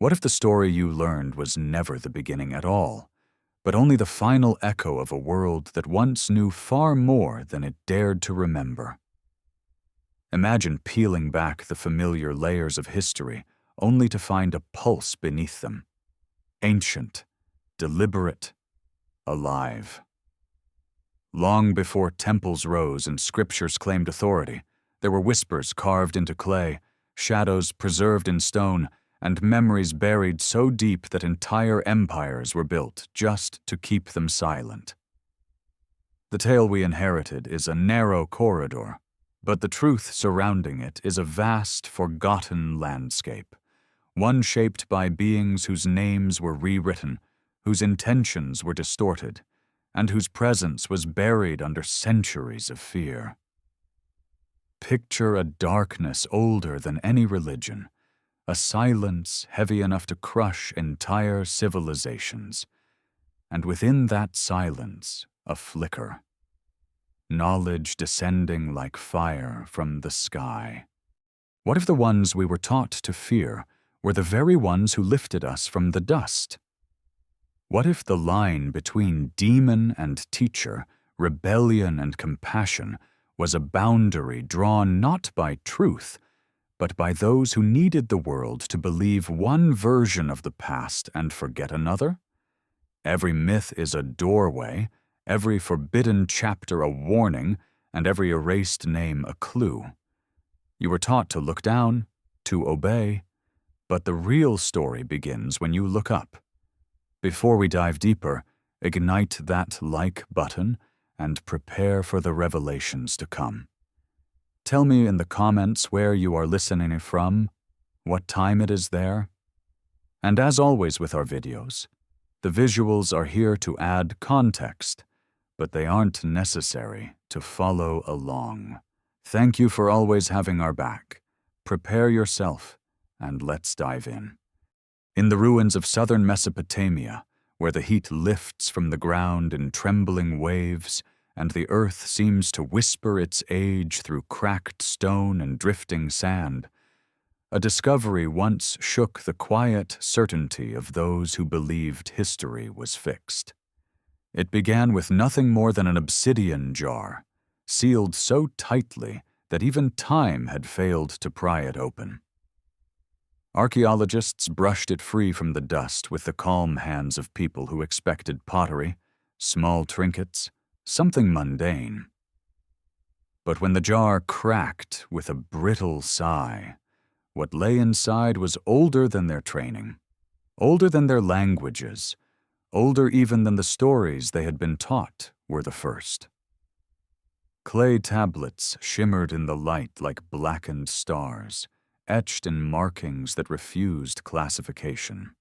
What if the story you learned was never the beginning at all, but only the final echo of a world that once knew far more than it dared to remember? Imagine peeling back the familiar layers of history only to find a pulse beneath them. Ancient, deliberate, alive. Long before temples rose and scriptures claimed authority, there were whispers carved into clay, shadows preserved in stone, and memories buried so deep that entire empires were built just to keep them silent. The tale we inherited is a narrow corridor, but the truth surrounding it is a vast, forgotten landscape, one shaped by beings whose names were rewritten, whose intentions were distorted, and whose presence was buried under centuries of fear. Picture a darkness older than any religion, a silence heavy enough to crush entire civilizations, and within that silence, a flicker. Knowledge descending like fire from the sky. What if the ones we were taught to fear were the very ones who lifted us from the dust? What if the line between demon and teacher, rebellion and compassion, was a boundary drawn not by truth, but by those who needed the world to believe one version of the past and forget another? Every myth is a doorway, every forbidden chapter a warning, and every erased name a clue. You were taught to look down, to obey, but the real story begins when you look up. Before we dive deeper, ignite that like button and prepare for the revelations to come. Tell me in the comments where you are listening from, what time it is there. And as always with our videos, the visuals are here to add context, but they aren't necessary to follow along. Thank you for always having our back. Prepare yourself, and let's dive in. In the ruins of southern Mesopotamia, where the heat lifts from the ground in trembling waves, and the earth seems to whisper its age through cracked stone and drifting sand, a discovery once shook the quiet certainty of those who believed history was fixed. It began with nothing more than an obsidian jar, sealed so tightly that even time had failed to pry it open. Archaeologists brushed it free from the dust with the calm hands of people who expected pottery, small trinkets, something mundane. But when the jar cracked with a brittle sigh, what lay inside was older than their training, older than their languages, older even than the stories they had been taught were the first. Clay tablets shimmered in the light like blackened stars, etched in markings that refused classification.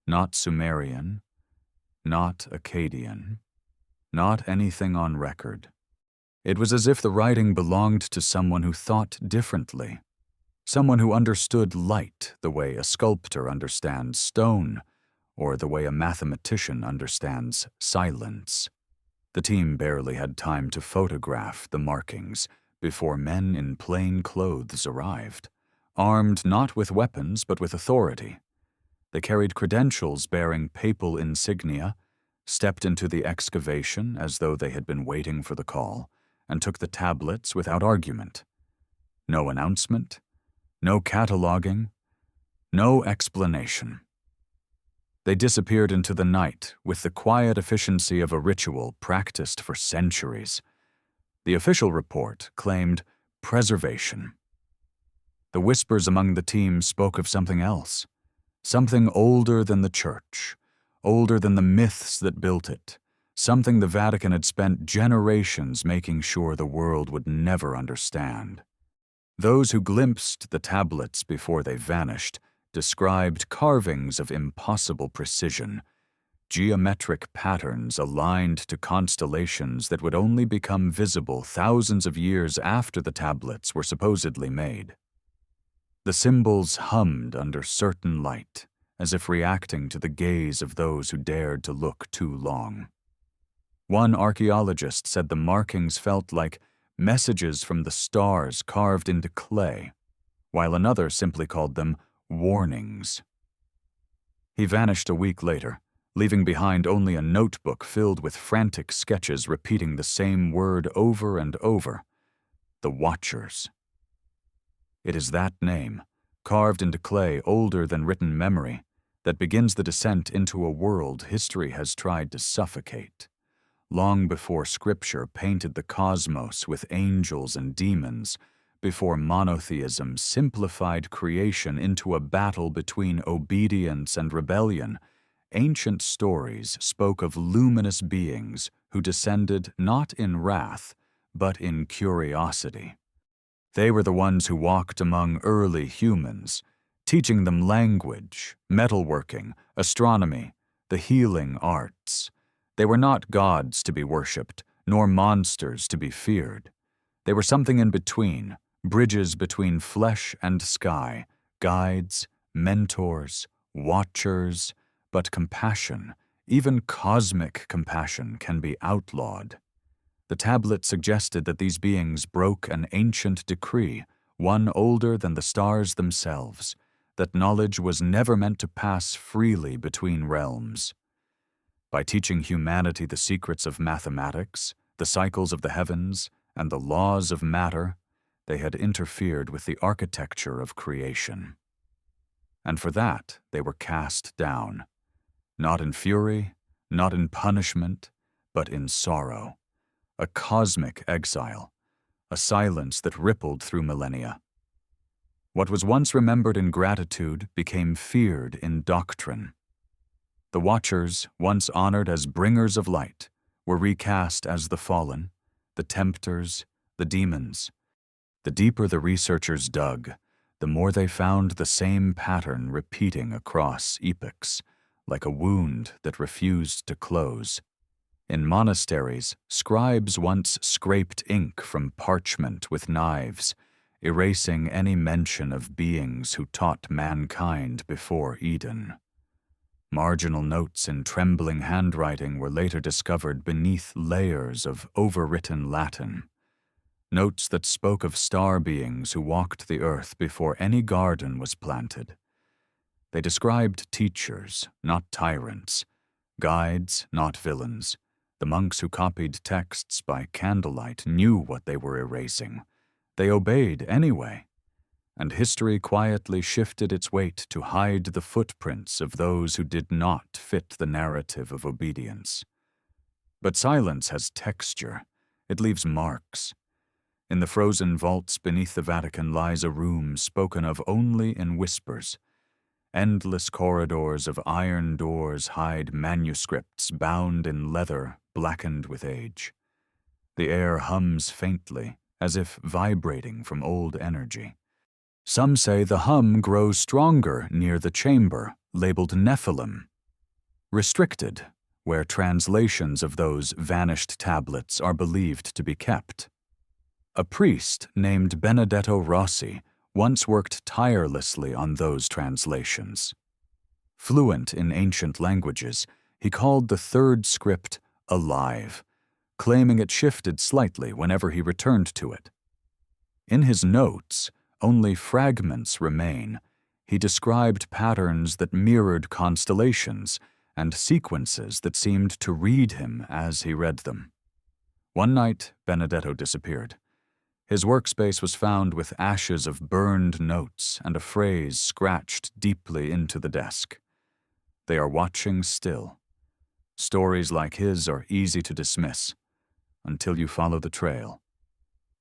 Not Sumerian, not Akkadian, not anything on record. It was as if the writing belonged to someone who thought differently, someone who understood light the way a sculptor understands stone, or the way a mathematician understands silence. The team barely had time to photograph the markings before men in plain clothes arrived, armed not with weapons but with authority. They carried credentials bearing papal insignia, stepped into the excavation as though they had been waiting for the call, and took the tablets without argument. No announcement, no cataloging, no explanation. They disappeared into the night with the quiet efficiency of a ritual practiced for centuries. The official report claimed preservation. The whispers among the team spoke of something else, something older than the church, older than the myths that built it, something the Vatican had spent generations making sure the world would never understand. Those who glimpsed the tablets before they vanished described carvings of impossible precision, geometric patterns aligned to constellations that would only become visible thousands of years after the tablets were supposedly made. The symbols hummed under certain light, as if reacting to the gaze of those who dared to look too long. One archaeologist said the markings felt like messages from the stars carved into clay, while another simply called them warnings. He vanished a week later, leaving behind only a notebook filled with frantic sketches repeating the same word over and over: the Watchers. It is that name, carved into clay older than written memory, that begins the descent into a world history has tried to suffocate. Long before Scripture painted the cosmos with angels and demons, before monotheism simplified creation into a battle between obedience and rebellion, ancient stories spoke of luminous beings who descended not in wrath, but in curiosity. They were the ones who walked among early humans, teaching them language, metalworking, astronomy, the healing arts. They were not gods to be worshipped, nor monsters to be feared. They were something in between, bridges between flesh and sky, guides, mentors, watchers, but compassion, even cosmic compassion, can be outlawed. The tablet suggested that these beings broke an ancient decree, one older than the stars themselves, that knowledge was never meant to pass freely between realms. By teaching humanity the secrets of mathematics, the cycles of the heavens, and the laws of matter, they had interfered with the architecture of creation. And for that they were cast down, not in fury, not in punishment, but in sorrow, a cosmic exile, a silence that rippled through millennia. What was once remembered in gratitude became feared in doctrine. The Watchers, once honored as bringers of light, were recast as the fallen, the tempters, the demons. The deeper the researchers dug, the more they found the same pattern repeating across epochs, like a wound that refused to close. In monasteries, scribes once scraped ink from parchment with knives, erasing any mention of beings who taught mankind before Eden. Marginal notes in trembling handwriting were later discovered beneath layers of overwritten Latin. Notes that spoke of star beings who walked the earth before any garden was planted. They described teachers, not tyrants, guides, not villains. The monks who copied texts by candlelight knew what they were erasing. They obeyed anyway, and history quietly shifted its weight to hide the footprints of those who did not fit the narrative of obedience. But silence has texture. It leaves marks. In the frozen vaults beneath the Vatican lies a room spoken of only in whispers. Endless corridors of iron doors hide manuscripts bound in leather blackened with age. The air hums faintly, as if vibrating from old energy. Some say the hum grows stronger near the chamber, labeled Nephilim. Restricted, where translations of those vanished tablets are believed to be kept. A priest named Benedetto Rossi once worked tirelessly on those translations. Fluent in ancient languages, he called the third script alive, claiming it shifted slightly whenever he returned to it. In his notes, only fragments remain. He described patterns that mirrored constellations and sequences that seemed to read him as he read them. One night, Benedetto disappeared. His workspace was found with ashes of burned notes and a phrase scratched deeply into the desk. They are watching still. Stories like his are easy to dismiss until you follow the trail.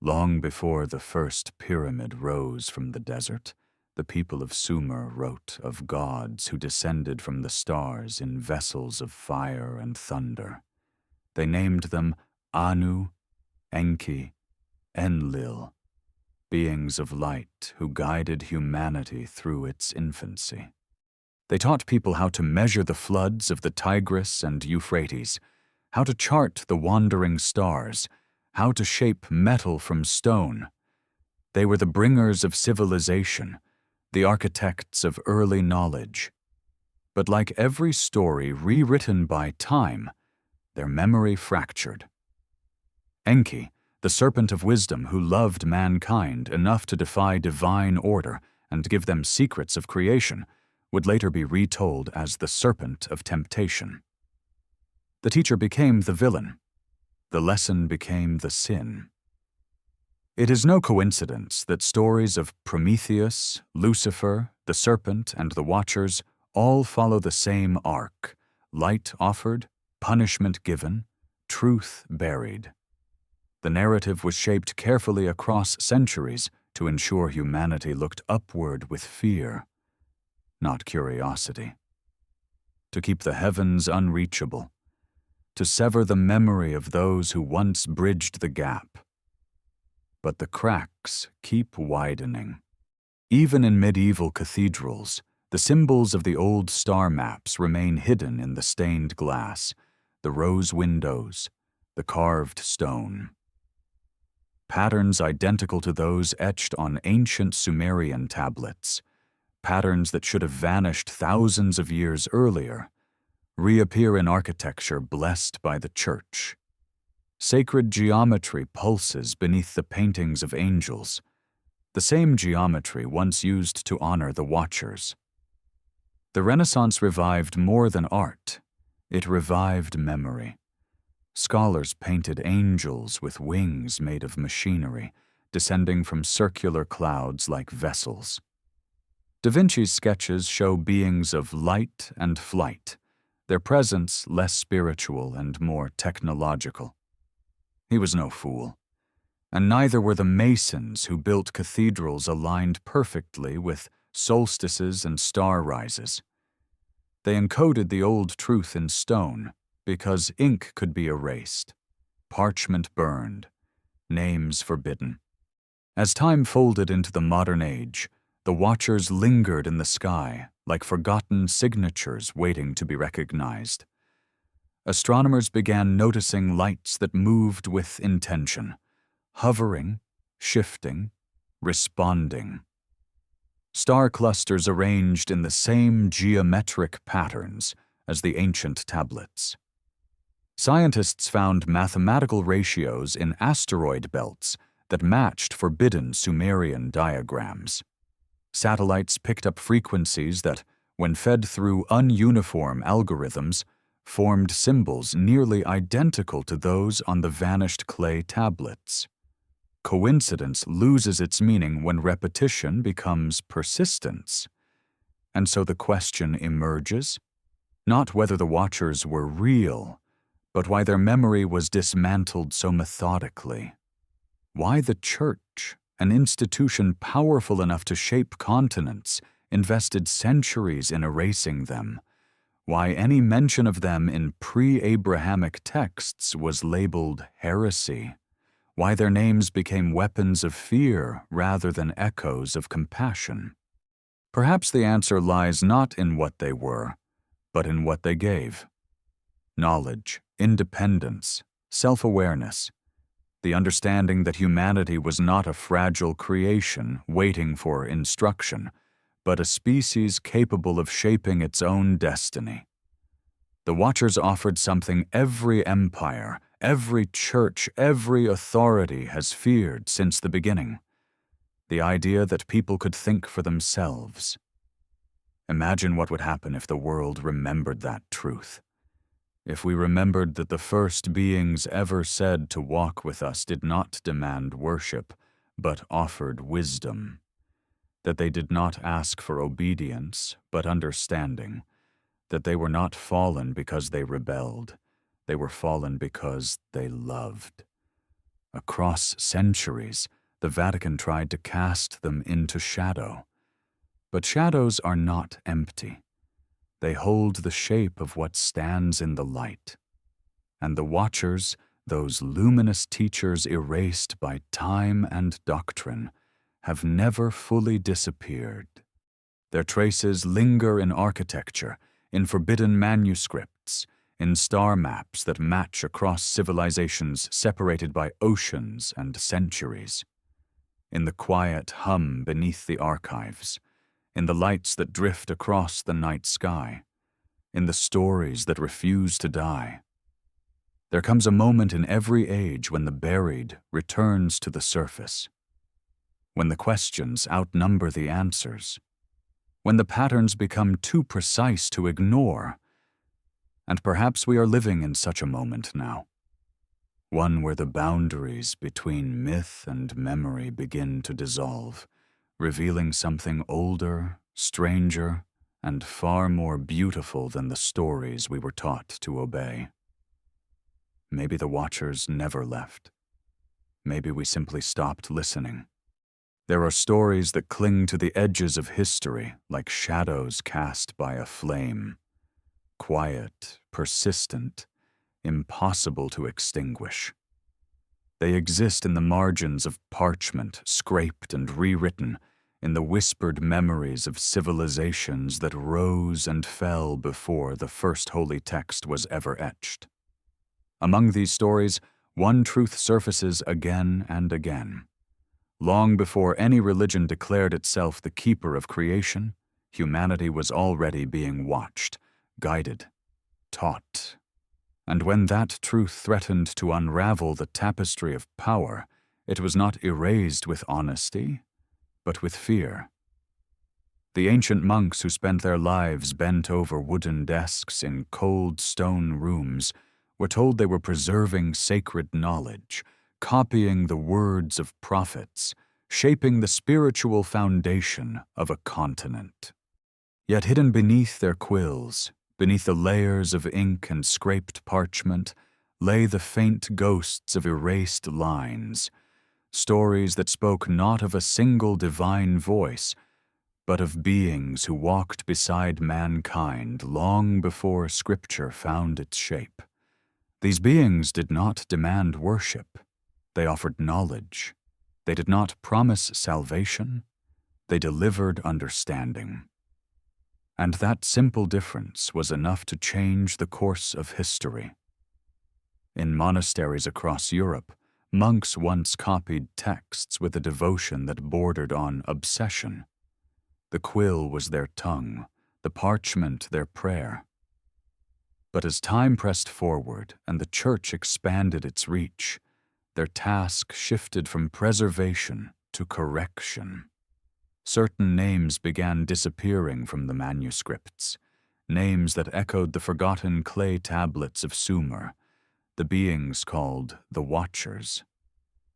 Long before the first pyramid rose from the desert, the people of Sumer wrote of gods who descended from the stars in vessels of fire and thunder. They named them Anu, Enki, Enlil, beings of light who guided humanity through its infancy. They taught people how to measure the floods of the Tigris and Euphrates, how to chart the wandering stars, how to shape metal from stone. They were the bringers of civilization, the architects of early knowledge. But like every story rewritten by time, their memory fractured. Enki, the serpent of wisdom who loved mankind enough to defy divine order and give them secrets of creation, would later be retold as the serpent of temptation. The teacher became the villain. The lesson became the sin. It is no coincidence that stories of Prometheus, Lucifer, the serpent, and the Watchers all follow the same arc: light offered, punishment given, truth buried. The narrative was shaped carefully across centuries to ensure humanity looked upward with fear, not curiosity. To keep the heavens unreachable, to sever the memory of those who once bridged the gap. But the cracks keep widening. Even in medieval cathedrals, the symbols of the old star maps remain hidden in the stained glass, the rose windows, the carved stone. Patterns identical to those etched on ancient Sumerian tablets, patterns that should have vanished thousands of years earlier, reappear in architecture blessed by the Church. Sacred geometry pulses beneath the paintings of angels, the same geometry once used to honor the Watchers. The Renaissance revived more than art. It revived memory. Scholars painted angels with wings made of machinery, descending from circular clouds like vessels. Da Vinci's sketches show beings of light and flight, their presence less spiritual and more technological. He was no fool, and neither were the masons who built cathedrals aligned perfectly with solstices and star rises. They encoded the old truth in stone because ink could be erased, parchment burned, names forbidden. As time folded into the modern age, the Watchers lingered in the sky like forgotten signatures waiting to be recognized. Astronomers began noticing lights that moved with intention, hovering, shifting, responding. Star clusters arranged in the same geometric patterns as the ancient tablets. Scientists found mathematical ratios in asteroid belts that matched forbidden Sumerian diagrams. Satellites picked up frequencies that, when fed through ununiform algorithms, formed symbols nearly identical to those on the vanished clay tablets. Coincidence loses its meaning when repetition becomes persistence. And so the question emerges, not whether the Watchers were real, but why their memory was dismantled so methodically. Why the Church, an institution powerful enough to shape continents, invested centuries in erasing them. Why any mention of them in pre-Abrahamic texts was labeled heresy. Why their names became weapons of fear rather than echoes of compassion. Perhaps the answer lies not in what they were, but in what they gave. Knowledge, independence, self-awareness, the understanding that humanity was not a fragile creation waiting for instruction, but a species capable of shaping its own destiny. The Watchers offered something every empire, every church, every authority has feared since the beginning: the idea that people could think for themselves. Imagine what would happen if the world remembered that truth. If we remembered that the first beings ever said to walk with us did not demand worship, but offered wisdom. That they did not ask for obedience, but understanding. That they were not fallen because they rebelled. They were fallen because they loved. Across centuries, the Vatican tried to cast them into shadow. But shadows are not empty. They hold the shape of what stands in the light. And the Watchers, those luminous teachers erased by time and doctrine, have never fully disappeared. Their traces linger in architecture, in forbidden manuscripts, in star maps that match across civilizations separated by oceans and centuries, in the quiet hum beneath the archives, in the lights that drift across the night sky, in the stories that refuse to die. There comes a moment in every age when the buried returns to the surface, when the questions outnumber the answers, when the patterns become too precise to ignore. And perhaps we are living in such a moment now, one where the boundaries between myth and memory begin to dissolve, revealing something older, stranger, and far more beautiful than the stories we were taught to obey. Maybe the Watchers never left. Maybe we simply stopped listening. There are stories that cling to the edges of history like shadows cast by a flame. Quiet, persistent, impossible to extinguish. They exist in the margins of parchment, scraped and rewritten, in the whispered memories of civilizations that rose and fell before the first holy text was ever etched. Among these stories, one truth surfaces again and again. Long before any religion declared itself the keeper of creation, humanity was already being watched, guided, taught. And when that truth threatened to unravel the tapestry of power, it was not erased with honesty, but with fear. The ancient monks who spent their lives bent over wooden desks in cold stone rooms were told they were preserving sacred knowledge, copying the words of prophets, shaping the spiritual foundation of a continent. Yet hidden beneath their quills, beneath the layers of ink and scraped parchment, lay the faint ghosts of erased lines, stories that spoke not of a single divine voice, but of beings who walked beside mankind long before Scripture found its shape. These beings did not demand worship. They offered knowledge. They did not promise salvation. They delivered understanding. And that simple difference was enough to change the course of history. In monasteries across Europe, monks once copied texts with a devotion that bordered on obsession. The quill was their tongue, the parchment their prayer. But as time pressed forward and the Church expanded its reach, their task shifted from preservation to correction. Certain names began disappearing from the manuscripts, names that echoed the forgotten clay tablets of Sumer, the beings called the Watchers.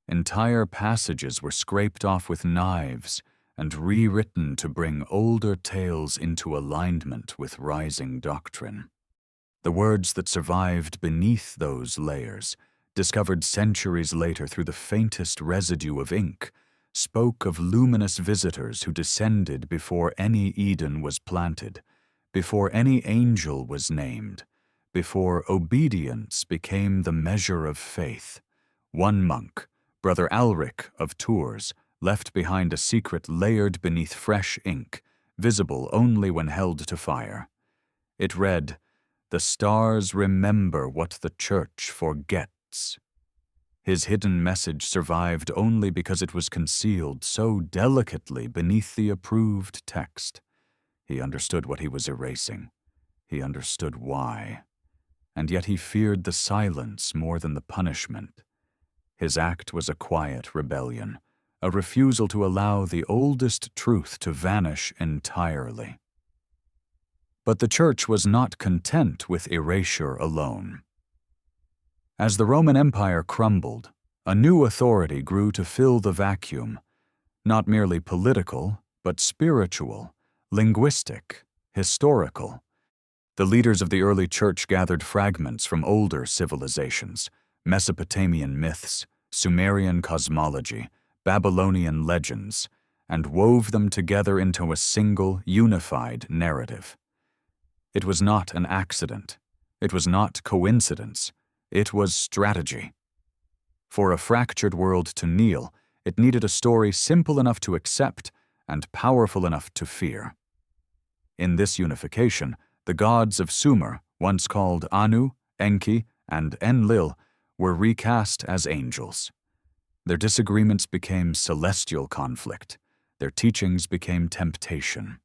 Entire passages were scraped off with knives and rewritten to bring older tales into alignment with rising doctrine. The words that survived beneath those layers, discovered centuries later through the faintest residue of ink, spoke of luminous visitors who descended before any Eden was planted, before any angel was named, before obedience became the measure of faith. One monk, Brother Alric of Tours, left behind a secret layered beneath fresh ink, visible only when held to fire. It read, "The stars remember what the Church forgets." His hidden message survived only because it was concealed so delicately beneath the approved text. He understood what he was erasing. He understood why. And yet he feared the silence more than the punishment. His act was a quiet rebellion, a refusal to allow the oldest truth to vanish entirely. But the Church was not content with erasure alone. As the Roman Empire crumbled, a new authority grew to fill the vacuum, not merely political, but spiritual, linguistic, historical. The leaders of the early Church gathered fragments from older civilizations, Mesopotamian myths, Sumerian cosmology, Babylonian legends, and wove them together into a single, unified narrative. It was not an accident. It was not coincidence. It was strategy. For a fractured world to kneel, it needed a story simple enough to accept and powerful enough to fear. In this unification, the gods of Sumer, once called Anu, Enki, and Enlil, were recast as angels. Their disagreements became celestial conflict. Their teachings became temptation.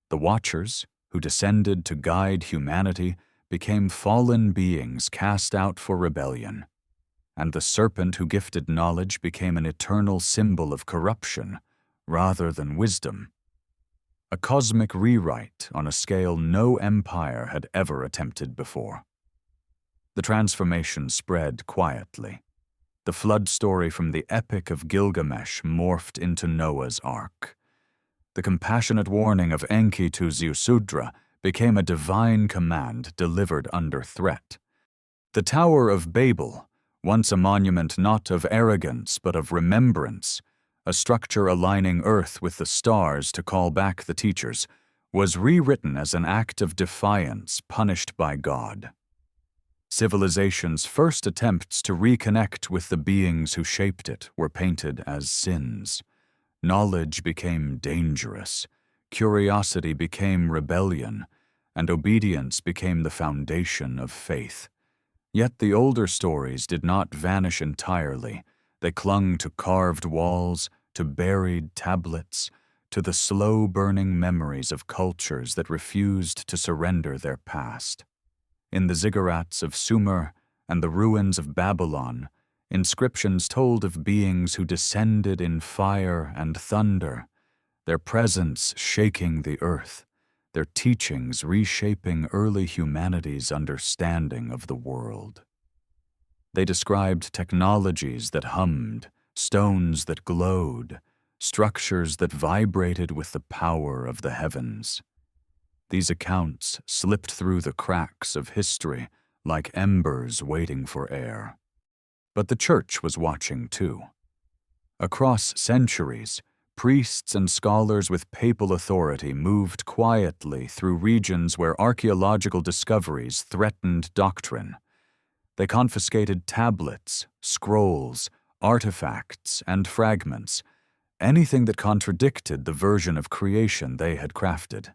The Watchers, who descended to guide humanity, became fallen beings cast out for rebellion. And the serpent who gifted knowledge became an eternal symbol of corruption rather than wisdom. a cosmic rewrite on a scale no empire had ever attempted before. The transformation spread quietly. The flood story from the Epic of Gilgamesh morphed into Noah's Ark. The compassionate warning of Enki to Ziusudra became a divine command delivered under threat. The Tower of Babel, once a monument not of arrogance but of remembrance, a structure aligning Earth with the stars to call back the teachers, was rewritten as an act of defiance punished by God. Civilization's first attempts to reconnect with the beings who shaped it were painted as sins. Knowledge became dangerous, curiosity became rebellion, and obedience became the foundation of faith. Yet the older stories did not vanish entirely. They clung to carved walls, to buried tablets, to the slow-burning memories of cultures that refused to surrender their past. In the ziggurats of Sumer and the ruins of Babylon, inscriptions told of beings who descended in fire and thunder, their presence shaking the earth, their teachings reshaping early humanity's understanding of the world. They described technologies that hummed, stones that glowed, structures that vibrated with the power of the heavens. These accounts slipped through the cracks of history like embers waiting for air. But the Church was watching too. Across centuries, priests and scholars with papal authority moved quietly through regions where archaeological discoveries threatened doctrine. They confiscated tablets, scrolls, artifacts, and fragments, anything that contradicted the version of creation they had crafted.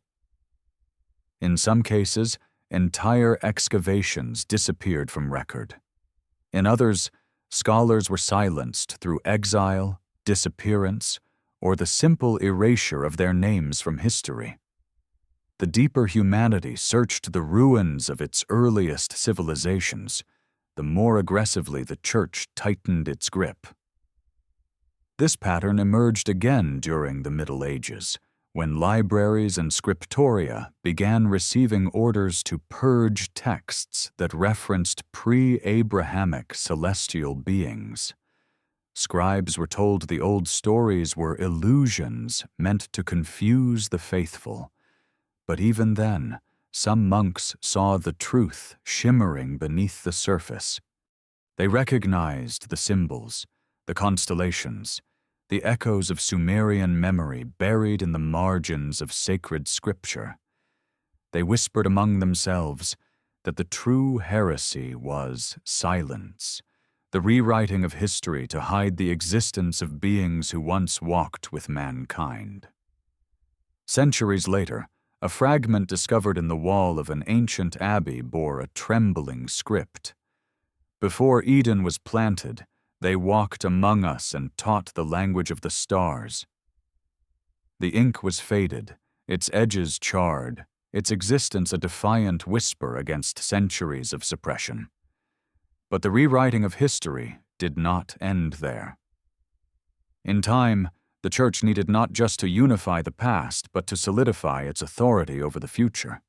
In some cases, entire excavations disappeared from record. In others, scholars were silenced through exile, disappearance, or the simple erasure of their names from history. The deeper humanity searched the ruins of its earliest civilizations, the more aggressively the Church tightened its grip. This pattern emerged again during the Middle Ages, when libraries and scriptoria began receiving orders to purge texts that referenced pre-Abrahamic celestial beings. Scribes were told the old stories were illusions meant to confuse the faithful. But even then, some monks saw the truth shimmering beneath the surface. They recognized the symbols, the constellations, the echoes of Sumerian memory buried in the margins of sacred scripture. They whispered among themselves that the true heresy was silence, the rewriting of history to hide the existence of beings who once walked with mankind. Centuries later, a fragment discovered in the wall of an ancient abbey bore a trembling script. Before Eden was planted, they walked among us and taught the language of the stars. The ink was faded, its edges charred, its existence a defiant whisper against centuries of suppression. But the rewriting of history did not end there. In time, the Church needed not just to unify the past, but to solidify its authority over the future.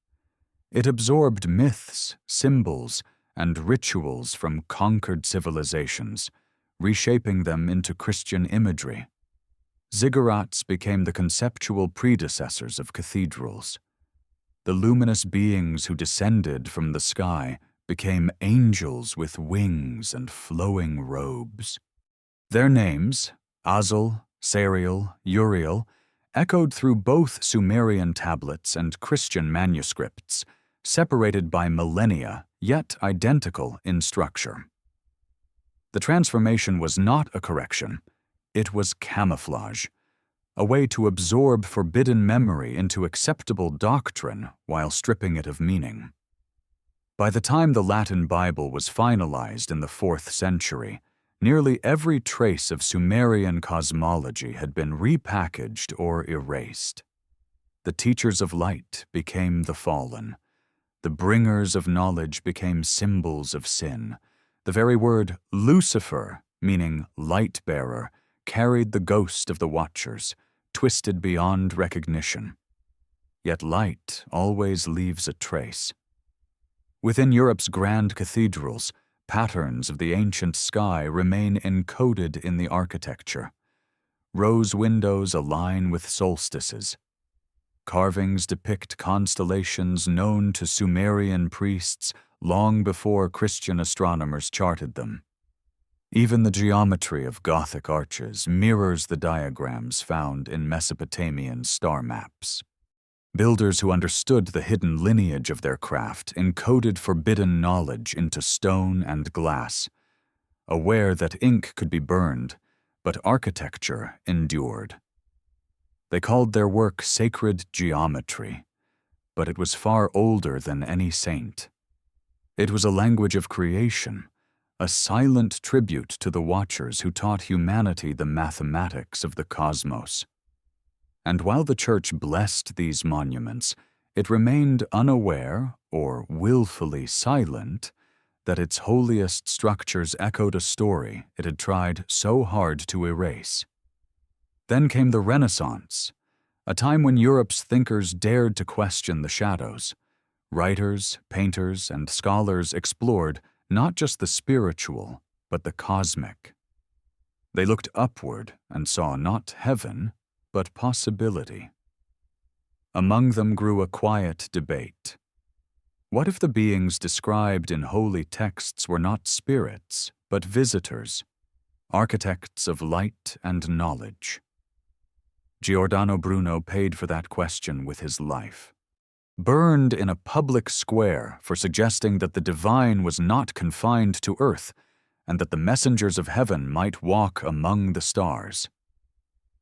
It absorbed myths, symbols, and rituals from conquered civilizations, reshaping them into Christian imagery. Ziggurats became the conceptual predecessors of cathedrals. The luminous beings who descended from the sky became angels with wings and flowing robes. Their names, Azul, Sariel, Uriel, echoed through both Sumerian tablets and Christian manuscripts, separated by millennia, yet identical in structure. The transformation was not a correction, it was camouflage, a way to absorb forbidden memory into acceptable doctrine while stripping it of meaning. By the time the Latin Bible was finalized in the 4th century, nearly every trace of Sumerian cosmology had been repackaged or erased. The teachers of light became the fallen. The bringers of knowledge became symbols of sin. The very word Lucifer, meaning light-bearer, carried the ghost of the watchers, twisted beyond recognition. Yet light always leaves a trace. Within Europe's grand cathedrals, patterns of the ancient sky remain encoded in the architecture. Rose windows align with solstices. Carvings depict constellations known to Sumerian priests long before Christian astronomers charted them. Even the geometry of Gothic arches mirrors the diagrams found in Mesopotamian star maps. Builders who understood the hidden lineage of their craft encoded forbidden knowledge into stone and glass, aware that ink could be burned, but architecture endured. They called their work sacred geometry, but it was far older than any saint. It was a language of creation, a silent tribute to the watchers who taught humanity the mathematics of the cosmos. And while the Church blessed these monuments, it remained unaware, or willfully silent, that its holiest structures echoed a story it had tried so hard to erase. Then came the Renaissance, a time when Europe's thinkers dared to question the shadows. Writers, painters, and scholars explored not just the spiritual, but the cosmic. They looked upward and saw not heaven, but possibility. Among them grew a quiet debate. What if the beings described in holy texts were not spirits, but visitors, architects of light and knowledge? Giordano Bruno paid for that question with his life. Burned in a public square for suggesting that the divine was not confined to earth and that the messengers of heaven might walk among the stars.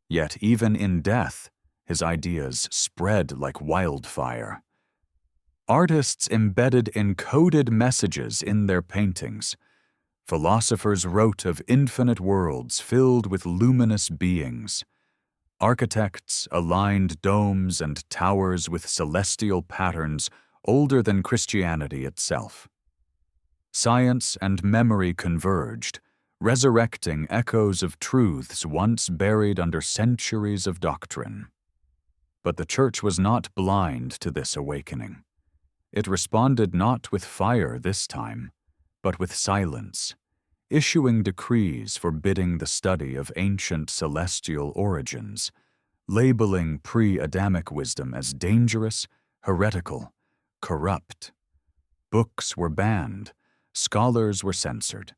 Yet even in death, his ideas spread like wildfire. Artists embedded encoded messages in their paintings. Philosophers wrote of infinite worlds filled with luminous beings. Architects aligned domes and towers with celestial patterns older than Christianity itself. Science and memory converged, resurrecting echoes of truths once buried under centuries of doctrine. But the Church was not blind to this awakening. It responded not with fire this time, but with silence, issuing decrees forbidding the study of ancient celestial origins, labeling pre-Adamic wisdom as dangerous, heretical, corrupt. Books were banned, scholars were censored.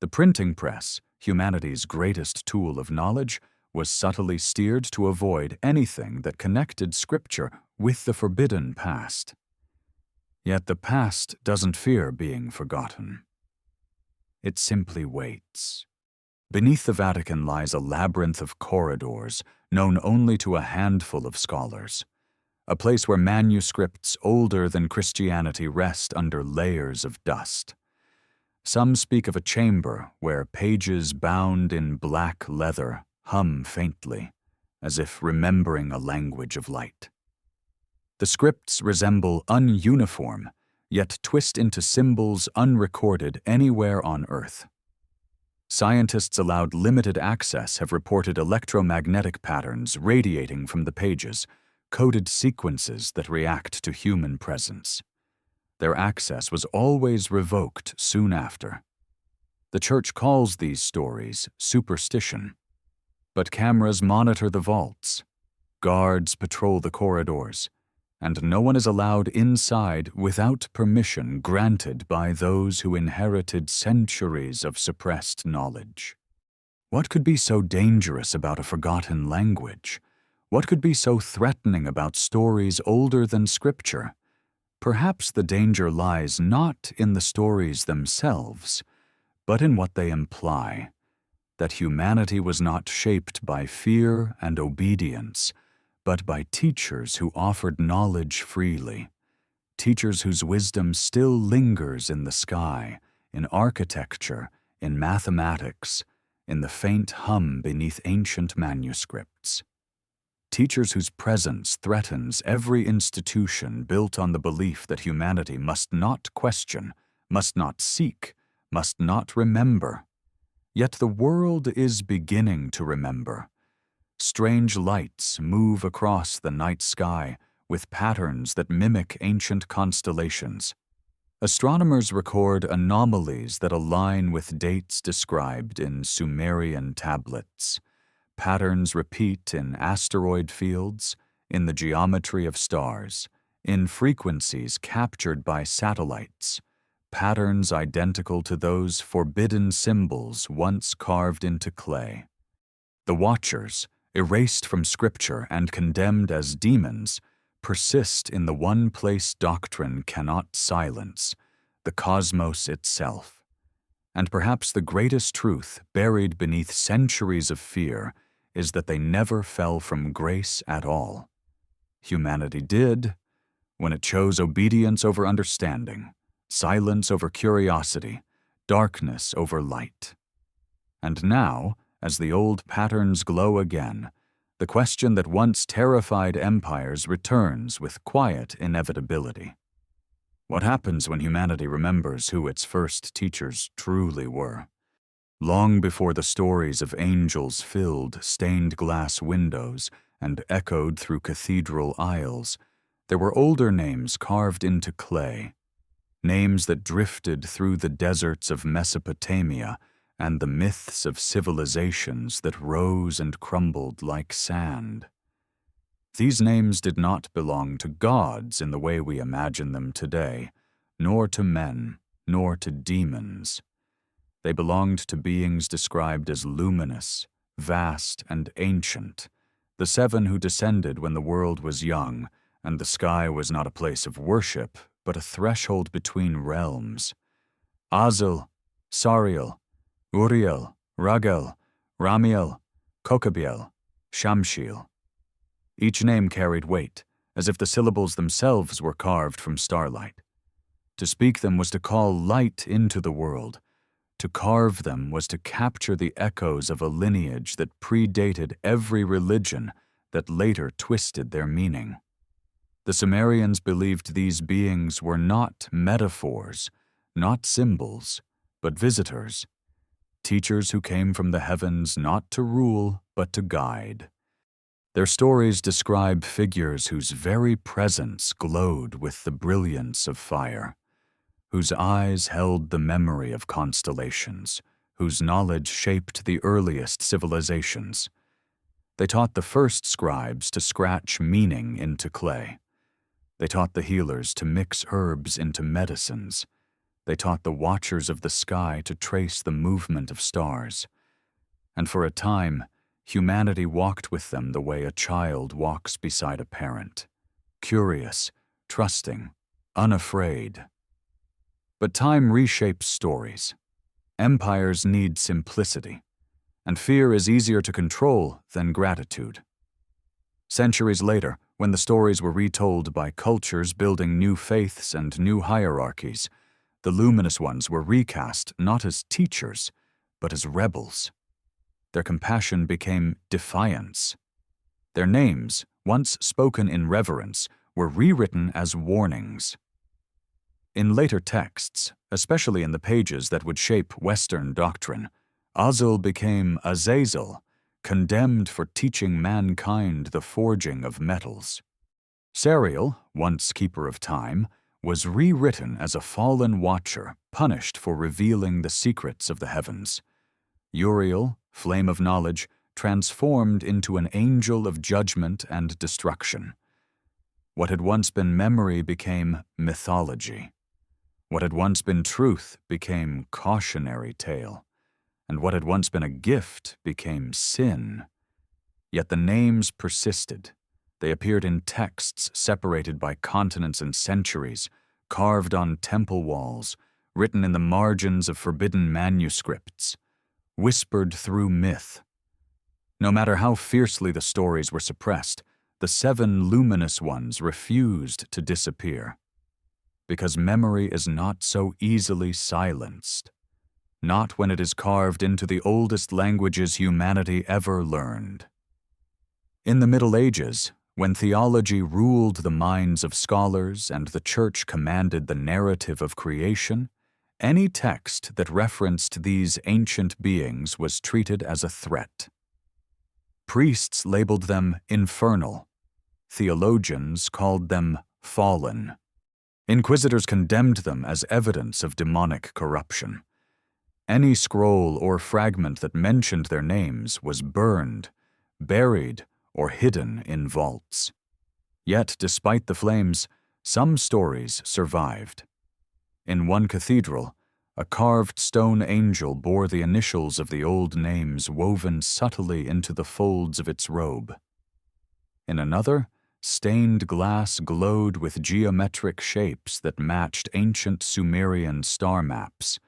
The printing press, humanity's greatest tool of knowledge, was subtly steered to avoid anything that connected Scripture with the forbidden past. Yet the past doesn't fear being forgotten. It simply waits. Beneath the Vatican lies a labyrinth of corridors known only to a handful of scholars, a place where manuscripts older than Christianity rest under layers of dust. Some speak of a chamber where pages bound in black leather hum faintly, as if remembering a language of light. The scripts resemble ununiform, yet twist into symbols unrecorded anywhere on Earth. Scientists allowed limited access have reported electromagnetic patterns radiating from the pages, coded sequences that react to human presence. Their access was always revoked soon after. The Church calls these stories superstition. But cameras monitor the vaults, guards patrol the corridors, and no one is allowed inside without permission granted by those who inherited centuries of suppressed knowledge. What could be so dangerous about a forgotten language? What could be so threatening about stories older than Scripture? Perhaps the danger lies not in the stories themselves, but in what they imply, that humanity was not shaped by fear and obedience, but by teachers who offered knowledge freely, teachers whose wisdom still lingers in the sky, in architecture, in mathematics, in the faint hum beneath ancient manuscripts. Teachers whose presence threatens every institution built on the belief that humanity must not question, must not seek, must not remember. Yet the world is beginning to remember. Strange lights move across the night sky with patterns that mimic ancient constellations. Astronomers record anomalies that align with dates described in Sumerian tablets. Patterns repeat in asteroid fields, in the geometry of stars, in frequencies captured by satellites, patterns identical to those forbidden symbols once carved into clay. The Watchers, erased from Scripture and condemned as demons, persist in the one place doctrine cannot silence, the cosmos itself. And perhaps the greatest truth buried beneath centuries of fear is that they never fell from grace at all. Humanity did, when it chose obedience over understanding, silence over curiosity, darkness over light. And now, as the old patterns glow again, the question that once terrified empires returns with quiet inevitability. What happens when humanity remembers who its first teachers truly were? Long before the stories of angels filled stained glass windows and echoed through cathedral aisles, there were older names carved into clay, names that drifted through the deserts of Mesopotamia and the myths of civilizations that rose and crumbled like sand. These names did not belong to gods in the way we imagine them today, nor to men, nor to demons. They belonged to beings described as luminous, vast, and ancient, the seven who descended when the world was young, and the sky was not a place of worship, but a threshold between realms. Azul, Sariel, Uriel, Ragel, Ramiel, Kokabiel, Shamshiel. Each name carried weight, as if the syllables themselves were carved from starlight. To speak them was to call light into the world. To carve them was to capture the echoes of a lineage that predated every religion that later twisted their meaning. The Sumerians believed these beings were not metaphors, not symbols, but visitors, teachers who came from the heavens not to rule, but to guide. Their stories describe figures whose very presence glowed with the brilliance of fire, whose eyes held the memory of constellations, whose knowledge shaped the earliest civilizations. They taught the first scribes to scratch meaning into clay. They taught the healers to mix herbs into medicines. They taught the watchers of the sky to trace the movement of stars. And for a time, humanity walked with them the way a child walks beside a parent, curious, trusting, unafraid. But time reshapes stories. Empires need simplicity, and fear is easier to control than gratitude. Centuries later, when the stories were retold by cultures building new faiths and new hierarchies, the luminous ones were recast not as teachers, but as rebels. Their compassion became defiance. Their names, once spoken in reverence, were rewritten as warnings. In later texts, especially in the pages that would shape Western doctrine, Azul became Azazel, condemned for teaching mankind the forging of metals. Sariel, once keeper of time, was rewritten as a fallen watcher, punished for revealing the secrets of the heavens. Uriel, flame of knowledge, transformed into an angel of judgment and destruction. What had once been memory became mythology. What had once been truth became cautionary tale. And what had once been a gift became sin. Yet the names persisted. They appeared in texts separated by continents and centuries, carved on temple walls, written in the margins of forbidden manuscripts, whispered through myth. No matter how fiercely the stories were suppressed, the seven luminous ones refused to disappear. Because memory is not so easily silenced. Not when it is carved into the oldest languages humanity ever learned. In the Middle Ages, when theology ruled the minds of scholars and the Church commanded the narrative of creation, any text that referenced these ancient beings was treated as a threat. Priests labeled them infernal. Theologians called them fallen. Inquisitors condemned them as evidence of demonic corruption. Any scroll or fragment that mentioned their names was burned, buried, or hidden in vaults. Yet, despite the flames, some stories survived. In one cathedral, a carved stone angel bore the initials of the old names woven subtly into the folds of its robe. In another, stained glass glowed with geometric shapes that matched ancient Sumerian star maps,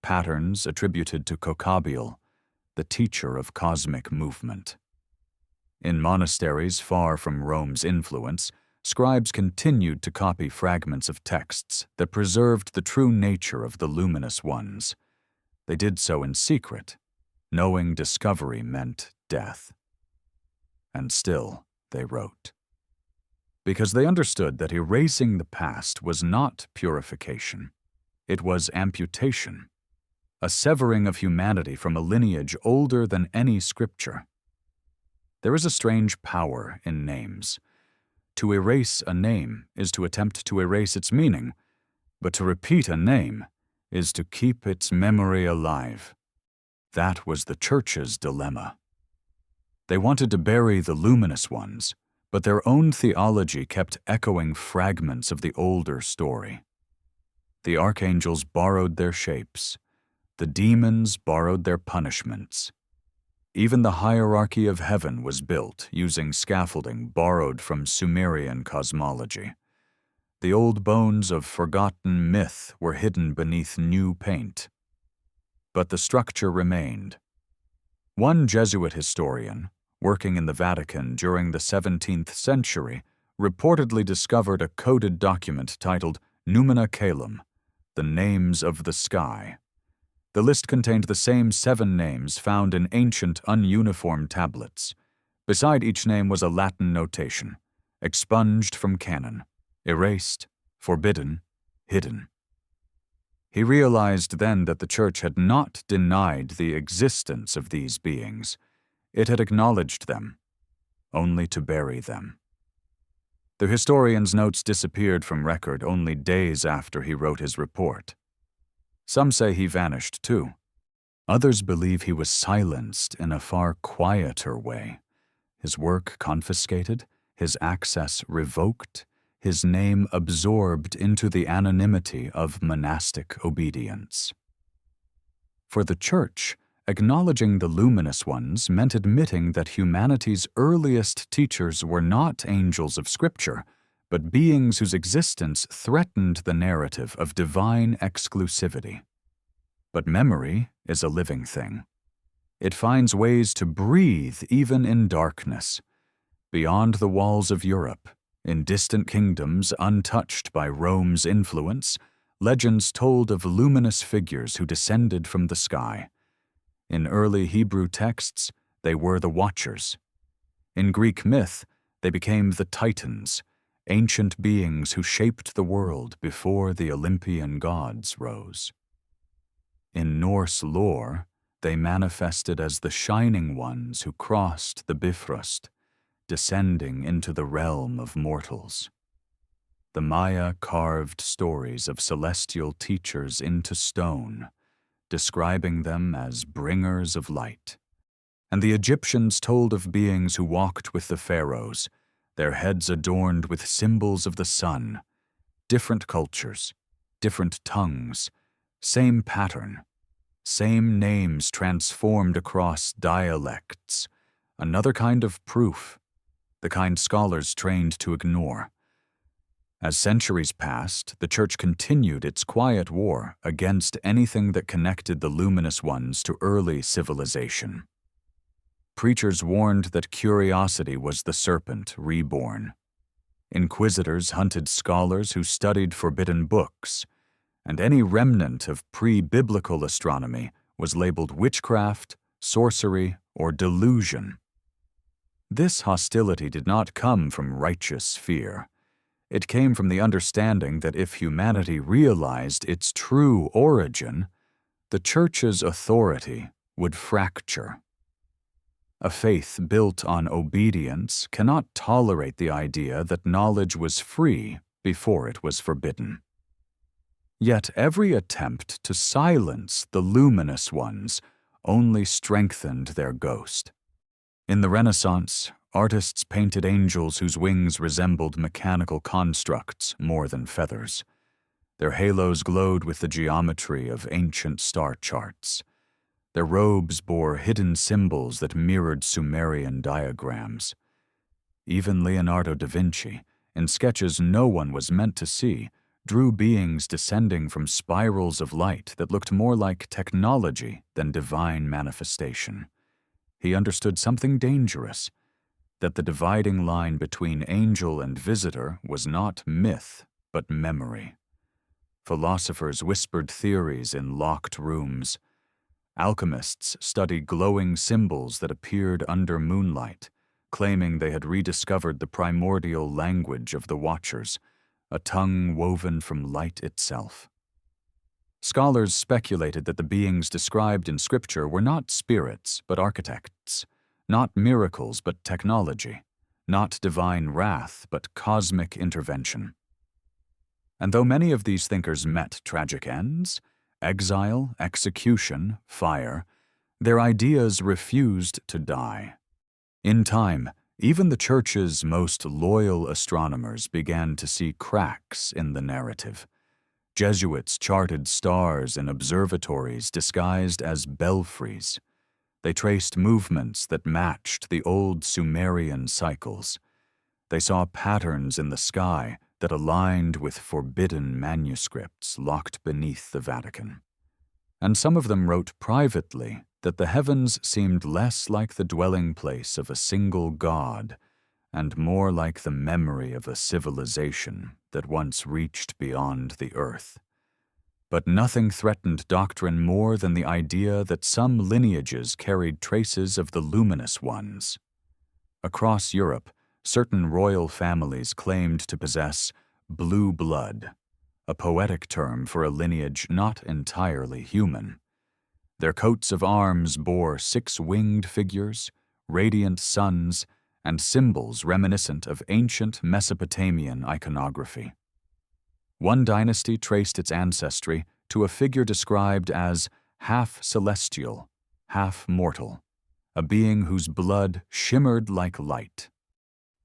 patterns attributed to Kokabel, the teacher of cosmic movement. In monasteries far from Rome's influence, scribes continued to copy fragments of texts that preserved the true nature of the luminous ones. They did so in secret, knowing discovery meant death. And still they wrote. Because they understood that erasing the past was not purification. It was amputation, a severing of humanity from a lineage older than any scripture. There is a strange power in names. To erase a name is to attempt to erase its meaning, but to repeat a name is to keep its memory alive. That was the Church's dilemma. They wanted to bury the luminous ones, but their own theology kept echoing fragments of the older story. The archangels borrowed their shapes. The demons borrowed their punishments. Even the hierarchy of heaven was built using scaffolding borrowed from Sumerian cosmology. The old bones of forgotten myth were hidden beneath new paint. But the structure remained. One Jesuit historian, working in the Vatican during the 17th century, reportedly discovered a coded document titled Numina Caelum, the names of the sky. The list contained the same 7 names found in ancient ununiform tablets. Beside each name was a Latin notation, expunged from canon, erased, forbidden, hidden. He realized then that the Church had not denied the existence of these beings. It had acknowledged them, only to bury them. The historian's notes disappeared from record only days after he wrote his report. Some say he vanished too. Others believe he was silenced in a far quieter way, his work confiscated, his access revoked, his name absorbed into the anonymity of monastic obedience. For the Church, acknowledging the luminous ones meant admitting that humanity's earliest teachers were not angels of Scripture, but beings whose existence threatened the narrative of divine exclusivity. But memory is a living thing. It finds ways to breathe even in darkness. Beyond the walls of Europe, in distant kingdoms untouched by Rome's influence, legends told of luminous figures who descended from the sky. In early Hebrew texts, they were the Watchers. In Greek myth, they became the Titans, ancient beings who shaped the world before the Olympian gods rose. In Norse lore, they manifested as the Shining Ones who crossed the Bifrost, descending into the realm of mortals. The Maya carved stories of celestial teachers into stone, describing them as bringers of light. And the Egyptians told of beings who walked with the pharaohs, their heads adorned with symbols of the sun. Different cultures, different tongues, same pattern, same names transformed across dialects, another kind of proof, the kind scholars trained to ignore. As centuries passed, the Church continued its quiet war against anything that connected the luminous ones to early civilization. Preachers warned that curiosity was the serpent reborn. Inquisitors hunted scholars who studied forbidden books, and any remnant of pre-biblical astronomy was labeled witchcraft, sorcery, or delusion. This hostility did not come from righteous fear. It came from the understanding that if humanity realized its true origin, the Church's authority would fracture. A faith built on obedience cannot tolerate the idea that knowledge was free before it was forbidden. Yet every attempt to silence the luminous ones only strengthened their ghost. In the Renaissance, artists painted angels whose wings resembled mechanical constructs more than feathers. Their halos glowed with the geometry of ancient star charts. Their robes bore hidden symbols that mirrored Sumerian diagrams. Even Leonardo da Vinci, in sketches no one was meant to see, drew beings descending from spirals of light that looked more like technology than divine manifestation. He understood something dangerous, that the dividing line between angel and visitor was not myth, but memory. Philosophers whispered theories in locked rooms. Alchemists studied glowing symbols that appeared under moonlight, claiming they had rediscovered the primordial language of the Watchers, a tongue woven from light itself. Scholars speculated that the beings described in Scripture were not spirits but architects, not miracles but technology, not divine wrath but cosmic intervention. And though many of these thinkers met tragic ends, exile, execution, fire, their ideas refused to die. In time, even the Church's most loyal astronomers began to see cracks in the narrative. Jesuits charted stars in observatories disguised as belfries. They traced movements that matched the old Sumerian cycles. They saw patterns in the sky that aligned with forbidden manuscripts locked beneath the Vatican. And some of them wrote privately that the heavens seemed less like the dwelling place of a single god and more like the memory of a civilization that once reached beyond the earth. But nothing threatened doctrine more than the idea that some lineages carried traces of the luminous ones. Across Europe, certain royal families claimed to possess blue blood, a poetic term for a lineage not entirely human. Their coats of arms bore six-winged figures, radiant suns, and symbols reminiscent of ancient Mesopotamian iconography. One dynasty traced its ancestry to a figure described as half celestial, half mortal, a being whose blood shimmered like light.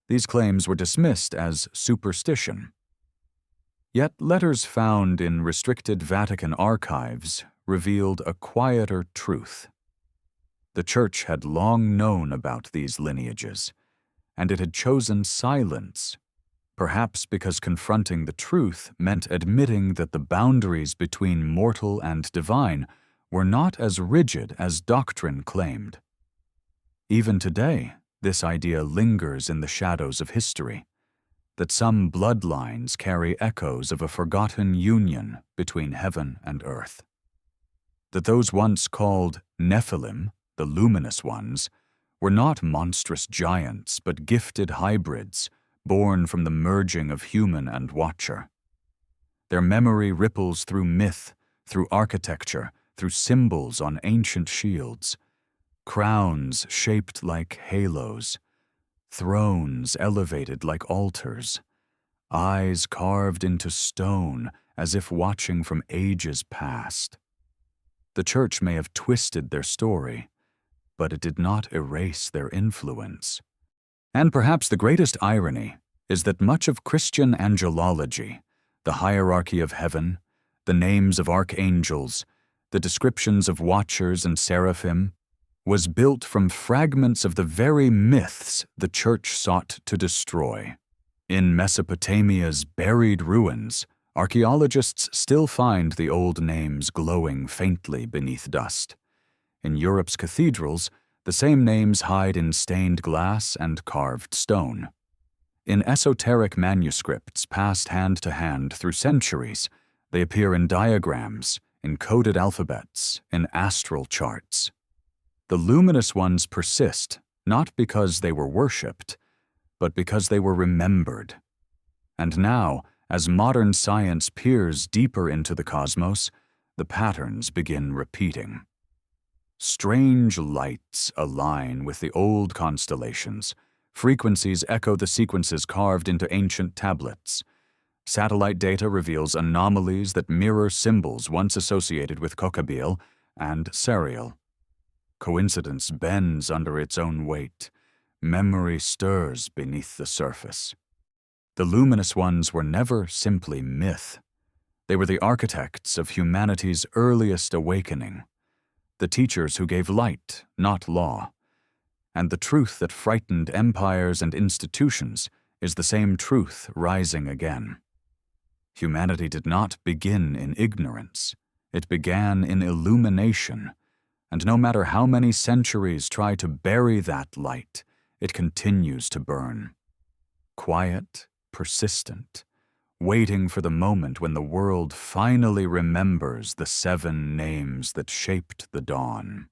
These claims were dismissed as superstition. Yet letters found in restricted Vatican archives revealed a quieter truth. The Church had long known about these lineages, and it had chosen silence, perhaps because confronting the truth meant admitting that the boundaries between mortal and divine were not as rigid as doctrine claimed. Even today, this idea lingers in the shadows of history, that some bloodlines carry echoes of a forgotten union between heaven and earth. That those once called Nephilim, the luminous ones, were not monstrous giants but gifted hybrids born from the merging of human and watcher. Their memory ripples through myth, through architecture, through symbols on ancient shields, crowns shaped like halos, thrones elevated like altars, eyes carved into stone as if watching from ages past. The Church may have twisted their story, but it did not erase their influence. And perhaps the greatest irony is that much of Christian angelology, the hierarchy of heaven, the names of archangels, the descriptions of watchers and seraphim, was built from fragments of the very myths the Church sought to destroy. In Mesopotamia's buried ruins, archaeologists still find the old names glowing faintly beneath dust. In Europe's cathedrals, the same names hide in stained glass and carved stone. In esoteric manuscripts passed hand to hand through centuries, they appear in diagrams, in coded alphabets, in astral charts. The luminous ones persist, not because they were worshipped, but because they were remembered. And now, as modern science peers deeper into the cosmos, the patterns begin repeating. Strange lights align with the old constellations. Frequencies echo the sequences carved into ancient tablets. Satellite data reveals anomalies that mirror symbols once associated with Kokabeel and Serial. Coincidence bends under its own weight. Memory stirs beneath the surface. The luminous ones were never simply myth. They were the architects of humanity's earliest awakening, the teachers who gave light, not law. And the truth that frightened empires and institutions is the same truth rising again. Humanity did not begin in ignorance. It began in illumination, and no matter how many centuries try to bury that light, it continues to burn. Quiet, persistent, waiting for the moment when the world finally remembers the 7 names that shaped the dawn.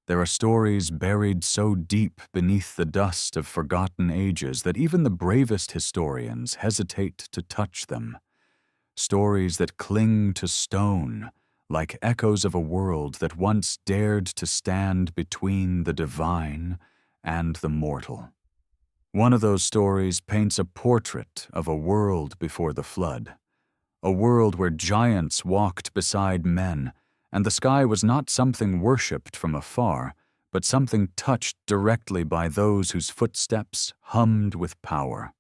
There are stories buried so deep beneath the dust of forgotten ages that even the bravest historians hesitate to touch them. Stories that cling to stone, like echoes of a world that once dared to stand between the divine and the mortal. One of those stories paints a portrait of a world before the flood, a world where giants walked beside men, and the sky was not something worshipped from afar, but something touched directly by those whose footsteps hummed with power.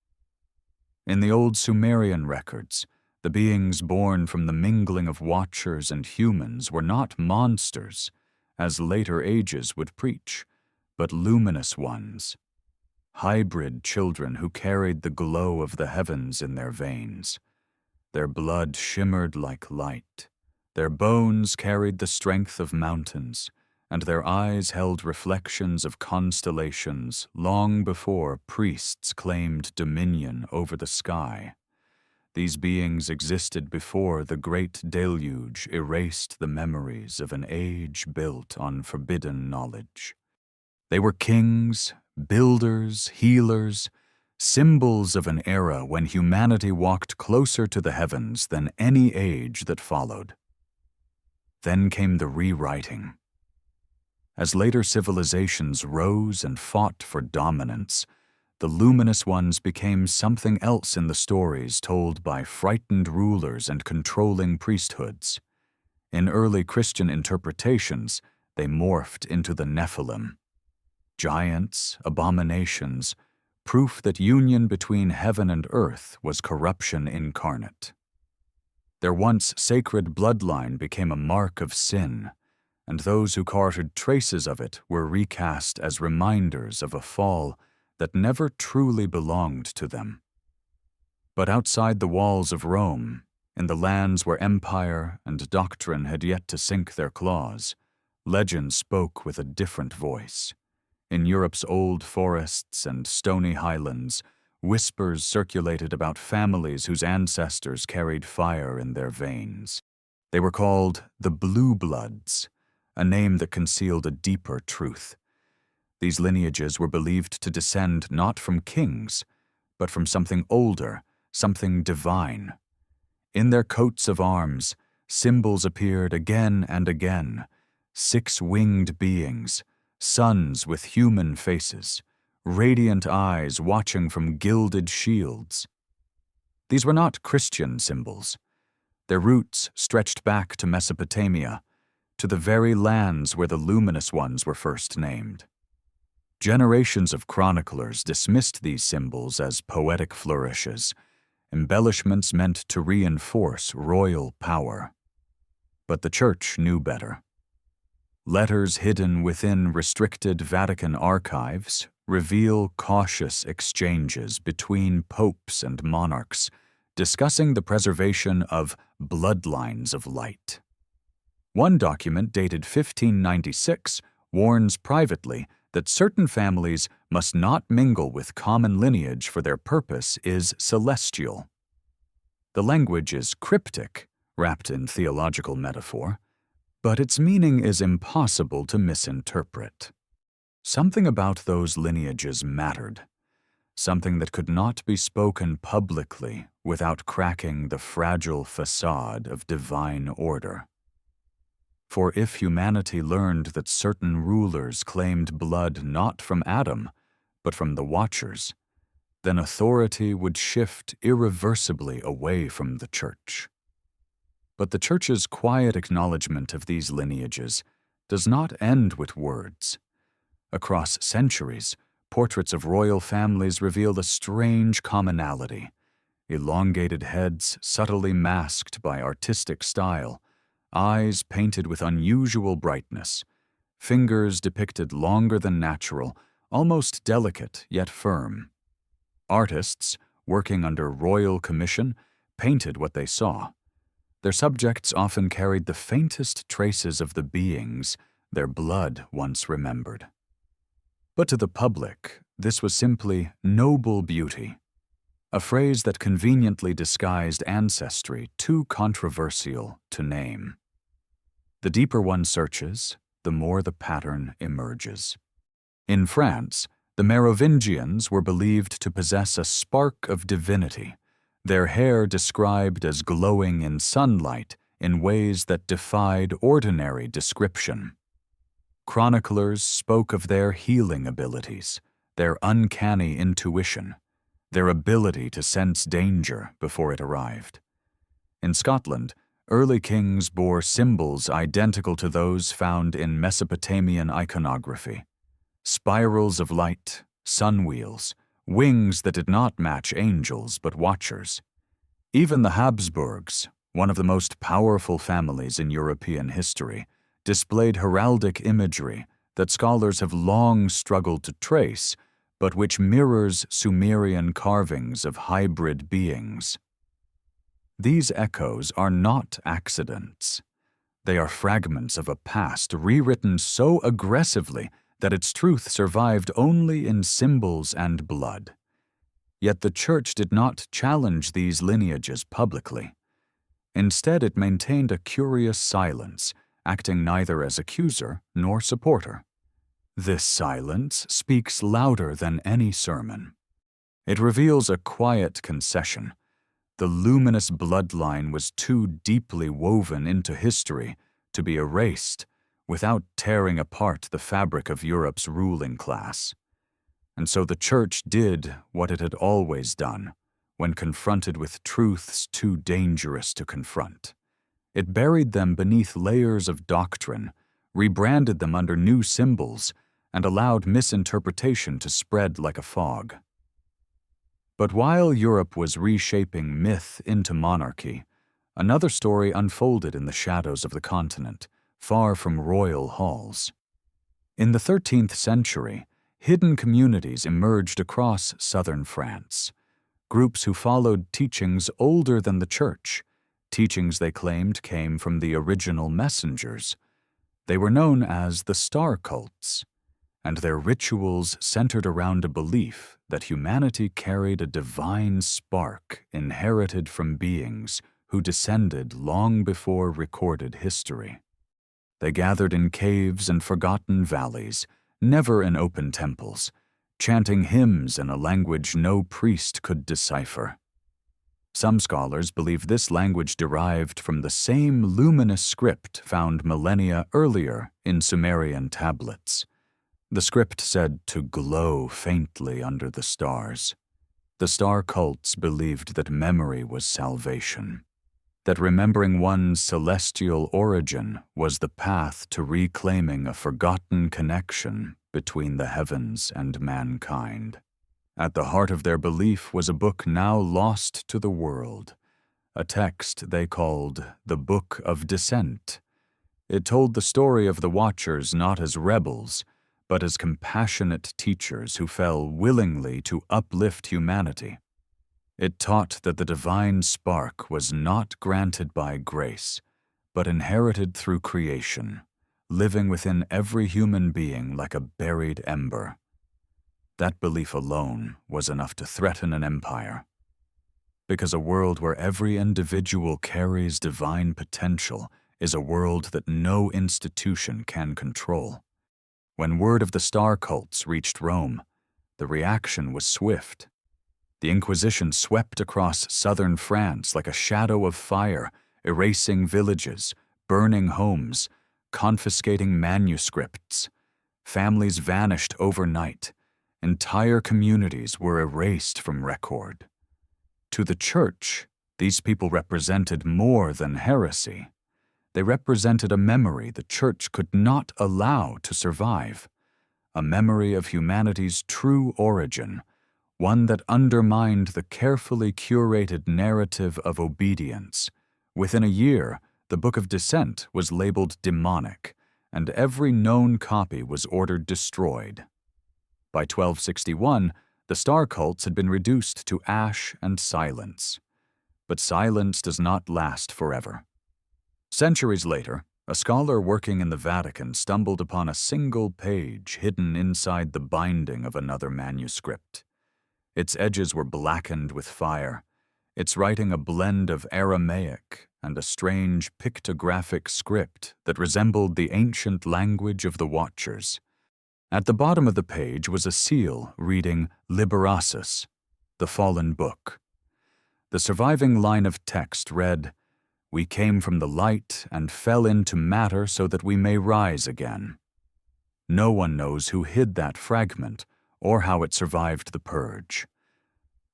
In the old Sumerian records, the beings born from the mingling of watchers and humans were not monsters, as later ages would preach, but luminous ones. Hybrid children who carried the glow of the heavens in their veins. Their blood shimmered like light. Their bones carried the strength of mountains, and their eyes held reflections of constellations long before priests claimed dominion over the sky. These beings existed before the great deluge erased the memories of an age built on forbidden knowledge. They were kings, builders, healers, symbols of an era when humanity walked closer to the heavens than any age that followed. Then came the rewriting. As later civilizations rose and fought for dominance, the luminous ones became something else in the stories told by frightened rulers and controlling priesthoods. In early Christian interpretations, they morphed into the Nephilim. Giants, abominations, proof that union between heaven and earth was corruption incarnate. Their once sacred bloodline became a mark of sin, and those who carted traces of it were recast as reminders of a fall that never truly belonged to them. But outside the walls of Rome, in the lands where empire and doctrine had yet to sink their claws, legend spoke with a different voice. In Europe's old forests and stony highlands, whispers circulated about families whose ancestors carried fire in their veins. They were called the Blue Bloods, a name that concealed a deeper truth. These lineages were believed to descend not from kings, but from something older, something divine. In their coats of arms, symbols appeared again and again, 6-winged beings, suns with human faces, radiant eyes watching from gilded shields. These were not Christian symbols. Their roots stretched back to Mesopotamia, to the very lands where the luminous ones were first named. Generations of chroniclers dismissed these symbols as poetic flourishes, embellishments meant to reinforce royal power. But the Church knew better. Letters hidden within restricted Vatican archives reveal cautious exchanges between popes and monarchs, discussing the preservation of bloodlines of light. One document dated 1596 warns privately that certain families must not mingle with common lineage for their purpose is celestial. The language is cryptic, wrapped in theological metaphor, but its meaning is impossible to misinterpret. Something about those lineages mattered, something that could not be spoken publicly without cracking the fragile facade of divine order. For if humanity learned that certain rulers claimed blood not from Adam, but from the Watchers, then authority would shift irreversibly away from the Church. But the Church's quiet acknowledgement of these lineages does not end with words. Across centuries, portraits of royal families reveal a strange commonality: elongated heads subtly masked by artistic style, eyes painted with unusual brightness, fingers depicted longer than natural, almost delicate yet firm. Artists, working under royal commission, painted what they saw. Their subjects often carried the faintest traces of the beings their blood once remembered. But to the public, this was simply noble beauty, a phrase that conveniently disguised ancestry too controversial to name. The deeper one searches, the more the pattern emerges. In France, the Merovingians were believed to possess a spark of divinity, their hair described as glowing in sunlight in ways that defied ordinary description. Chroniclers spoke of their healing abilities, their uncanny intuition, their ability to sense danger before it arrived. In Scotland, early kings bore symbols identical to those found in Mesopotamian iconography: spirals of light, sun wheels, wings that did not match angels but watchers. Even the Habsburgs, one of the most powerful families in European history, displayed heraldic imagery that scholars have long struggled to trace, but which mirrors Sumerian carvings of hybrid beings. These echoes are not accidents. They are fragments of a past rewritten so aggressively that its truth survived only in symbols and blood. Yet the Church did not challenge these lineages publicly. Instead, it maintained a curious silence, acting neither as accuser nor supporter. This silence speaks louder than any sermon. It reveals a quiet concession. The luminous bloodline was too deeply woven into history to be erased without tearing apart the fabric of Europe's ruling class. And so the Church did what it had always done when confronted with truths too dangerous to confront. It buried them beneath layers of doctrine, rebranded them under new symbols, and allowed misinterpretation to spread like a fog. But while Europe was reshaping myth into monarchy, another story unfolded in the shadows of the continent, far from royal halls. In the 13th century, hidden communities emerged across southern France, groups who followed teachings older than the Church, teachings they claimed came from the original messengers. They were known as the star cults, and their rituals centered around a belief that humanity carried a divine spark inherited from beings who descended long before recorded history. They gathered in caves and forgotten valleys, never in open temples, chanting hymns in a language no priest could decipher. Some scholars believe this language derived from the same luminous script found millennia earlier in Sumerian tablets. The script said to glow faintly under the stars. The star cults believed that memory was salvation, that remembering one's celestial origin was the path to reclaiming a forgotten connection between the heavens and mankind. At the heart of their belief was a book now lost to the world, a text they called the Book of Descent. It told the story of the Watchers not as rebels, but as compassionate teachers who fell willingly to uplift humanity. It taught that the divine spark was not granted by grace, but inherited through creation, living within every human being like a buried ember. That belief alone was enough to threaten an empire. Because a world where every individual carries divine potential is a world that no institution can control. When word of the star cults reached Rome, the reaction was swift. The Inquisition swept across southern France like a shadow of fire, erasing villages, burning homes, confiscating manuscripts. Families vanished overnight. Entire communities were erased from record. To the Church, these people represented more than heresy. They represented a memory the Church could not allow to survive, a memory of humanity's true origin, one that undermined the carefully curated narrative of obedience. Within a year, the Book of Descent was labeled demonic, and every known copy was ordered destroyed. By 1261, the star cults had been reduced to ash and silence. But silence does not last forever. Centuries later, a scholar working in the Vatican stumbled upon a single page hidden inside the binding of another manuscript. Its edges were blackened with fire, its writing a blend of Aramaic and a strange pictographic script that resembled the ancient language of the Watchers. At the bottom of the page was a seal reading Liberatus, the fallen book. The surviving line of text read, "We came from the light and fell into matter so that we may rise again." No one knows who hid that fragment or how it survived the purge.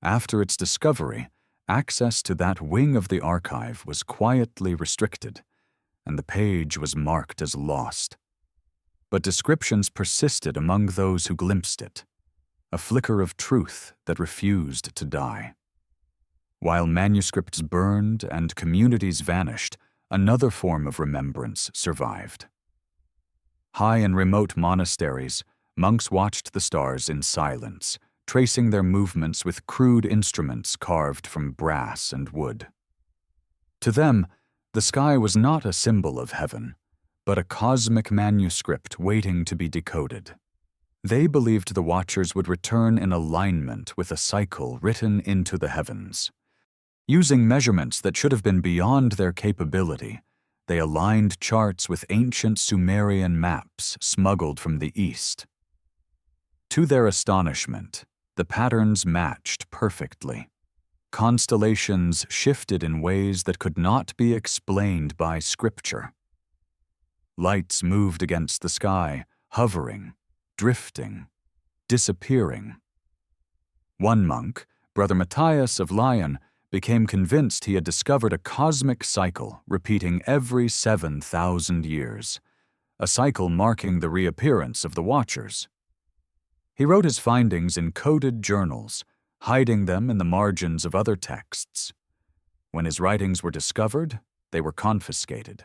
After its discovery, access to that wing of the archive was quietly restricted, and the page was marked as lost. But descriptions persisted among those who glimpsed it, a flicker of truth that refused to die. While manuscripts burned and communities vanished, another form of remembrance survived. High in remote monasteries, monks watched the stars in silence, tracing their movements with crude instruments carved from brass and wood. To them, the sky was not a symbol of heaven, but a cosmic manuscript waiting to be decoded. They believed the Watchers would return in alignment with a cycle written into the heavens. Using measurements that should have been beyond their capability, they aligned charts with ancient Sumerian maps smuggled from the east. To their astonishment, the patterns matched perfectly. Constellations shifted in ways that could not be explained by scripture. Lights moved against the sky, hovering, drifting, disappearing. One monk, Brother Matthias of Lyon, became convinced he had discovered a cosmic cycle repeating every 7,000 years, a cycle marking the reappearance of the Watchers. He wrote his findings in coded journals, hiding them in the margins of other texts. When his writings were discovered, they were confiscated.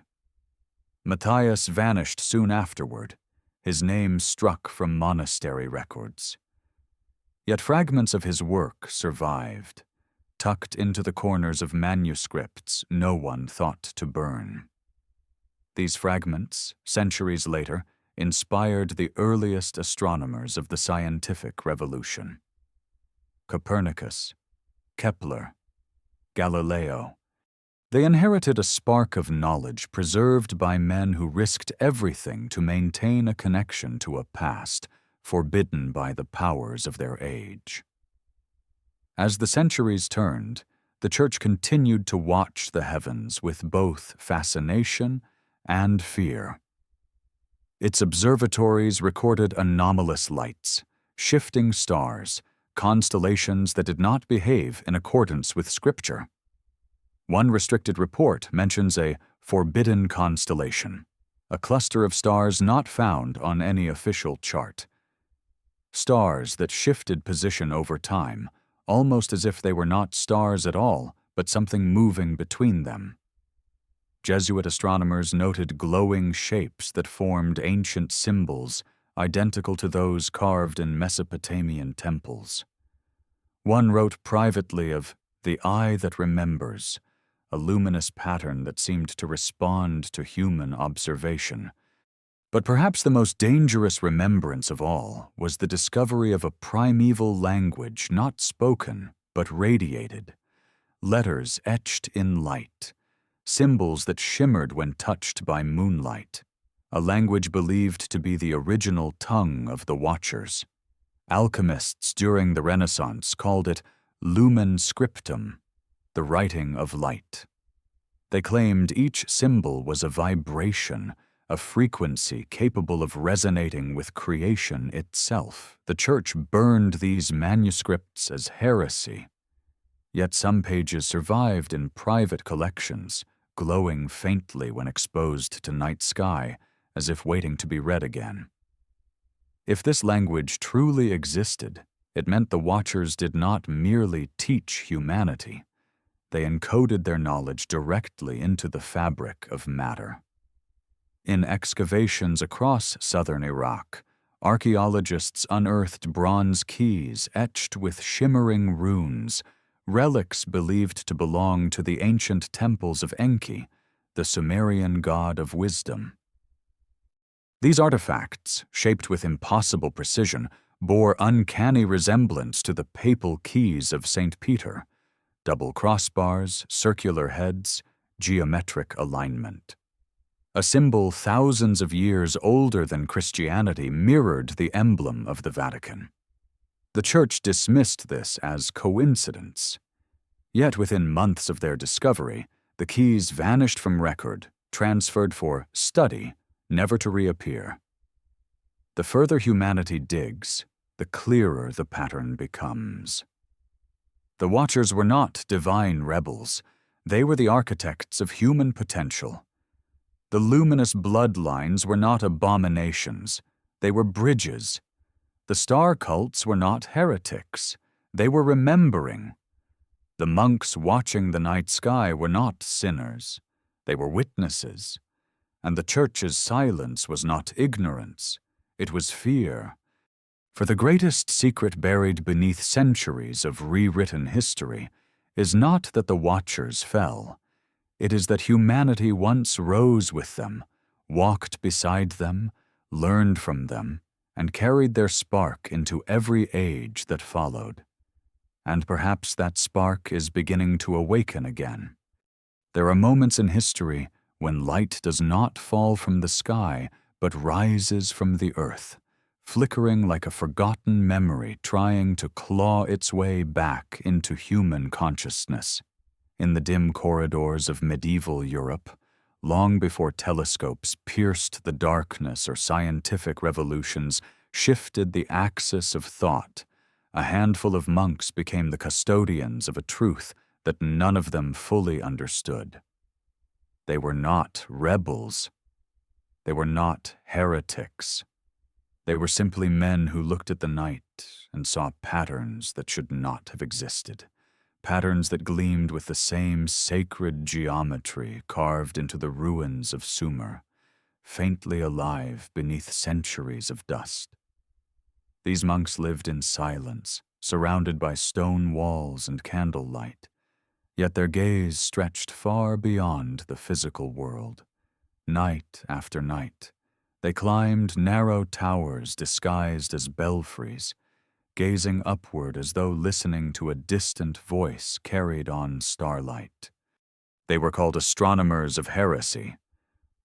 Matthias vanished soon afterward, his name struck from monastery records. Yet fragments of his work survived, tucked into the corners of manuscripts no one thought to burn. These fragments, centuries later, inspired the earliest astronomers of the scientific revolution. Copernicus, Kepler, Galileo. They inherited a spark of knowledge preserved by men who risked everything to maintain a connection to a past forbidden by the powers of their age. As the centuries turned, the Church continued to watch the heavens with both fascination and fear. Its observatories recorded anomalous lights, shifting stars, constellations that did not behave in accordance with Scripture. One restricted report mentions a forbidden constellation, a cluster of stars not found on any official chart. Stars that shifted position over time, almost as if they were not stars at all, but something moving between them. Jesuit astronomers noted glowing shapes that formed ancient symbols identical to those carved in Mesopotamian temples. One wrote privately of the eye that remembers, a luminous pattern that seemed to respond to human observation. But perhaps the most dangerous remembrance of all was the discovery of a primeval language not spoken but radiated, letters etched in light, symbols that shimmered when touched by moonlight, a language believed to be the original tongue of the Watchers. Alchemists during the Renaissance called it lumen scriptum, the writing of light. They claimed each symbol was a vibration, a frequency capable of resonating with creation itself. The Church burned these manuscripts as heresy. Yet some pages survived in private collections, glowing faintly when exposed to night sky, as if waiting to be read again. If this language truly existed, it meant the Watchers did not merely teach humanity. They encoded their knowledge directly into the fabric of matter. In excavations across southern Iraq, archaeologists unearthed bronze keys etched with shimmering runes, relics believed to belong to the ancient temples of Enki, the Sumerian god of wisdom. These artifacts, shaped with impossible precision, bore uncanny resemblance to the papal keys of St. Peter: double crossbars, circular heads, geometric alignment. A symbol thousands of years older than Christianity mirrored the emblem of the Vatican. The Church dismissed this as coincidence. Yet within months of their discovery, the keys vanished from record, transferred for study, never to reappear. The further humanity digs, the clearer the pattern becomes. The Watchers were not divine rebels. They were the architects of human potential. The luminous bloodlines were not abominations. They were bridges. The star cults were not heretics. They were remembering. The monks watching the night sky were not sinners. They were witnesses. And the Church's silence was not ignorance. It was fear. For the greatest secret buried beneath centuries of rewritten history is not that the Watchers fell. It is that humanity once rose with them, walked beside them, learned from them, and carried their spark into every age that followed. And perhaps that spark is beginning to awaken again. There are moments in history when light does not fall from the sky, but rises from the earth, flickering like a forgotten memory trying to claw its way back into human consciousness. In the dim corridors of medieval Europe, long before telescopes pierced the darkness or scientific revolutions shifted the axis of thought, a handful of monks became the custodians of a truth that none of them fully understood. They were not rebels. They were not heretics. They were simply men who looked at the night and saw patterns that should not have existed. Patterns that gleamed with the same sacred geometry carved into the ruins of Sumer, faintly alive beneath centuries of dust. These monks lived in silence, surrounded by stone walls and candlelight, yet their gaze stretched far beyond the physical world. Night after night, they climbed narrow towers disguised as belfries, gazing upward as though listening to a distant voice carried on starlight. They were called astronomers of heresy,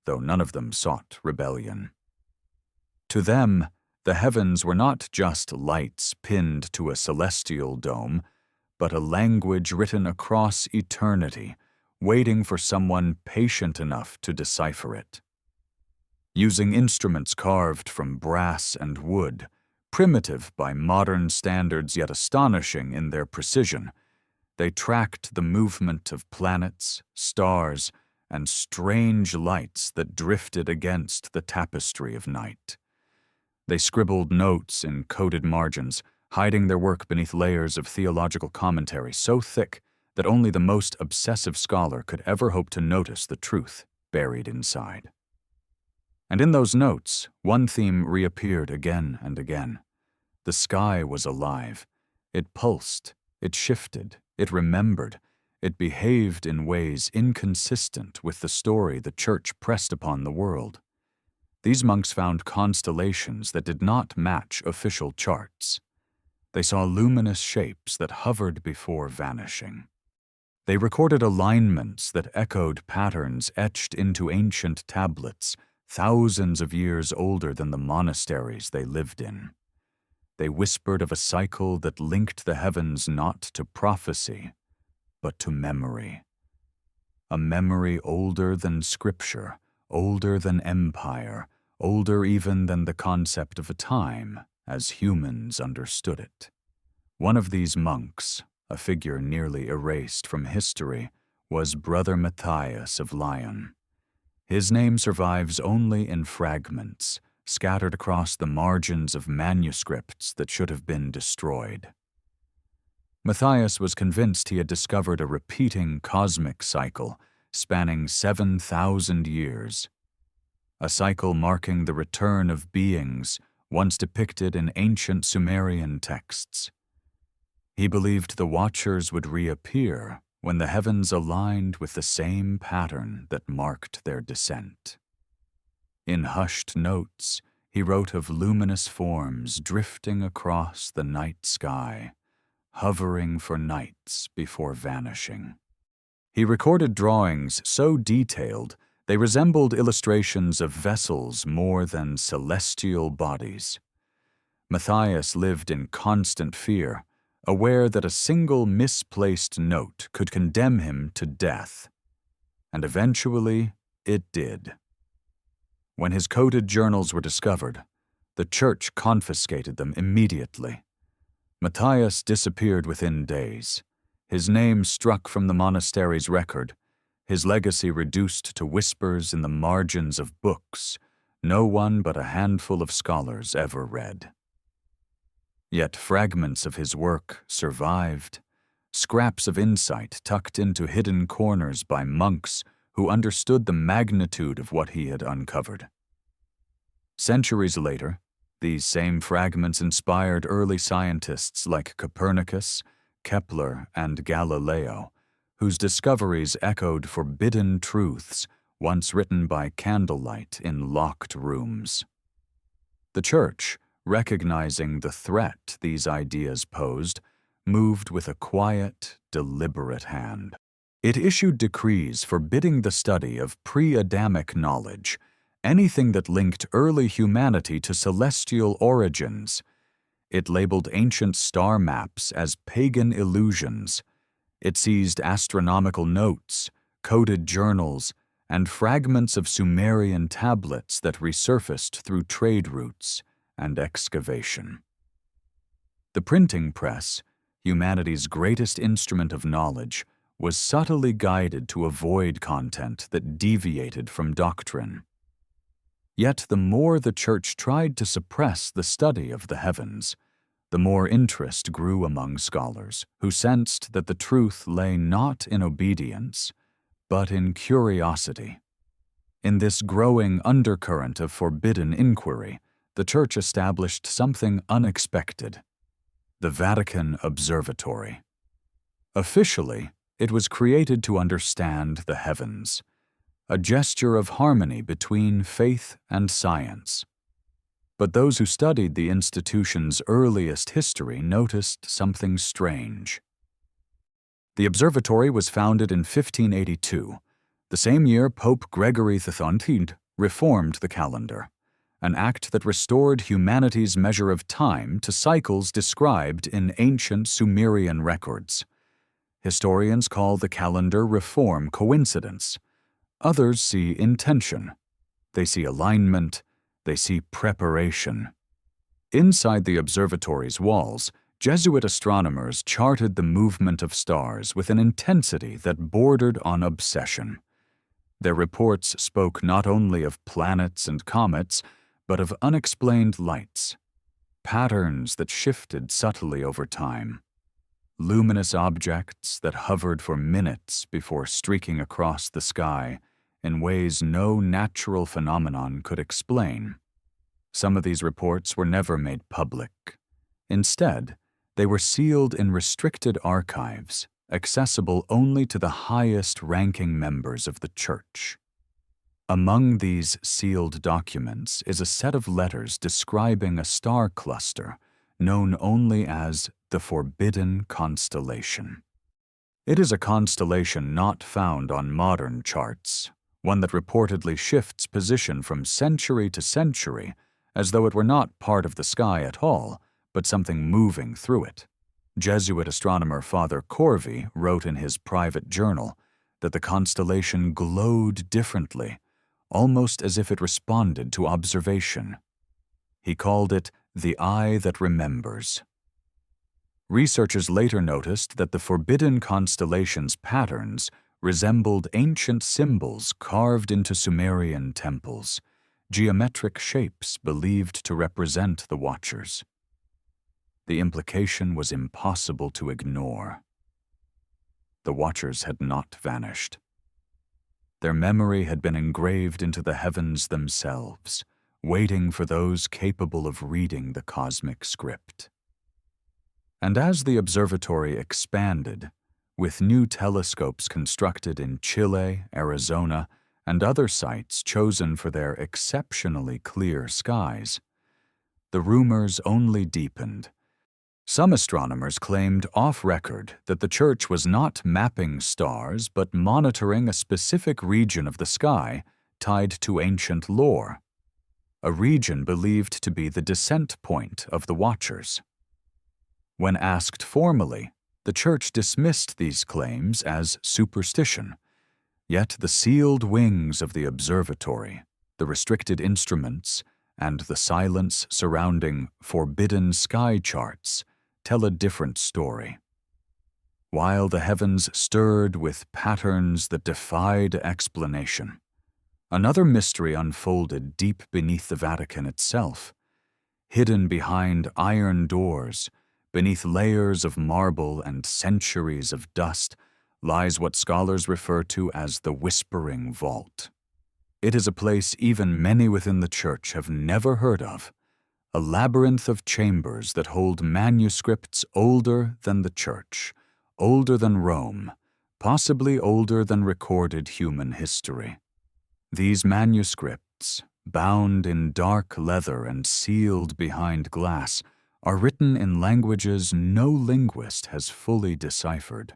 though none of them sought rebellion. To them, the heavens were not just lights pinned to a celestial dome, but a language written across eternity, waiting for someone patient enough to decipher it. Using instruments carved from brass and wood, primitive by modern standards yet astonishing in their precision, they tracked the movement of planets, stars, and strange lights that drifted against the tapestry of night. They scribbled notes in coded margins, hiding their work beneath layers of theological commentary so thick that only the most obsessive scholar could ever hope to notice the truth buried inside. And in those notes, one theme reappeared again and again. The sky was alive. It pulsed, it shifted, it remembered, it behaved in ways inconsistent with the story the Church pressed upon the world. These monks found constellations that did not match official charts. They saw luminous shapes that hovered before vanishing. They recorded alignments that echoed patterns etched into ancient tablets, thousands of years older than the monasteries they lived in. They whispered of a cycle that linked the heavens not to prophecy, but to memory. A memory older than Scripture, older than empire, older even than the concept of a time, as humans understood it. One of these monks, a figure nearly erased from history, was Brother Matthias of Lyon. His name survives only in fragments, scattered across the margins of manuscripts that should have been destroyed. Matthias was convinced he had discovered a repeating cosmic cycle spanning 7,000 years, a cycle marking the return of beings once depicted in ancient Sumerian texts. He believed the Watchers would reappear when the heavens aligned with the same pattern that marked their descent. In hushed notes, he wrote of luminous forms drifting across the night sky, hovering for nights before vanishing. He recorded drawings so detailed they resembled illustrations of vessels more than celestial bodies. Matthias lived in constant fear, aware that a single misplaced note could condemn him to death. And eventually, it did. When his coded journals were discovered, the church confiscated them immediately. Matthias disappeared within days, his name struck from the monastery's record, his legacy reduced to whispers in the margins of books no one but a handful of scholars ever read. Yet fragments of his work survived, scraps of insight tucked into hidden corners by monks who understood the magnitude of what he had uncovered. Centuries later, these same fragments inspired early scientists like Copernicus, Kepler, and Galileo, whose discoveries echoed forbidden truths once written by candlelight in locked rooms. The Church, recognizing the threat these ideas posed, moved with a quiet, deliberate hand. It issued decrees forbidding the study of pre-Adamic knowledge, anything that linked early humanity to celestial origins. It labeled ancient star maps as pagan illusions. It seized astronomical notes, coded journals, and fragments of Sumerian tablets that resurfaced through trade routes and excavation. The printing press, humanity's greatest instrument of knowledge, was subtly guided to avoid content that deviated from doctrine. Yet the more the Church tried to suppress the study of the heavens, the more interest grew among scholars who sensed that the truth lay not in obedience, but in curiosity. In this growing undercurrent of forbidden inquiry, the Church established something unexpected: the Vatican Observatory. Officially, it was created to understand the heavens, a gesture of harmony between faith and science. But those who studied the institution's earliest history noticed something strange. The observatory was founded in 1582, the same year Pope Gregory XIII reformed the calendar, an act that restored humanity's measure of time to cycles described in ancient Sumerian records. Historians call the calendar reform coincidence. Others see intention. They see alignment. They see preparation. Inside the observatory's walls, Jesuit astronomers charted the movement of stars with an intensity that bordered on obsession. Their reports spoke not only of planets and comets, but of unexplained lights, patterns that shifted subtly over time, luminous objects that hovered for minutes before streaking across the sky in ways no natural phenomenon could explain. Some of these reports were never made public. Instead, they were sealed in restricted archives, accessible only to the highest-ranking members of the Church. Among these sealed documents is a set of letters describing a star cluster known only as the Forbidden Constellation. It is a constellation not found on modern charts, one that reportedly shifts position from century to century as though it were not part of the sky at all, but something moving through it. Jesuit astronomer Father Corvey wrote in his private journal that the constellation glowed differently, almost as if it responded to observation. He called it the eye that remembers. Researchers later noticed that the forbidden constellations' patterns resembled ancient symbols carved into Sumerian temples, geometric shapes believed to represent the Watchers. The implication was impossible to ignore. The Watchers had not vanished. Their memory had been engraved into the heavens themselves, waiting for those capable of reading the cosmic script. And as the observatory expanded, with new telescopes constructed in Chile, Arizona, and other sites chosen for their exceptionally clear skies, the rumors only deepened. Some astronomers claimed off-record that the Church was not mapping stars but monitoring a specific region of the sky tied to ancient lore, a region believed to be the descent point of the Watchers. When asked formally, the Church dismissed these claims as superstition, yet the sealed wings of the observatory, the restricted instruments, and the silence surrounding forbidden sky charts tell a different story. While the heavens stirred with patterns that defied explanation, another mystery unfolded deep beneath the Vatican itself. Hidden behind iron doors, beneath layers of marble and centuries of dust, lies what scholars refer to as the Whispering Vault. It is a place even many within the Church have never heard of, a labyrinth of chambers that hold manuscripts older than the Church, older than Rome, possibly older than recorded human history. These manuscripts, bound in dark leather and sealed behind glass, are written in languages no linguist has fully deciphered.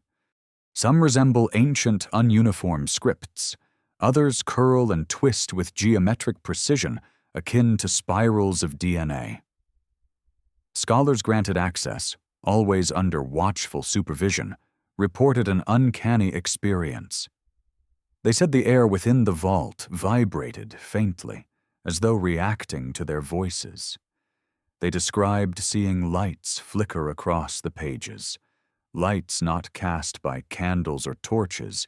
Some resemble ancient ununiform scripts, others curl and twist with geometric precision akin to spirals of DNA. Scholars granted access, always under watchful supervision, reported an uncanny experience. They said the air within the vault vibrated faintly, as though reacting to their voices. They described seeing lights flicker across the pages, lights not cast by candles or torches,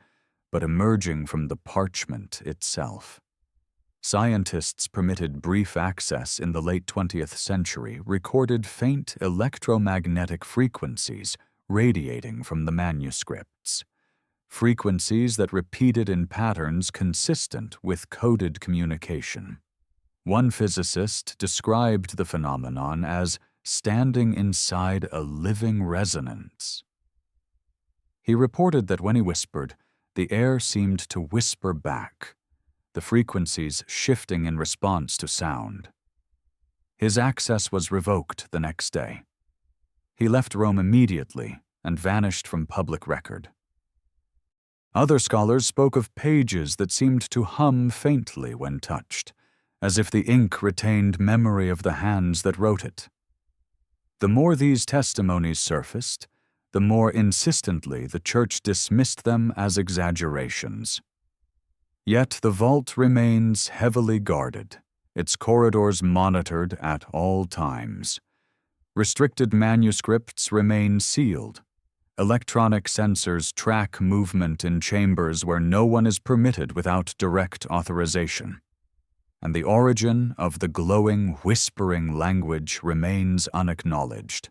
but emerging from the parchment itself. Scientists permitted brief access in the late 20th century recorded faint electromagnetic frequencies radiating from the manuscripts, frequencies that repeated in patterns consistent with coded communication. One physicist described the phenomenon as standing inside a living resonance. He reported that when he whispered, the air seemed to whisper back, the frequencies shifting in response to sound. His access was revoked the next day. He left Rome immediately and vanished from public record. Other scholars spoke of pages that seemed to hum faintly when touched, as if the ink retained memory of the hands that wrote it. The more these testimonies surfaced, the more insistently the Church dismissed them as exaggerations. Yet the vault remains heavily guarded, its corridors monitored at all times. Restricted manuscripts remain sealed. Electronic sensors track movement in chambers where no one is permitted without direct authorization. And the origin of the glowing, whispering language remains unacknowledged.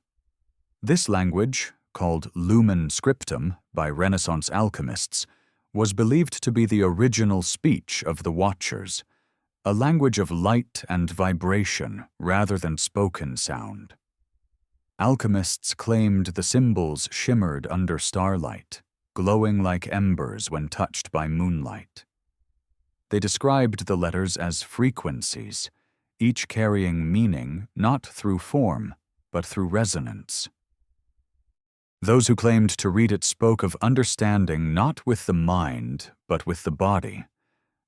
This language, called lumen scriptum by Renaissance alchemists, was believed to be the original speech of the Watchers, a language of light and vibration rather than spoken sound. Alchemists claimed the symbols shimmered under starlight, glowing like embers when touched by moonlight. They described the letters as frequencies, each carrying meaning not through form, but through resonance. Those who claimed to read it spoke of understanding not with the mind, but with the body,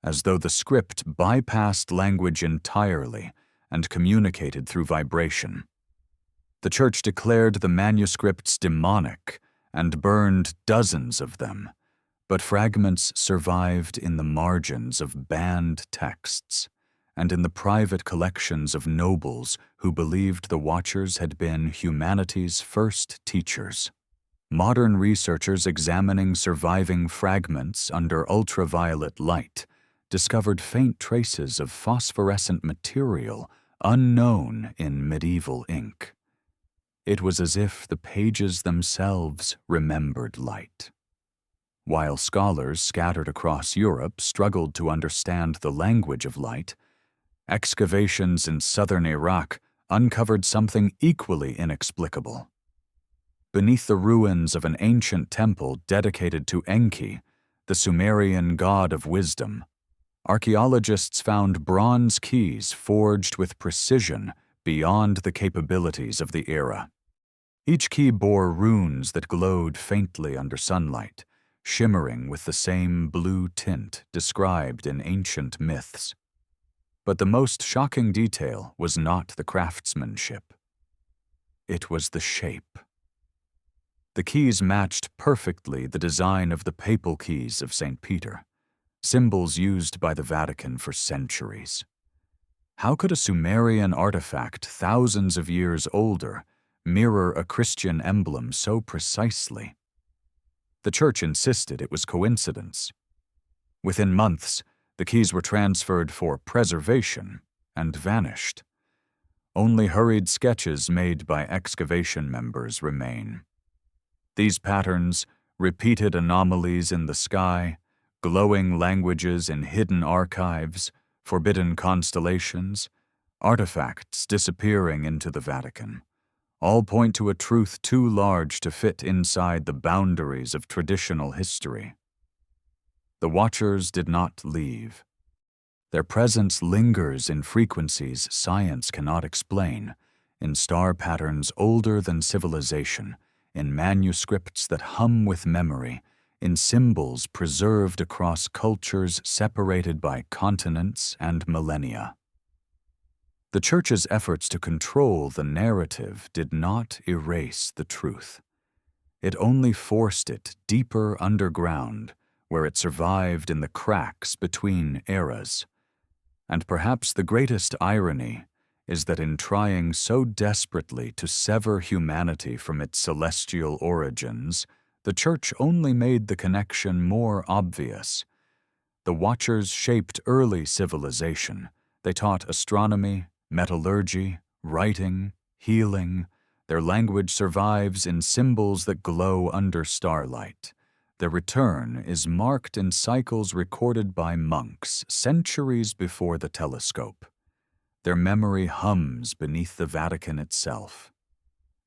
as though the script bypassed language entirely and communicated through vibration. The Church declared the manuscripts demonic and burned dozens of them, But fragments survived in the margins of banned texts and in the private collections of nobles who believed the Watchers had been humanity's first teachers. Modern researchers examining surviving fragments under ultraviolet light discovered faint traces of phosphorescent material unknown in medieval ink. It was as if the pages themselves remembered light. While scholars scattered across Europe struggled to understand the language of light, excavations in southern Iraq uncovered something equally inexplicable. Beneath the ruins of an ancient temple dedicated to Enki, the Sumerian god of wisdom, archaeologists found bronze keys forged with precision beyond the capabilities of the era. Each key bore runes that glowed faintly under sunlight, shimmering with the same blue tint described in ancient myths. But the most shocking detail was not the craftsmanship. It was the shape. The keys matched perfectly the design of the papal keys of St. Peter, symbols used by the Vatican for centuries. How could a Sumerian artifact thousands of years older mirror a Christian emblem so precisely? The Church insisted it was coincidence. Within months, the keys were transferred for preservation and vanished. Only hurried sketches made by excavation members remain. These patterns, repeated anomalies in the sky, glowing languages in hidden archives, forbidden constellations, artifacts disappearing into the Vatican, all point to a truth too large to fit inside the boundaries of traditional history. The Watchers did not leave. Their presence lingers in frequencies science cannot explain, in star patterns older than civilization, in manuscripts that hum with memory, in symbols preserved across cultures separated by continents and millennia. The Church's efforts to control the narrative did not erase the truth. It only forced it deeper underground, where it survived in the cracks between eras. And perhaps the greatest irony is that in trying so desperately to sever humanity from its celestial origins, the Church only made the connection more obvious. The Watchers shaped early civilization. They taught astronomy, metallurgy, writing, healing. Their language survives in symbols that glow under starlight. Their return is marked in cycles recorded by monks centuries before the telescope. Their memory hums beneath the Vatican itself.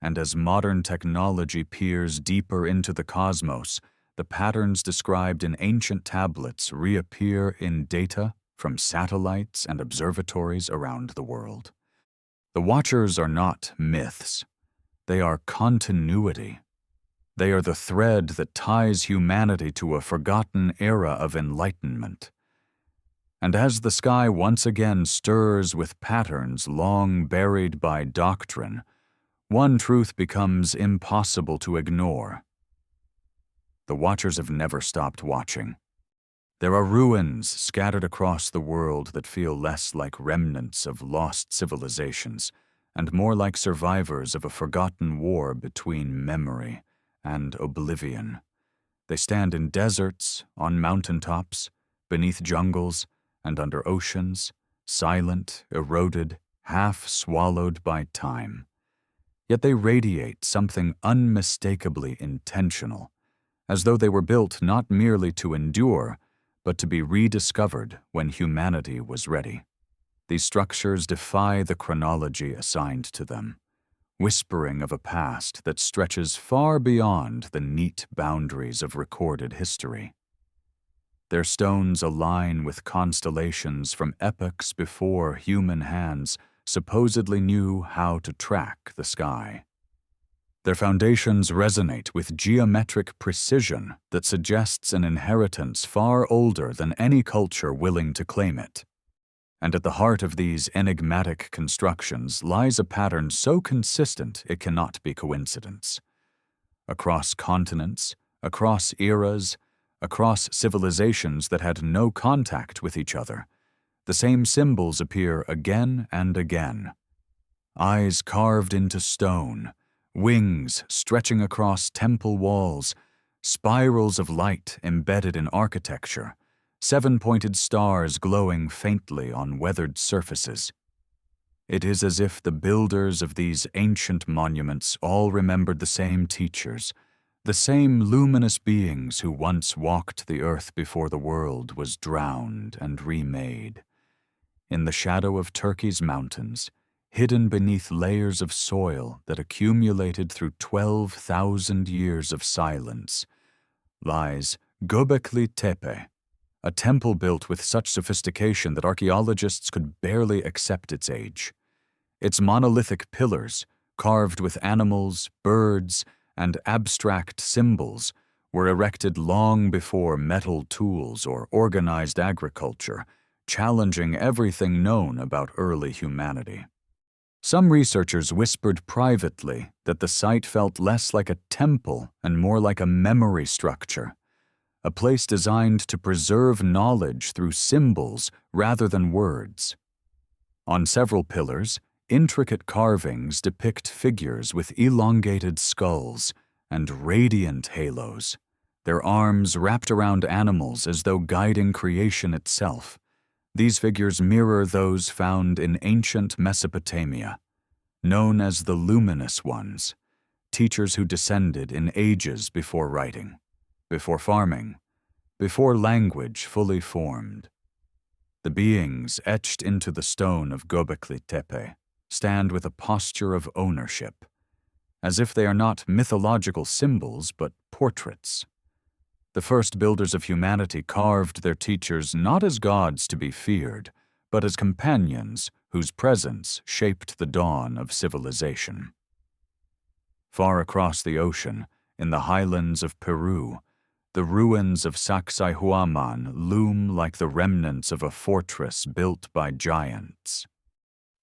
And as modern technology peers deeper into the cosmos, the patterns described in ancient tablets reappear in data from satellites and observatories around the world. The Watchers are not myths. They are continuity. They are the thread that ties humanity to a forgotten era of enlightenment. And as the sky once again stirs with patterns long buried by doctrine, one truth becomes impossible to ignore. The Watchers have never stopped watching. There are ruins scattered across the world that feel less like remnants of lost civilizations and more like survivors of a forgotten war between memory and oblivion. They stand in deserts, on mountaintops, beneath jungles, and under oceans, silent, eroded, half swallowed by time. Yet they radiate something unmistakably intentional, as though they were built not merely to endure, but to be rediscovered when humanity was ready. These structures defy the chronology assigned to them, whispering of a past that stretches far beyond the neat boundaries of recorded history. Their stones align with constellations from epochs before human hands supposedly knew how to track the sky. Their foundations resonate with geometric precision that suggests an inheritance far older than any culture willing to claim it. And at the heart of these enigmatic constructions lies a pattern so consistent it cannot be coincidence. Across continents, across eras, across civilizations that had no contact with each other. The same symbols appear again and again. Eyes carved into stone, wings stretching across temple walls, spirals of light embedded in architecture, seven-pointed stars glowing faintly on weathered surfaces. It is as if the builders of these ancient monuments all remembered the same teachers, the same luminous beings who once walked the earth before the world was drowned and remade. In the shadow of Turkey's mountains, hidden beneath layers of soil that accumulated through 12,000 years of silence, lies Göbekli Tepe, a temple built with such sophistication that archaeologists could barely accept its age. Its monolithic pillars, carved with animals, birds, and abstract symbols, were erected long before metal tools or organized agriculture, challenging everything known about early humanity. Some researchers whispered privately that the site felt less like a temple and more like a memory structure, a place designed to preserve knowledge through symbols rather than words. On several pillars, intricate carvings depict figures with elongated skulls and radiant halos, their arms wrapped around animals as though guiding creation itself. These figures mirror those found in ancient Mesopotamia, known as the luminous ones, teachers who descended in ages before writing, before farming, before language fully formed. The beings etched into the stone of Göbekli Tepe stand with a posture of ownership, as if they are not mythological symbols but portraits. The first builders of humanity carved their teachers not as gods to be feared, but as companions whose presence shaped the dawn of civilization. Far across the ocean, in the highlands of Peru, the ruins of Sacsayhuaman loom like the remnants of a fortress built by giants.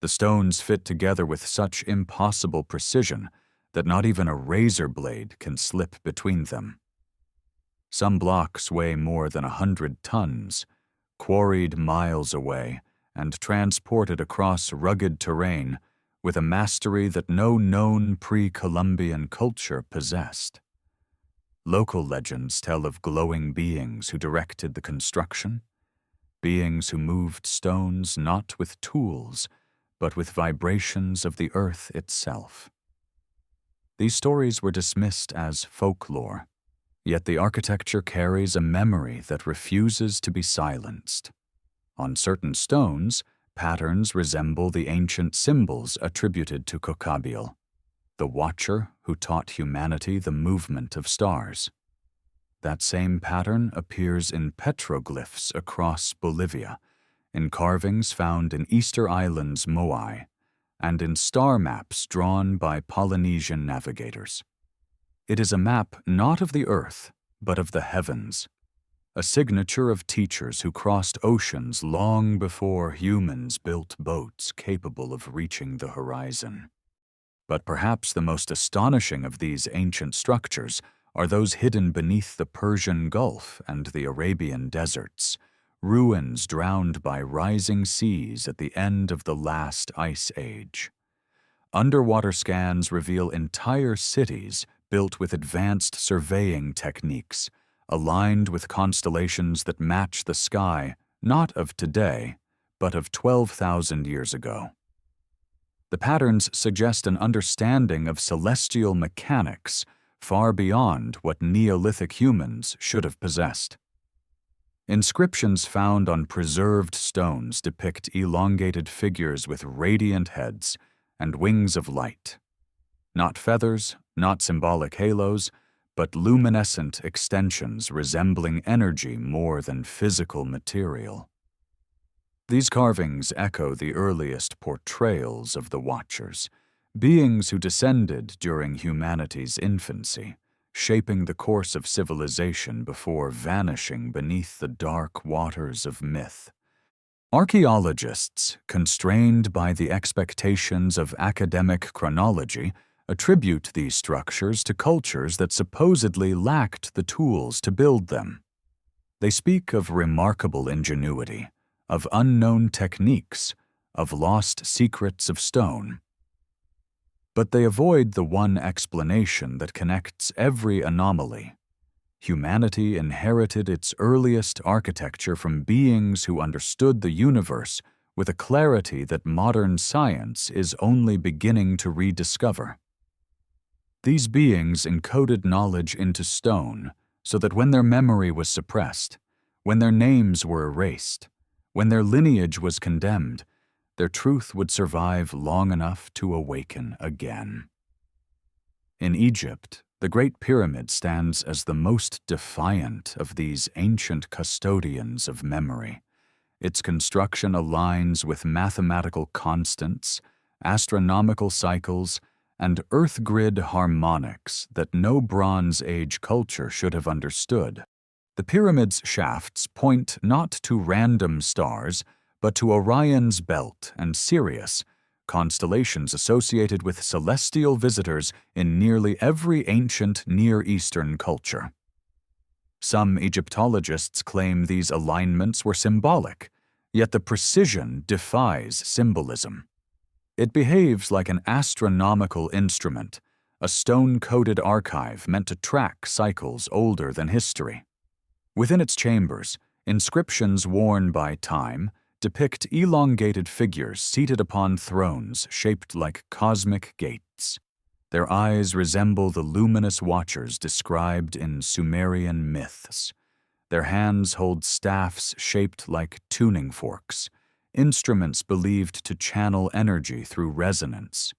The stones fit together with such impossible precision that not even a razor blade can slip between them. Some blocks weigh more than 100 tons, quarried miles away and transported across rugged terrain with a mastery that no known pre-Columbian culture possessed. Local legends tell of glowing beings who directed the construction, beings who moved stones not with tools, but with vibrations of the earth itself. These stories were dismissed as folklore, yet the architecture carries a memory that refuses to be silenced. On certain stones, patterns resemble the ancient symbols attributed to Kökabil, the watcher who taught humanity the movement of stars. That same pattern appears in petroglyphs across Bolivia, in carvings found in Easter Island's Moai, and in star maps drawn by Polynesian navigators. It is a map not of the earth, but of the heavens, a signature of teachers who crossed oceans long before humans built boats capable of reaching the horizon. But perhaps the most astonishing of these ancient structures are those hidden beneath the Persian Gulf and the Arabian deserts, ruins drowned by rising seas at the end of the last ice age. Underwater scans reveal entire cities built with advanced surveying techniques, aligned with constellations that match the sky not of today, but of 12,000 years ago. The patterns suggest an understanding of celestial mechanics far beyond what Neolithic humans should have possessed. Inscriptions found on preserved stones depict elongated figures with radiant heads and wings of light. Not feathers, not symbolic halos, but luminescent extensions resembling energy more than physical material. These carvings echo the earliest portrayals of the Watchers, beings who descended during humanity's infancy, shaping the course of civilization before vanishing beneath the dark waters of myth. Archaeologists, constrained by the expectations of academic chronology, attribute these structures to cultures that supposedly lacked the tools to build them. They speak of remarkable ingenuity, of unknown techniques, of lost secrets of stone. But they avoid the one explanation that connects every anomaly. Humanity inherited its earliest architecture from beings who understood the universe with a clarity that modern science is only beginning to rediscover. These beings encoded knowledge into stone so that when their memory was suppressed, when their names were erased, when their lineage was condemned, their truth would survive long enough to awaken again. In Egypt, the Great Pyramid stands as the most defiant of these ancient custodians of memory. Its construction aligns with mathematical constants, astronomical cycles, and Earth grid harmonics that no Bronze Age culture should have understood. The pyramid's shafts point not to random stars, but to Orion's belt and Sirius, constellations associated with celestial visitors in nearly every ancient Near Eastern culture. Some Egyptologists claim these alignments were symbolic, yet the precision defies symbolism. It behaves like an astronomical instrument, a stone-coated archive meant to track cycles older than history. Within its chambers, inscriptions worn by time depict elongated figures seated upon thrones shaped like cosmic gates. Their eyes resemble the luminous watchers described in Sumerian myths. Their hands hold staffs shaped like tuning forks, instruments believed to channel energy through resonance.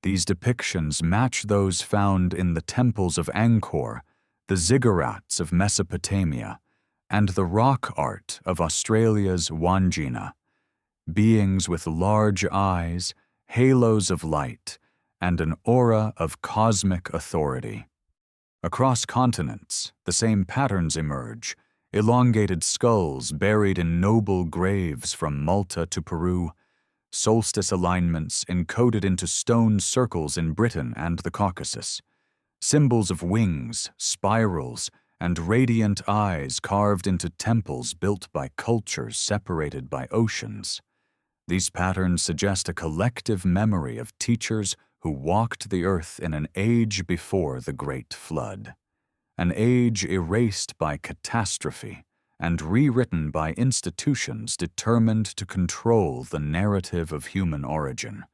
These depictions match those found in the temples of Angkor, the ziggurats of Mesopotamia, and the rock art of Australia's Wandjina, beings with large eyes, halos of light, and an aura of cosmic authority. Across continents, the same patterns emerge, elongated skulls buried in noble graves from Malta to Peru, solstice alignments encoded into stone circles in Britain and the Caucasus, symbols of wings, spirals, and radiant eyes carved into temples built by cultures separated by oceans. These patterns suggest a collective memory of teachers who walked the earth in an age before the Great Flood, an age erased by catastrophe and rewritten by institutions determined to control the narrative of human origin.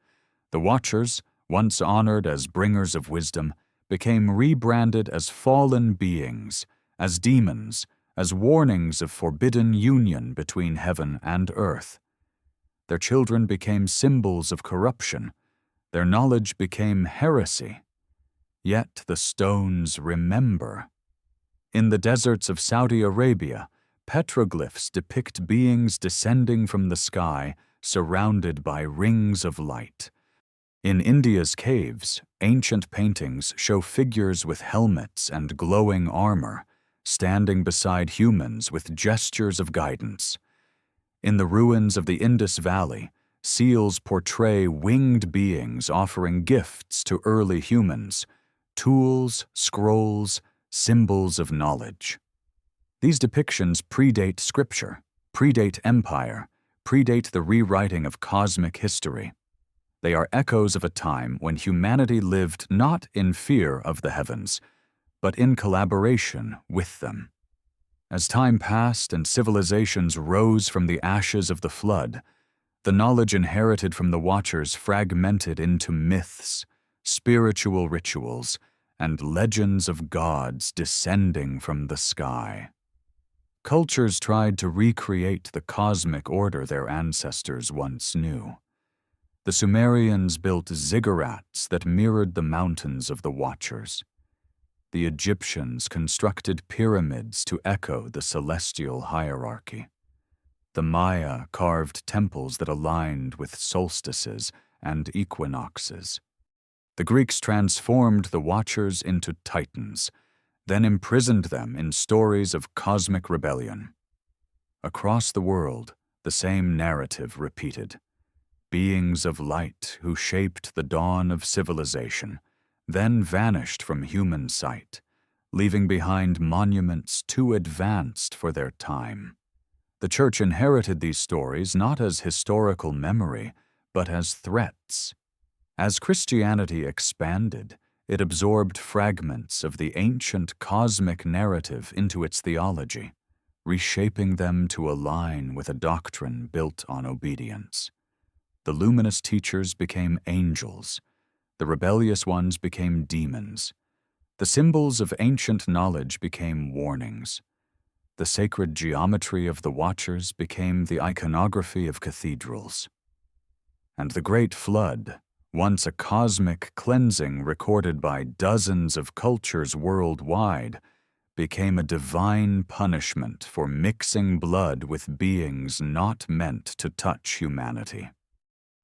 The Watchers, once honored as bringers of wisdom, became rebranded as fallen beings, as demons, as warnings of forbidden union between heaven and earth. Their children became symbols of corruption. Their knowledge became heresy. Yet the stones remember. In the deserts of Saudi Arabia, petroglyphs depict beings descending from the sky, surrounded by rings of light. In India's caves, ancient paintings show figures with helmets and glowing armor, standing beside humans with gestures of guidance. In the ruins of the Indus Valley, seals portray winged beings offering gifts to early humans, tools, scrolls, symbols of knowledge. These depictions predate scripture, predate empire, predate the rewriting of cosmic history. They are echoes of a time when humanity lived not in fear of the heavens, but in collaboration with them. As time passed and civilizations rose from the ashes of the flood, the knowledge inherited from the Watchers fragmented into myths, spiritual rituals, and legends of gods descending from the sky. Cultures tried to recreate the cosmic order their ancestors once knew. The Sumerians built ziggurats that mirrored the mountains of the Watchers. The Egyptians constructed pyramids to echo the celestial hierarchy. The Maya carved temples that aligned with solstices and equinoxes. The Greeks transformed the Watchers into titans, then imprisoned them in stories of cosmic rebellion. Across the world, the same narrative repeated. Beings of light who shaped the dawn of civilization, then vanished from human sight, leaving behind monuments too advanced for their time. The Church inherited these stories not as historical memory, but as threats. As Christianity expanded, it absorbed fragments of the ancient cosmic narrative into its theology, reshaping them to align with a doctrine built on obedience. The luminous teachers became angels. The rebellious ones became demons. The symbols of ancient knowledge became warnings. The sacred geometry of the Watchers became the iconography of cathedrals. And the Great Flood, once a cosmic cleansing recorded by dozens of cultures worldwide, became a divine punishment for mixing blood with beings not meant to touch humanity.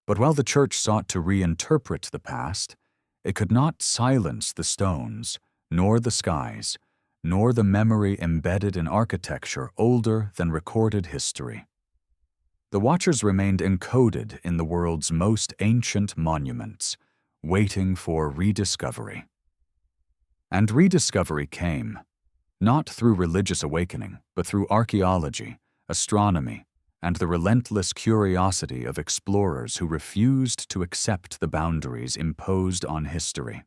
But while the Church sought to reinterpret the past, it could not silence the stones, nor the skies, nor the memory embedded in architecture older than recorded history. The Watchers remained encoded in the world's most ancient monuments, waiting for rediscovery. And rediscovery came, not through religious awakening, but through archaeology, astronomy, and the relentless curiosity of explorers who refused to accept the boundaries imposed on history.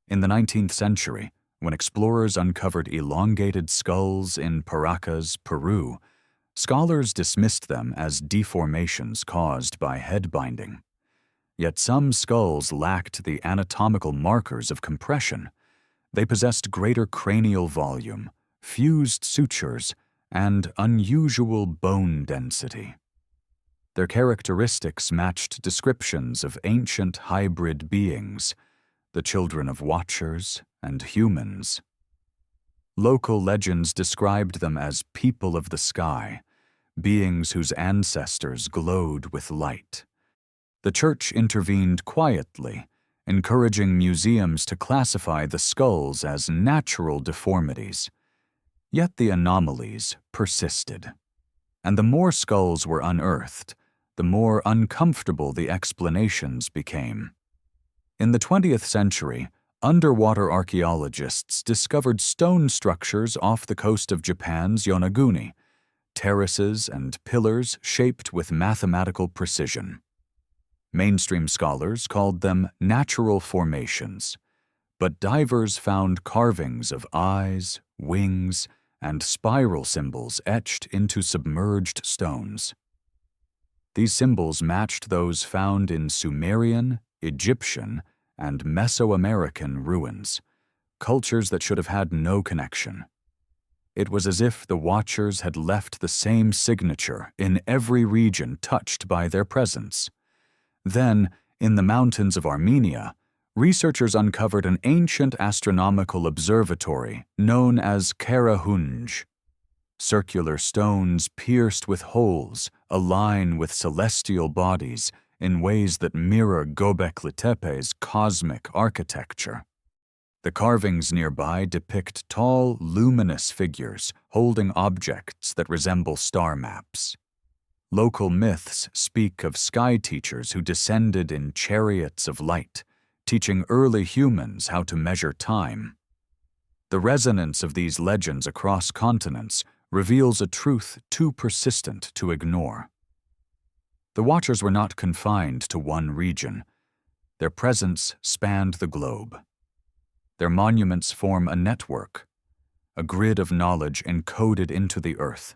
In the 19th century, when explorers uncovered elongated skulls in Paracas, Peru, scholars dismissed them as deformations caused by head binding. Yet some skulls lacked the anatomical markers of compression. They possessed greater cranial volume, fused sutures, and unusual bone density. Their characteristics matched descriptions of ancient hybrid beings, the children of Watchers and humans. Local legends described them as people of the sky, beings whose ancestors glowed with light. The Church intervened quietly, encouraging museums to classify the skulls as natural deformities. Yet the anomalies persisted. And the more skulls were unearthed, the more uncomfortable the explanations became. In the 20th century, underwater archaeologists discovered stone structures off the coast of Japan's Yonaguni, terraces and pillars shaped with mathematical precision. Mainstream scholars called them natural formations, but divers found carvings of eyes, wings, and spiral symbols etched into submerged stones. These symbols matched those found in Sumerian, Egyptian, and Mesoamerican ruins, cultures that should have had no connection. It was as if the Watchers had left the same signature in every region touched by their presence. Then, in the mountains of Armenia, researchers uncovered an ancient astronomical observatory known as Karahunj. Circular stones pierced with holes align with celestial bodies in ways that mirror Göbekli Tepe's cosmic architecture. The carvings nearby depict tall, luminous figures holding objects that resemble star maps. Local myths speak of sky teachers who descended in chariots of light, teaching early humans how to measure time. The resonance of these legends across continents reveals a truth too persistent to ignore. The Watchers were not confined to one region. Their presence spanned the globe. Their monuments form a network, a grid of knowledge encoded into the earth.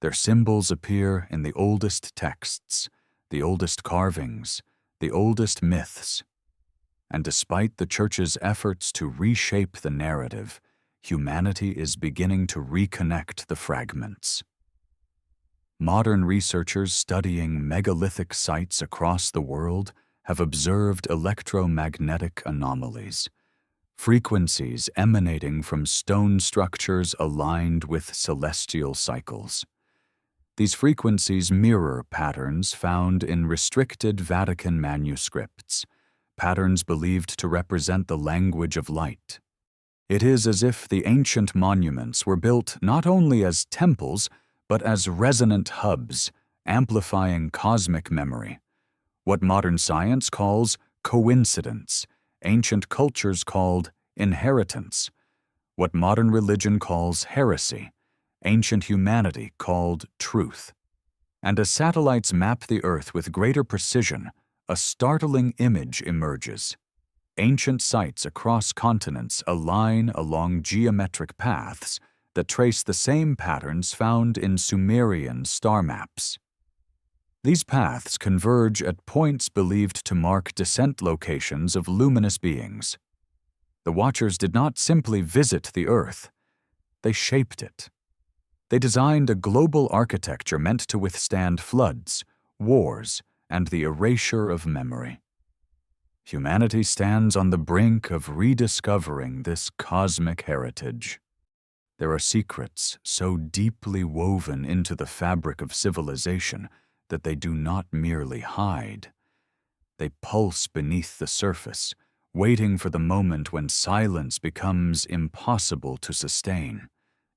Their symbols appear in the oldest texts, the oldest carvings, the oldest myths. And despite the Church's efforts to reshape the narrative, humanity is beginning to reconnect the fragments. Modern researchers studying megalithic sites across the world have observed electromagnetic anomalies, frequencies emanating from stone structures aligned with celestial cycles. These frequencies mirror patterns found in restricted Vatican manuscripts, patterns believed to represent the language of light. It is as if the ancient monuments were built not only as temples, but as resonant hubs, amplifying cosmic memory. What modern science calls coincidence, ancient cultures called inheritance. what modern religion calls heresy, ancient humanity called truth. And as satellites map the Earth with greater precision, a startling image emerges. Ancient sites across continents align along geometric paths that trace the same patterns found in Sumerian star maps. These paths converge at points believed to mark descent locations of luminous beings. The Watchers did not simply visit the Earth, they shaped it. They designed a global architecture meant to withstand floods, wars, and the erasure of memory. Humanity stands on the brink of rediscovering this cosmic heritage. There are secrets so deeply woven into the fabric of civilization that they do not merely hide. They pulse beneath the surface, waiting for the moment when silence becomes impossible to sustain.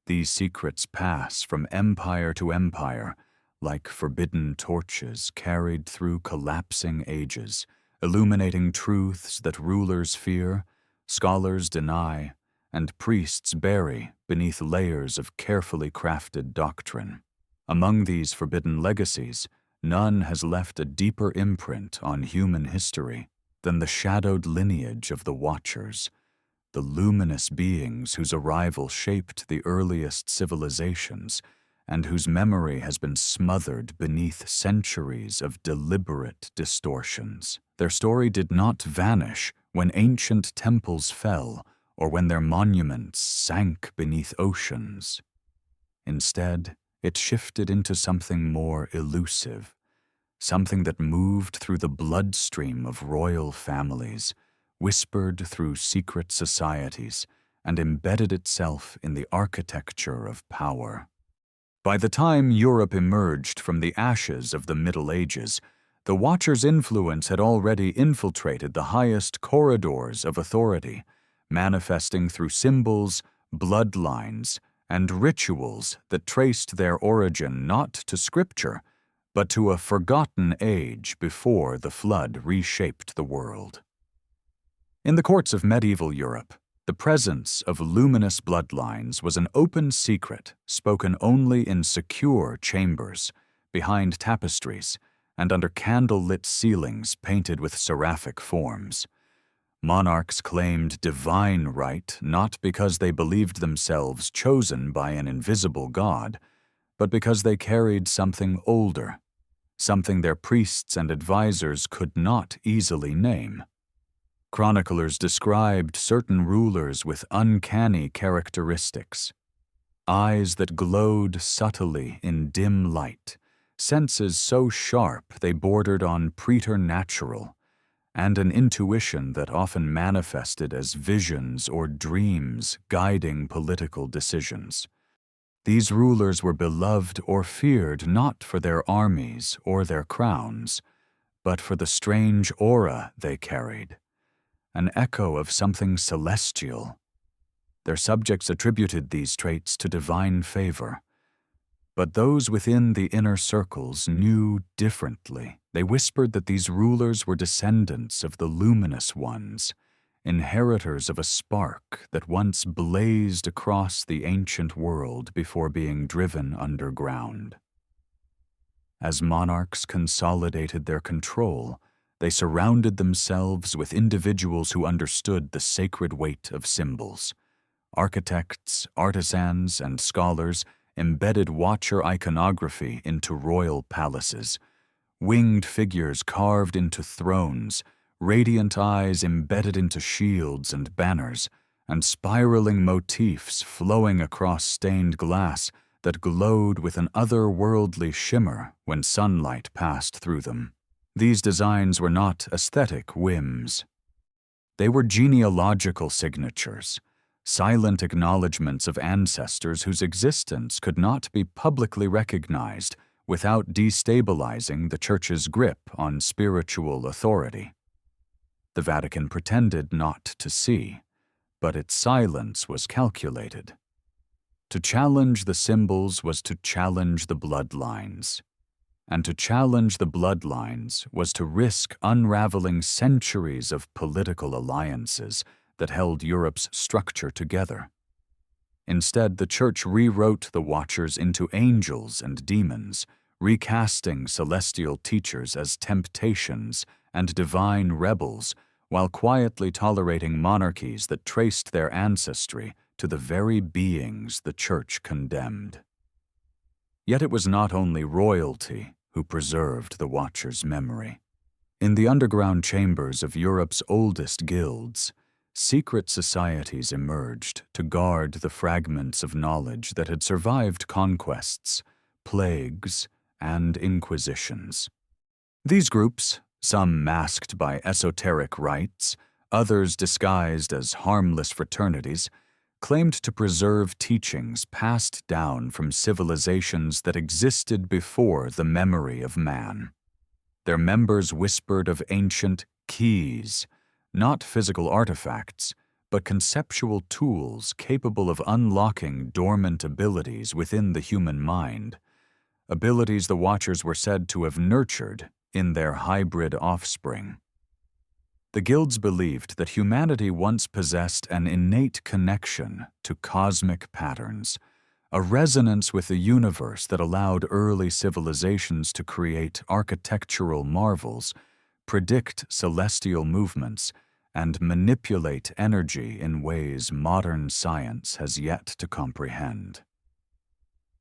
These secrets pass from empire to empire, like forbidden torches carried through collapsing ages, illuminating truths that rulers fear, scholars deny, and priests bury beneath layers of carefully crafted doctrine. Among these forbidden legacies, none has left a deeper imprint on human history than the shadowed lineage of the Watchers, the luminous beings whose arrival shaped the earliest civilizations and whose memory has been smothered beneath centuries of deliberate distortions. Their story did not vanish when ancient temples fell or when their monuments sank beneath oceans. Instead, it shifted into something more elusive, something that moved through the bloodstream of royal families, whispered through secret societies, and embedded itself in the architecture of power. By the time Europe emerged from the ashes of the Middle Ages, the Watchers' influence had already infiltrated the highest corridors of authority, manifesting through symbols, bloodlines, and rituals that traced their origin not to scripture, but to a forgotten age before the flood reshaped the world. In the courts of medieval Europe, the presence of luminous bloodlines was an open secret spoken only in secure chambers, behind tapestries, and under candle-lit ceilings painted with seraphic forms. Monarchs claimed divine right not because they believed themselves chosen by an invisible god, but because they carried something older, something their priests and advisors could not easily name. Chroniclers described certain rulers with uncanny characteristics: eyes that glowed subtly in dim light, senses so sharp they bordered on preternatural, and an intuition that often manifested as visions or dreams guiding political decisions. These rulers were beloved or feared not for their armies or their crowns, but for the strange aura they carried, an echo of something celestial. Their subjects attributed these traits to divine favor, but those within the inner circles knew differently. They whispered that these rulers were descendants of the luminous ones, inheritors of a spark that once blazed across the ancient world before being driven underground. As monarchs consolidated their control, they surrounded themselves with individuals who understood the sacred weight of symbols. Architects, artisans, and scholars embedded Watcher iconography into royal palaces, winged figures carved into thrones, radiant eyes embedded into shields and banners, and spiraling motifs flowing across stained glass that glowed with an otherworldly shimmer when sunlight passed through them. These designs were not aesthetic whims. They were genealogical signatures, silent acknowledgments of ancestors whose existence could not be publicly recognized without destabilizing the Church's grip on spiritual authority. The Vatican pretended not to see, but its silence was calculated. To challenge the symbols was to challenge the bloodlines, and to challenge the bloodlines was to risk unraveling centuries of political alliances that held Europe's structure together. Instead, the Church rewrote the Watchers into angels and demons, recasting celestial teachers as temptations and divine rebels, while quietly tolerating monarchies that traced their ancestry to the very beings the Church condemned. Yet it was not only royalty who preserved the Watchers' memory. In the underground chambers of Europe's oldest guilds, secret societies emerged to guard the fragments of knowledge that had survived conquests, plagues, and inquisitions. These groups, some masked by esoteric rites, others disguised as harmless fraternities, claimed to preserve teachings passed down from civilizations that existed before the memory of man. Their members whispered of ancient keys, not physical artifacts, but conceptual tools capable of unlocking dormant abilities within the human mind, abilities the Watchers were said to have nurtured in their hybrid offspring. The guilds believed that humanity once possessed an innate connection to cosmic patterns, a resonance with the universe that allowed early civilizations to create architectural marvels, predict celestial movements, and manipulate energy in ways modern science has yet to comprehend.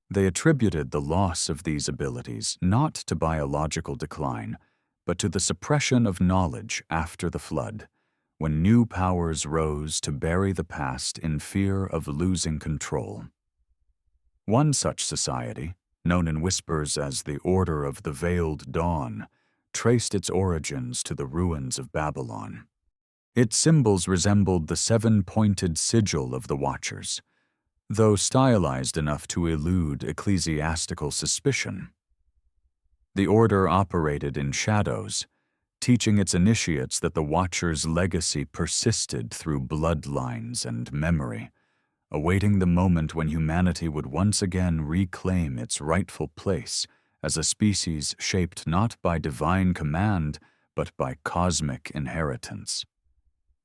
They attributed the loss of these abilities not to biological decline, but to the suppression of knowledge after the flood, when new powers rose to bury the past in fear of losing control. One such society, known in whispers as the Order of the Veiled Dawn, traced its origins to the ruins of Babylon. Its symbols resembled the seven-pointed sigil of the Watchers, though stylized enough to elude ecclesiastical suspicion. The order operated in shadows, teaching its initiates that the Watchers' legacy persisted through bloodlines and memory, awaiting the moment when humanity would once again reclaim its rightful place as a species shaped not by divine command but by cosmic inheritance.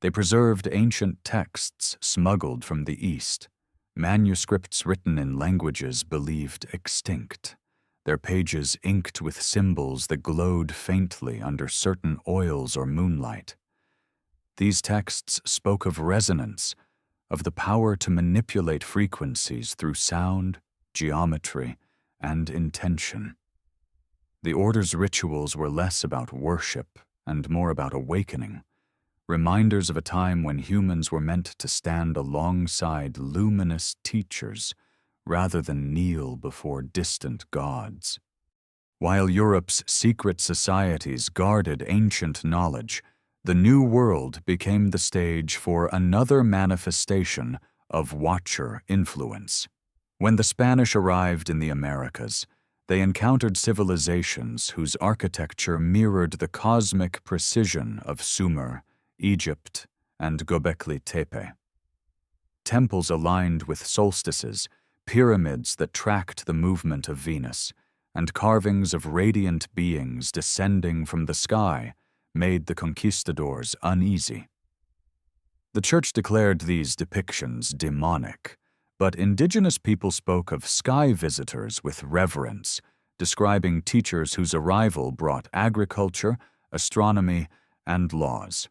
They preserved ancient texts smuggled from the East, manuscripts written in languages believed extinct, their pages inked with symbols that glowed faintly under certain oils or moonlight. These texts spoke of resonance, of the power to manipulate frequencies through sound, geometry, and intention. The Order's rituals were less about worship and more about awakening, reminders of a time when humans were meant to stand alongside luminous teachers rather than kneel before distant gods. While Europe's secret societies guarded ancient knowledge, the New World became the stage for another manifestation of Watcher influence. When the Spanish arrived in the Americas, they encountered civilizations whose architecture mirrored the cosmic precision of Sumer, Egypt, and Göbekli Tepe. Temples aligned with solstices, pyramids that tracked the movement of Venus, and carvings of radiant beings descending from the sky made the conquistadors uneasy. The Church declared these depictions demonic, but indigenous people spoke of sky visitors with reverence, describing teachers whose arrival brought agriculture, astronomy, and laws.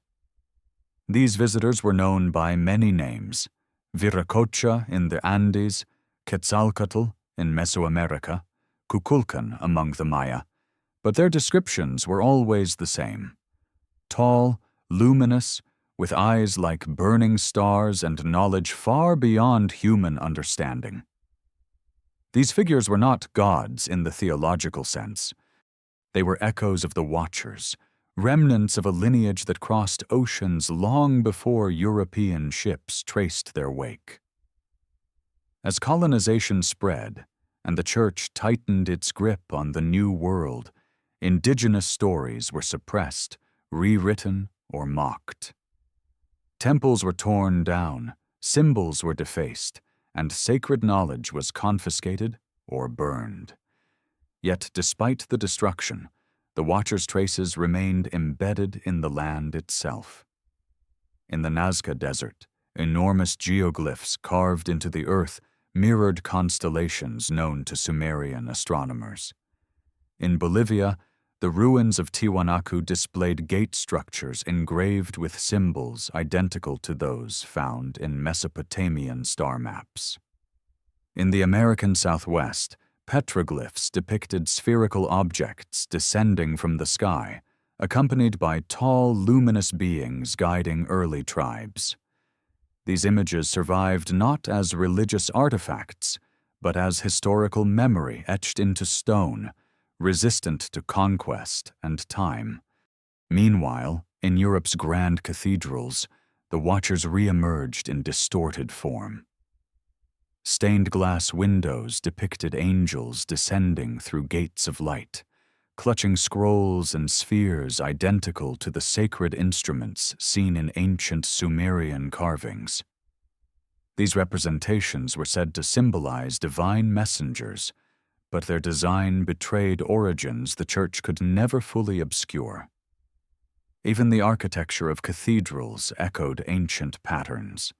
These visitors were known by many names: Viracocha in the Andes, Quetzalcoatl in Mesoamerica, Kukulkan among the Maya, but their descriptions were always the same: tall, luminous, with eyes like burning stars and knowledge far beyond human understanding. These figures were not gods in the theological sense. They were echoes of the Watchers, remnants of a lineage that crossed oceans long before European ships traced their wake. As colonization spread and the Church tightened its grip on the New World, indigenous stories were suppressed, rewritten, or mocked. Temples were torn down, symbols were defaced, and sacred knowledge was confiscated or burned. Yet, despite the destruction, the Watchers' traces remained embedded in the land itself. In the Nazca Desert, Enormous geoglyphs carved into the earth mirrored constellations known to Sumerian astronomers. In Bolivia, the ruins of Tiwanaku displayed gate structures engraved with symbols identical to those found in Mesopotamian star maps. In the American Southwest, petroglyphs depicted spherical objects descending from the sky, accompanied by tall, luminous beings guiding early tribes. These images survived not as religious artifacts, but as historical memory etched into stone, resistant to conquest and time. Meanwhile, in Europe's grand cathedrals, the watchers re-emerged in distorted form. Stained glass windows depicted angels descending through gates of light, clutching scrolls and spheres identical to the sacred instruments seen in ancient Sumerian carvings. These representations were said to symbolize divine messengers, but their design betrayed origins the Church could never fully obscure. Even the architecture of cathedrals echoed ancient patterns.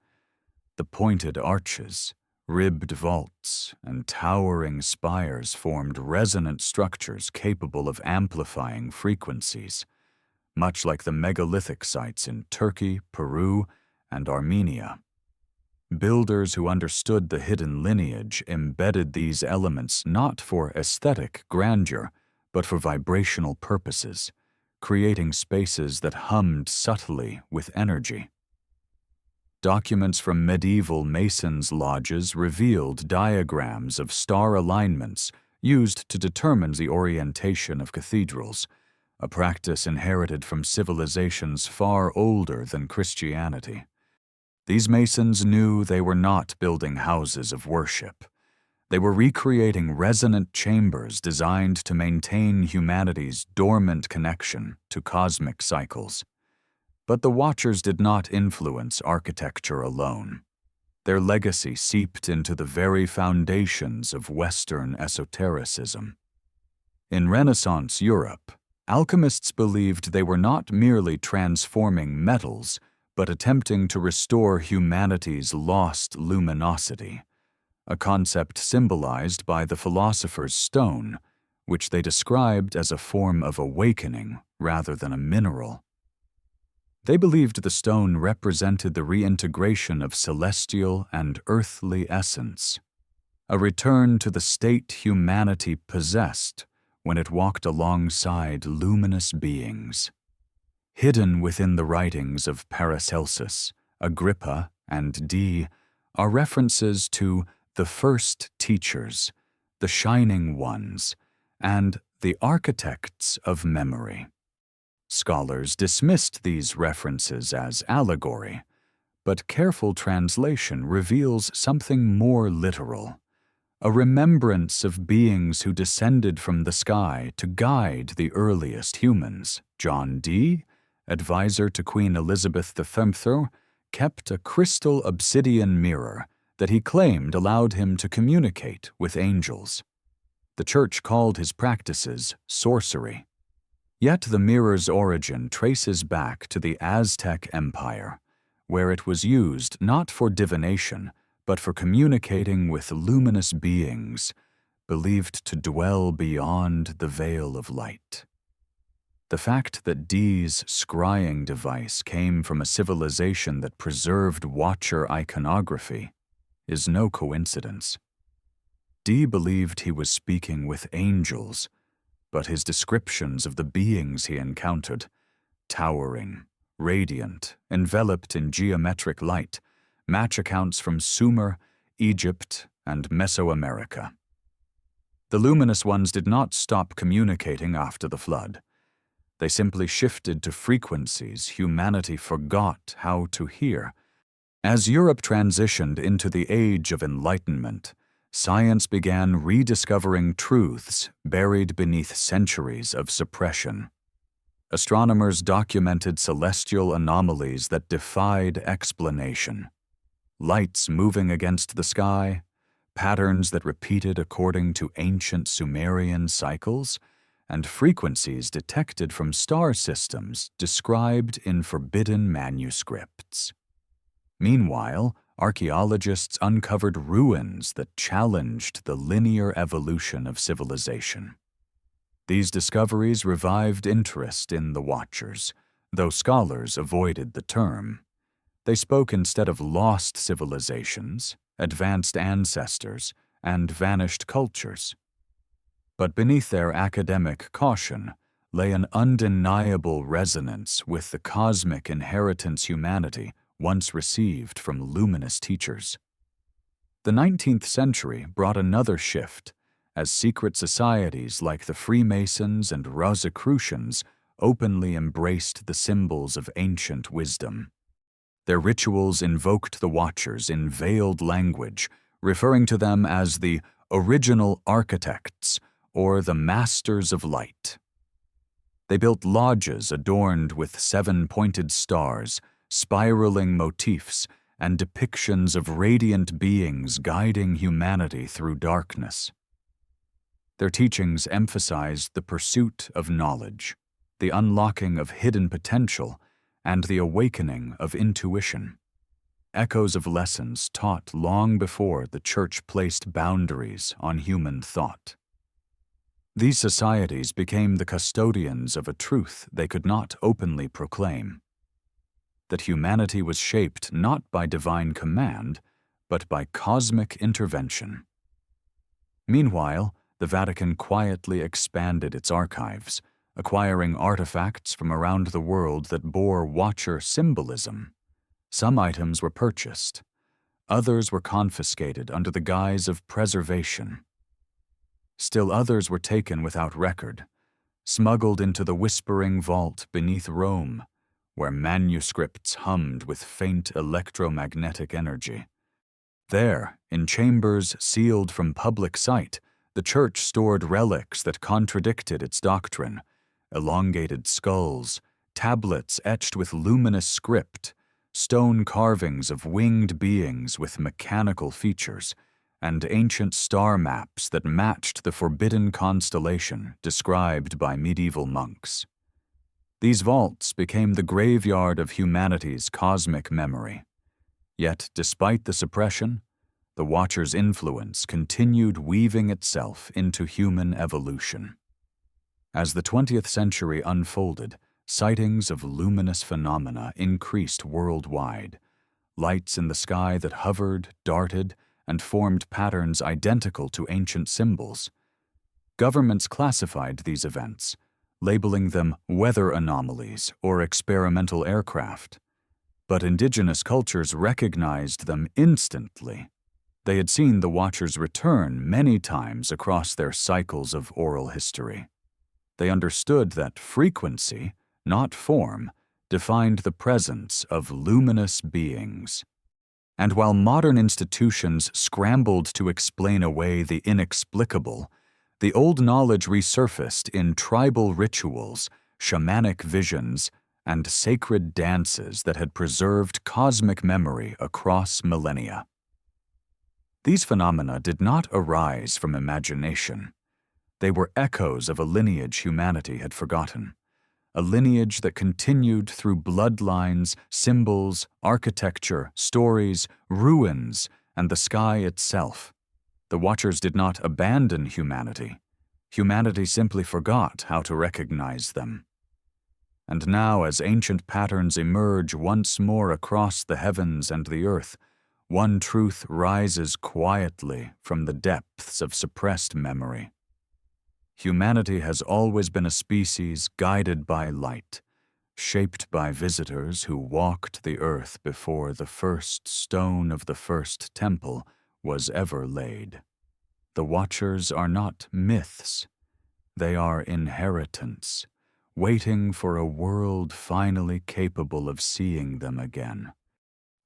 The pointed arches, ribbed vaults, and towering spires formed resonant structures capable of amplifying frequencies, much like the megalithic sites in Turkey, Peru, and Armenia. Builders who understood the hidden lineage embedded these elements not for aesthetic grandeur, but for vibrational purposes, creating spaces that hummed subtly with energy. Documents from medieval Masons' lodges revealed diagrams of star alignments used to determine the orientation of cathedrals, a practice inherited from civilizations far older than Christianity. These Masons knew they were not building houses of worship. They were recreating resonant chambers designed to maintain humanity's dormant connection to cosmic cycles. But the Watchers did not influence architecture alone. Their legacy seeped into the very foundations of Western esotericism. In Renaissance Europe, alchemists believed they were not merely transforming metals, but attempting to restore humanity's lost luminosity, a concept symbolized by the philosopher's stone, which they described as a form of awakening rather than a mineral. They believed the stone represented the reintegration of celestial and earthly essence, a return to the state humanity possessed when it walked alongside luminous beings. Hidden within the writings of Paracelsus, Agrippa, and Dee are references to the first teachers, the shining ones, and the architects of memory. Scholars dismissed these references as allegory, but careful translation reveals something more literal, a remembrance of beings who descended from the sky to guide the earliest humans. John Dee, advisor to Queen Elizabeth I, kept a crystal obsidian mirror that he claimed allowed him to communicate with angels. The Church called his practices sorcery. Yet the mirror's origin traces back to the Aztec Empire, where it was used not for divination, but for communicating with luminous beings, believed to dwell beyond the veil of light. The fact that Dee's scrying device came from a civilization that preserved Watcher iconography is no coincidence. Dee believed he was speaking with angels, but his descriptions of the beings he encountered, towering, radiant, enveloped in geometric light, match accounts from Sumer, Egypt, and Mesoamerica. The luminous ones did not stop communicating after the flood. They simply shifted to frequencies humanity forgot how to hear. As Europe transitioned into the Age of Enlightenment, science began rediscovering truths buried beneath centuries of suppression. Astronomers documented celestial anomalies that defied explanation. Lights moving against the sky, patterns that repeated according to ancient Sumerian cycles, and frequencies detected from star systems described in forbidden manuscripts. Meanwhile, archaeologists uncovered ruins that challenged the linear evolution of civilization. These discoveries revived interest in the Watchers, though scholars avoided the term. They spoke instead of lost civilizations, advanced ancestors, and vanished cultures. But beneath their academic caution lay an undeniable resonance with the cosmic inheritance humanity once received from luminous teachers. The 19th century brought another shift, as secret societies like the Freemasons and Rosicrucians openly embraced the symbols of ancient wisdom. Their rituals invoked the Watchers in veiled language, referring to them as the original architects or the masters of light. They built lodges adorned with 7-pointed stars, spiraling motifs, and depictions of radiant beings guiding humanity through darkness. Their teachings emphasized the pursuit of knowledge, the unlocking of hidden potential, and the awakening of intuition. Echoes of lessons taught long before the Church placed boundaries on human thought. These societies became the custodians of a truth they could not openly proclaim: that humanity was shaped not by divine command, but by cosmic intervention. Meanwhile, the Vatican quietly expanded its archives, acquiring artifacts from around the world that bore Watcher symbolism. Some items were purchased. Others were confiscated under the guise of preservation. Still others were taken without record, smuggled into the whispering vault beneath Rome, where manuscripts hummed with faint electromagnetic energy. There, in chambers sealed from public sight, the Church stored relics that contradicted its doctrine: elongated skulls, tablets etched with luminous script, stone carvings of winged beings with mechanical features, and ancient star maps that matched the forbidden constellation described by medieval monks. These vaults became the graveyard of humanity's cosmic memory. Yet, despite the suppression, the Watcher's influence continued weaving itself into human evolution. As the 20th century unfolded, sightings of luminous phenomena increased worldwide, lights in the sky that hovered, darted, and formed patterns identical to ancient symbols. Governments classified these events, labeling them weather anomalies or experimental aircraft. But indigenous cultures recognized them instantly. They had seen the Watchers return many times across their cycles of oral history. They understood that frequency, not form, defined the presence of luminous beings. And while modern institutions scrambled to explain away the inexplicable, the old knowledge resurfaced in tribal rituals, shamanic visions, and sacred dances that had preserved cosmic memory across millennia. These phenomena did not arise from imagination. They were echoes of a lineage humanity had forgotten, a lineage that continued through bloodlines, symbols, architecture, stories, ruins, and the sky itself. The Watchers did not abandon humanity. Humanity simply forgot how to recognize them. And now, as ancient patterns emerge once more across the heavens and the earth, one truth rises quietly from the depths of suppressed memory. Humanity has always been a species guided by light, shaped by visitors who walked the earth before the first stone of the first temple was ever laid. The Watchers are not myths. They are inheritance, waiting for a world finally capable of seeing them again.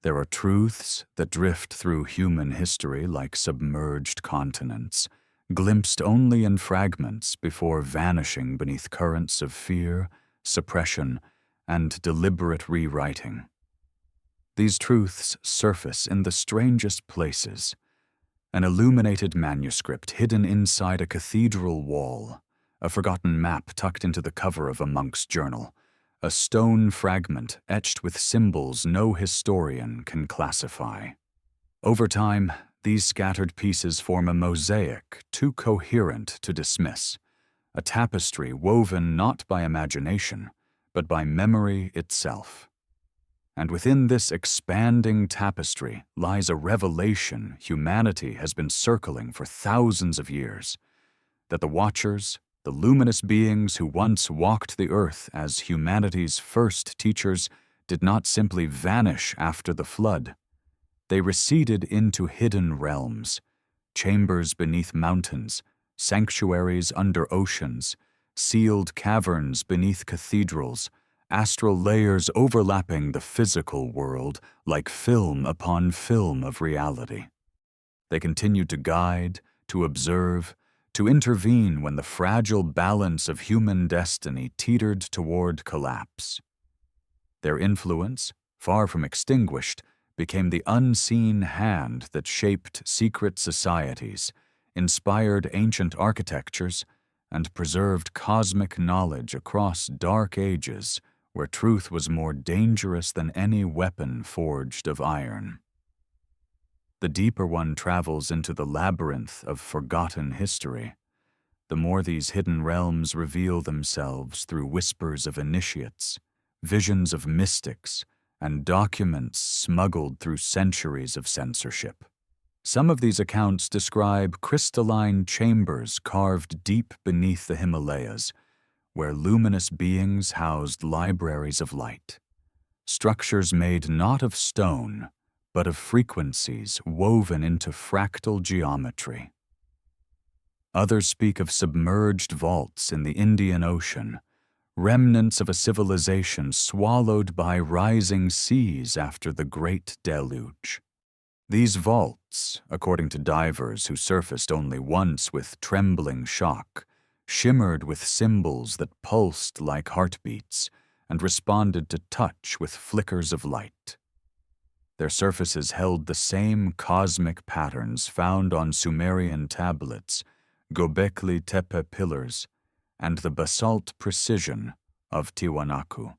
There are truths that drift through human history like submerged continents, glimpsed only in fragments before vanishing beneath currents of fear, suppression, and deliberate rewriting. These truths surface in the strangest places: an illuminated manuscript hidden inside a cathedral wall, a forgotten map tucked into the cover of a monk's journal, a stone fragment etched with symbols no historian can classify. Over time, these scattered pieces form a mosaic too coherent to dismiss, a tapestry woven not by imagination, but by memory itself. And within this expanding tapestry lies a revelation humanity has been circling for thousands of years, that the Watchers, the luminous beings who once walked the earth as humanity's first teachers, did not simply vanish after the flood. They receded into hidden realms, chambers beneath mountains, sanctuaries under oceans, sealed caverns beneath cathedrals, astral layers overlapping the physical world like film upon film of reality. They continued to guide, to observe, to intervene when the fragile balance of human destiny teetered toward collapse. Their influence, far from extinguished, became the unseen hand that shaped secret societies, inspired ancient architectures, and preserved cosmic knowledge across dark ages where truth was more dangerous than any weapon forged of iron. The deeper one travels into the labyrinth of forgotten history, the more these hidden realms reveal themselves through whispers of initiates, visions of mystics, and documents smuggled through centuries of censorship. Some of these accounts describe crystalline chambers carved deep beneath the Himalayas, where luminous beings housed libraries of light, structures made not of stone, but of frequencies woven into fractal geometry. Others speak of submerged vaults in the Indian Ocean, remnants of a civilization swallowed by rising seas after the Great Deluge. These vaults, according to divers who surfaced only once with trembling shock, shimmered with symbols that pulsed like heartbeats and responded to touch with flickers of light. Their surfaces held the same cosmic patterns found on Sumerian tablets, Gobekli Tepe pillars, and the basalt precision of Tiwanaku.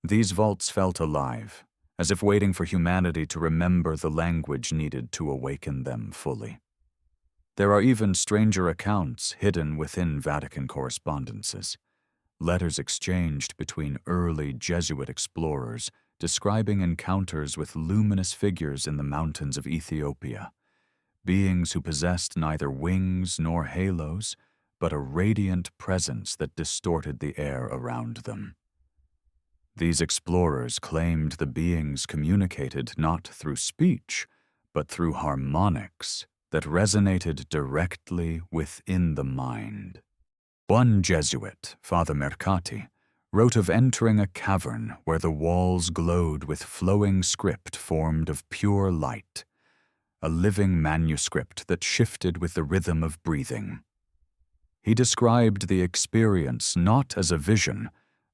These vaults felt alive, as if waiting for humanity to remember the language needed to awaken them fully. There are even stranger accounts hidden within Vatican correspondences, letters exchanged between early Jesuit explorers describing encounters with luminous figures in the mountains of Ethiopia, beings who possessed neither wings nor halos, but a radiant presence that distorted the air around them. These explorers claimed the beings communicated not through speech, but through harmonics that resonated directly within the mind. One Jesuit, Father Mercati, wrote of entering a cavern where the walls glowed with flowing script formed of pure light, a living manuscript that shifted with the rhythm of breathing. He described the experience not as a vision,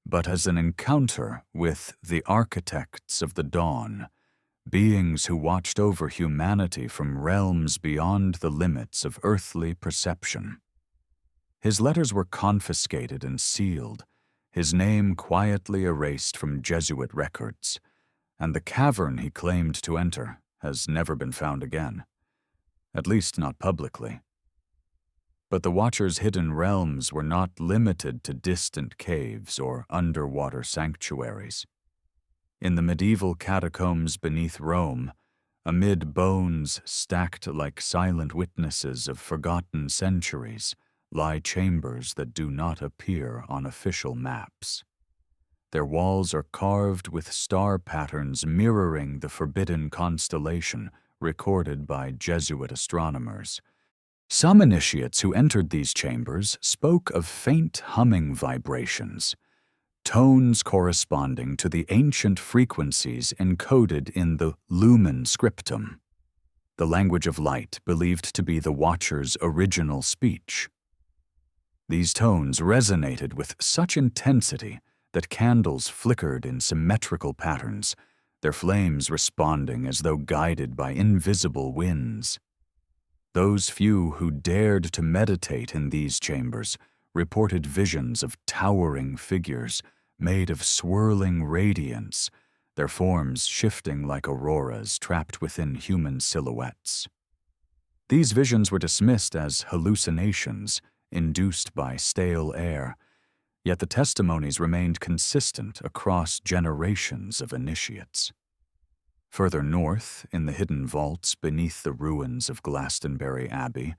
but as an encounter with the architects of the dawn, beings who watched over humanity from realms beyond the limits of earthly perception. His letters were confiscated and sealed, his name quietly erased from Jesuit records, and the cavern he claimed to enter has never been found again, at least not publicly. But the Watchers' hidden realms were not limited to distant caves or underwater sanctuaries. In the medieval catacombs beneath Rome, amid bones stacked like silent witnesses of forgotten centuries, lie chambers that do not appear on official maps. Their walls are carved with star patterns mirroring the forbidden constellation recorded by Jesuit astronomers. Some initiates who entered these chambers spoke of faint humming vibrations, tones corresponding to the ancient frequencies encoded in the lumen scriptum, the language of light believed to be the Watcher's original speech. These tones resonated with such intensity that candles flickered in symmetrical patterns, their flames responding as though guided by invisible winds. Those few who dared to meditate in these chambers reported visions of towering figures, made of swirling radiance, their forms shifting like auroras trapped within human silhouettes. These visions were dismissed as hallucinations induced by stale air, yet the testimonies remained consistent across generations of initiates. Further north, in the hidden vaults beneath the ruins of Glastonbury Abbey,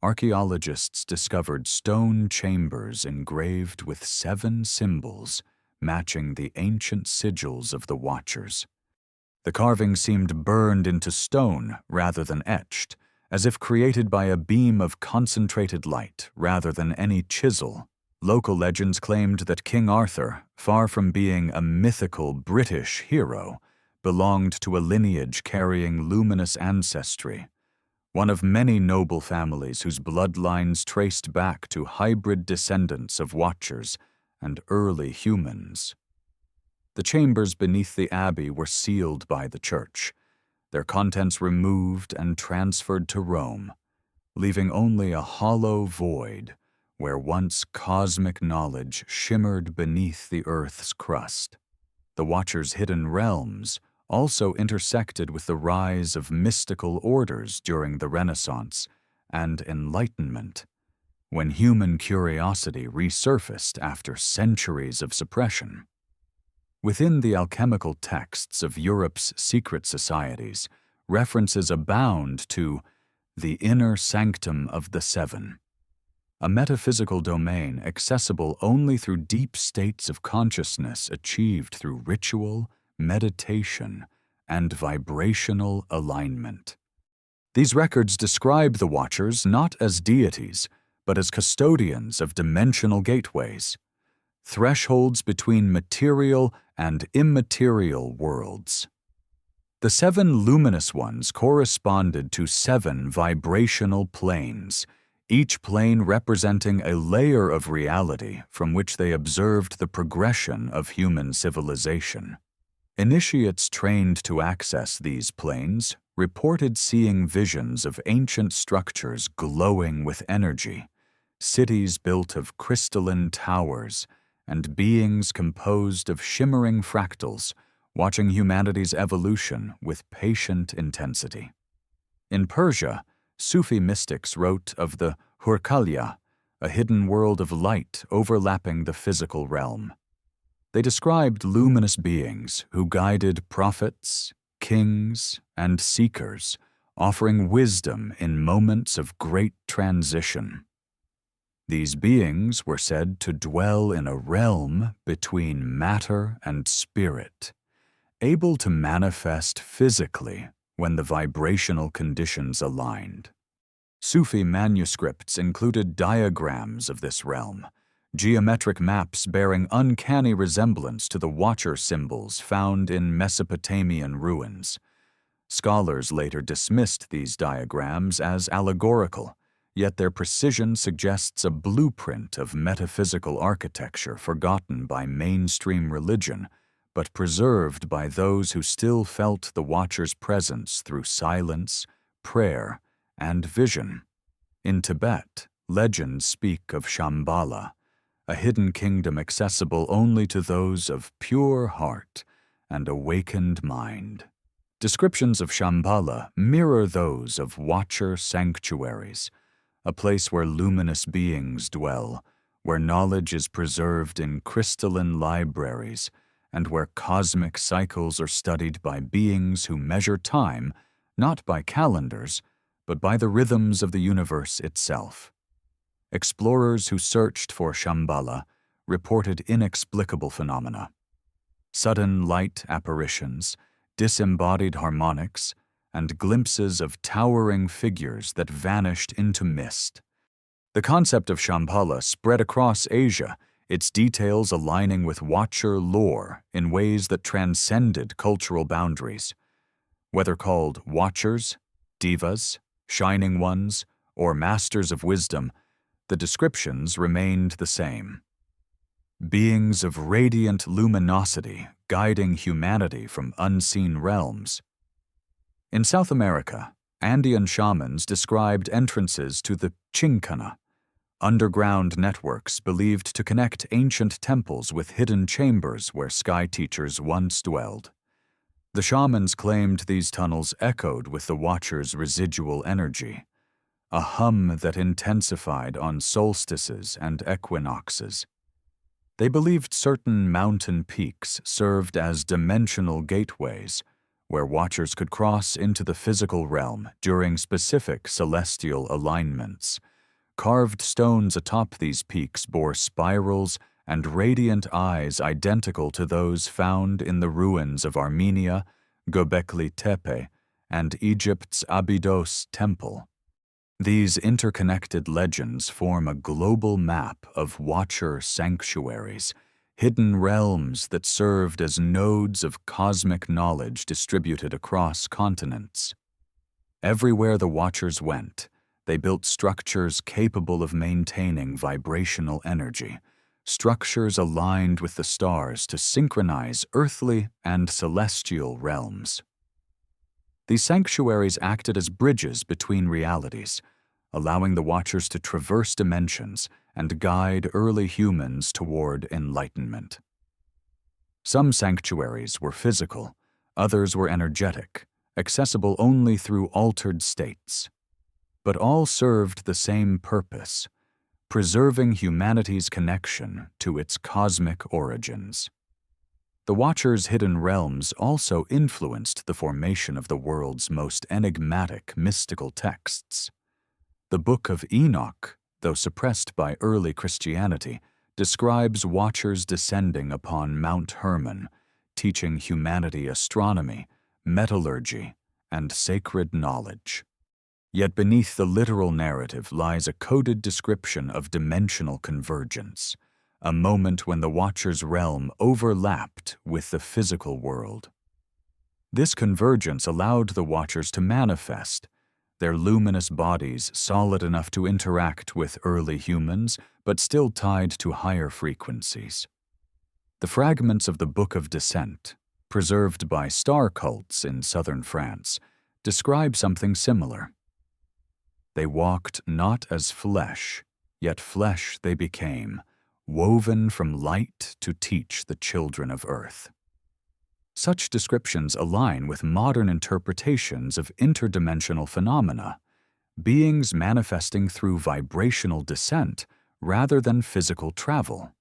archaeologists discovered stone chambers engraved with 7 symbols matching the ancient sigils of the Watchers. The carvings seemed burned into stone rather than etched, as if created by a beam of concentrated light rather than any chisel. Local legends claimed that King Arthur, far from being a mythical British hero, belonged to a lineage carrying luminous ancestry, one of many noble families whose bloodlines traced back to hybrid descendants of Watchers and early humans. The chambers beneath the abbey were sealed by the church, their contents removed and transferred to Rome, leaving only a hollow void where once cosmic knowledge shimmered beneath the earth's crust. The Watchers' hidden realms also intersected with the rise of mystical orders during the Renaissance and Enlightenment, when human curiosity resurfaced after centuries of suppression. Within the alchemical texts of Europe's secret societies, references abound to the inner sanctum of the Seven, a metaphysical domain accessible only through deep states of consciousness achieved through ritual, meditation, and vibrational alignment. These records describe the Watchers not as deities, but as custodians of dimensional gateways, thresholds between material and immaterial worlds. The 7 luminous ones corresponded to 7 vibrational planes, each plane representing a layer of reality from which they observed the progression of human civilization. Initiates trained to access these planes reported seeing visions of ancient structures glowing with energy, cities built of crystalline towers, and beings composed of shimmering fractals, watching humanity's evolution with patient intensity. In Persia, Sufi mystics wrote of the Hurkalya, a hidden world of light overlapping the physical realm. They described luminous beings who guided prophets, kings, and seekers, offering wisdom in moments of great transition. These beings were said to dwell in a realm between matter and spirit, able to manifest physically when the vibrational conditions aligned. Sufi manuscripts included diagrams of this realm, geometric maps bearing uncanny resemblance to the Watcher symbols found in Mesopotamian ruins. Scholars later dismissed these diagrams as allegorical, yet their precision suggests a blueprint of metaphysical architecture forgotten by mainstream religion, but preserved by those who still felt the Watcher's presence through silence, prayer, and vision. In Tibet, legends speak of Shambhala, a hidden kingdom accessible only to those of pure heart and awakened mind. Descriptions of Shambhala mirror those of Watcher sanctuaries, a place where luminous beings dwell, where knowledge is preserved in crystalline libraries, and where cosmic cycles are studied by beings who measure time not by calendars, but by the rhythms of the universe itself. Explorers who searched for Shambhala reported inexplicable phenomena: sudden light apparitions, disembodied harmonics, and glimpses of towering figures that vanished into mist. The concept of Shambhala spread across Asia, its details aligning with Watcher lore in ways that transcended cultural boundaries. Whether called Watchers, Devas, Shining Ones, or Masters of Wisdom, the descriptions remained the same. Beings of radiant luminosity guiding humanity from unseen realms. In South America, Andean shamans described entrances to the Chincana, underground networks believed to connect ancient temples with hidden chambers where sky teachers once dwelled. The shamans claimed these tunnels echoed with the Watcher's residual energy, a hum that intensified on solstices and equinoxes. They believed certain mountain peaks served as dimensional gateways, where Watchers could cross into the physical realm during specific celestial alignments. Carved stones atop these peaks bore spirals and radiant eyes identical to those found in the ruins of Armenia, Göbekli Tepe, and Egypt's Abydos Temple. These interconnected legends form a global map of Watcher sanctuaries, hidden realms that served as nodes of cosmic knowledge distributed across continents. Everywhere the Watchers went, they built structures capable of maintaining vibrational energy, structures aligned with the stars to synchronize earthly and celestial realms. These sanctuaries acted as bridges between realities, allowing the Watchers to traverse dimensions and guide early humans toward enlightenment. Some sanctuaries were physical, others were energetic, accessible only through altered states. But all served the same purpose: preserving humanity's connection to its cosmic origins. The Watcher's hidden realms also influenced the formation of the world's most enigmatic mystical texts. The Book of Enoch, though suppressed by early Christianity, describes Watchers descending upon Mount Hermon, teaching humanity astronomy, metallurgy, and sacred knowledge. Yet beneath the literal narrative lies a coded description of dimensional convergence, a moment when the Watcher's realm overlapped with the physical world. This convergence allowed the Watchers to manifest, their luminous bodies solid enough to interact with early humans, but still tied to higher frequencies. The fragments of the Book of Descent, preserved by star cults in southern France, describe something similar. They walked not as flesh, yet flesh they became, woven from light to teach the children of earth. Such descriptions align with modern interpretations of interdimensional phenomena, beings manifesting through vibrational descent rather than physical travel.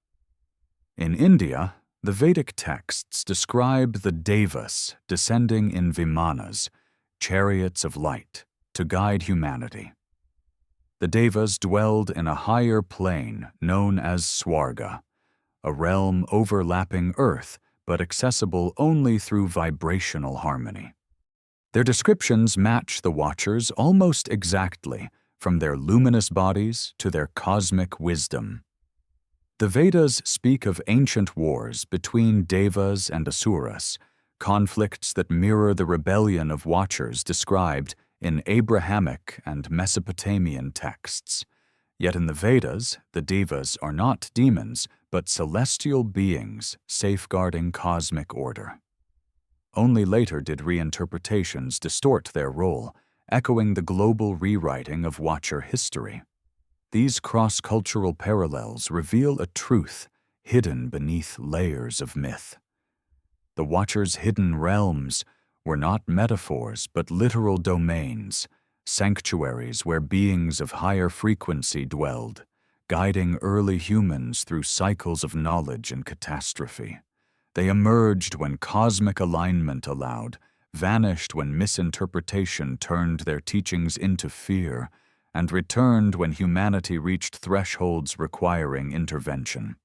In India, the Vedic texts describe the Devas descending in Vimanas, chariots of light, to guide humanity. The Devas dwelled in a higher plane known as Swarga, a realm overlapping Earth but accessible only through vibrational harmony. Their descriptions match the Watchers almost exactly, from their luminous bodies to their cosmic wisdom. The Vedas speak of ancient wars between Devas and Asuras, conflicts that mirror the rebellion of Watchers described in Abrahamic and Mesopotamian texts. Yet in the Vedas, the Devas are not demons, but celestial beings safeguarding cosmic order. Only later did reinterpretations distort their role, echoing the global rewriting of Watcher history. These cross-cultural parallels reveal a truth hidden beneath layers of myth. The Watcher's hidden realms were not metaphors but literal domains, sanctuaries where beings of higher frequency dwelled, guiding early humans through cycles of knowledge and catastrophe. They emerged when cosmic alignment allowed, vanished when misinterpretation turned their teachings into fear, and returned when humanity reached thresholds requiring intervention.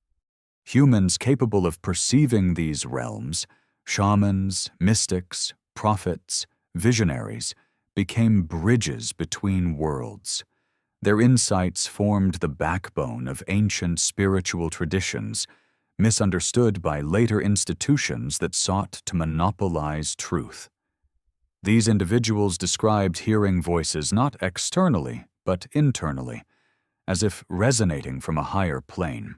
Humans capable of perceiving these realms, shamans, mystics, prophets, visionaries, became bridges between worlds. Their insights formed the backbone of ancient spiritual traditions, misunderstood by later institutions that sought to monopolize truth. These individuals described hearing voices not externally, but internally, as if resonating from a higher plane.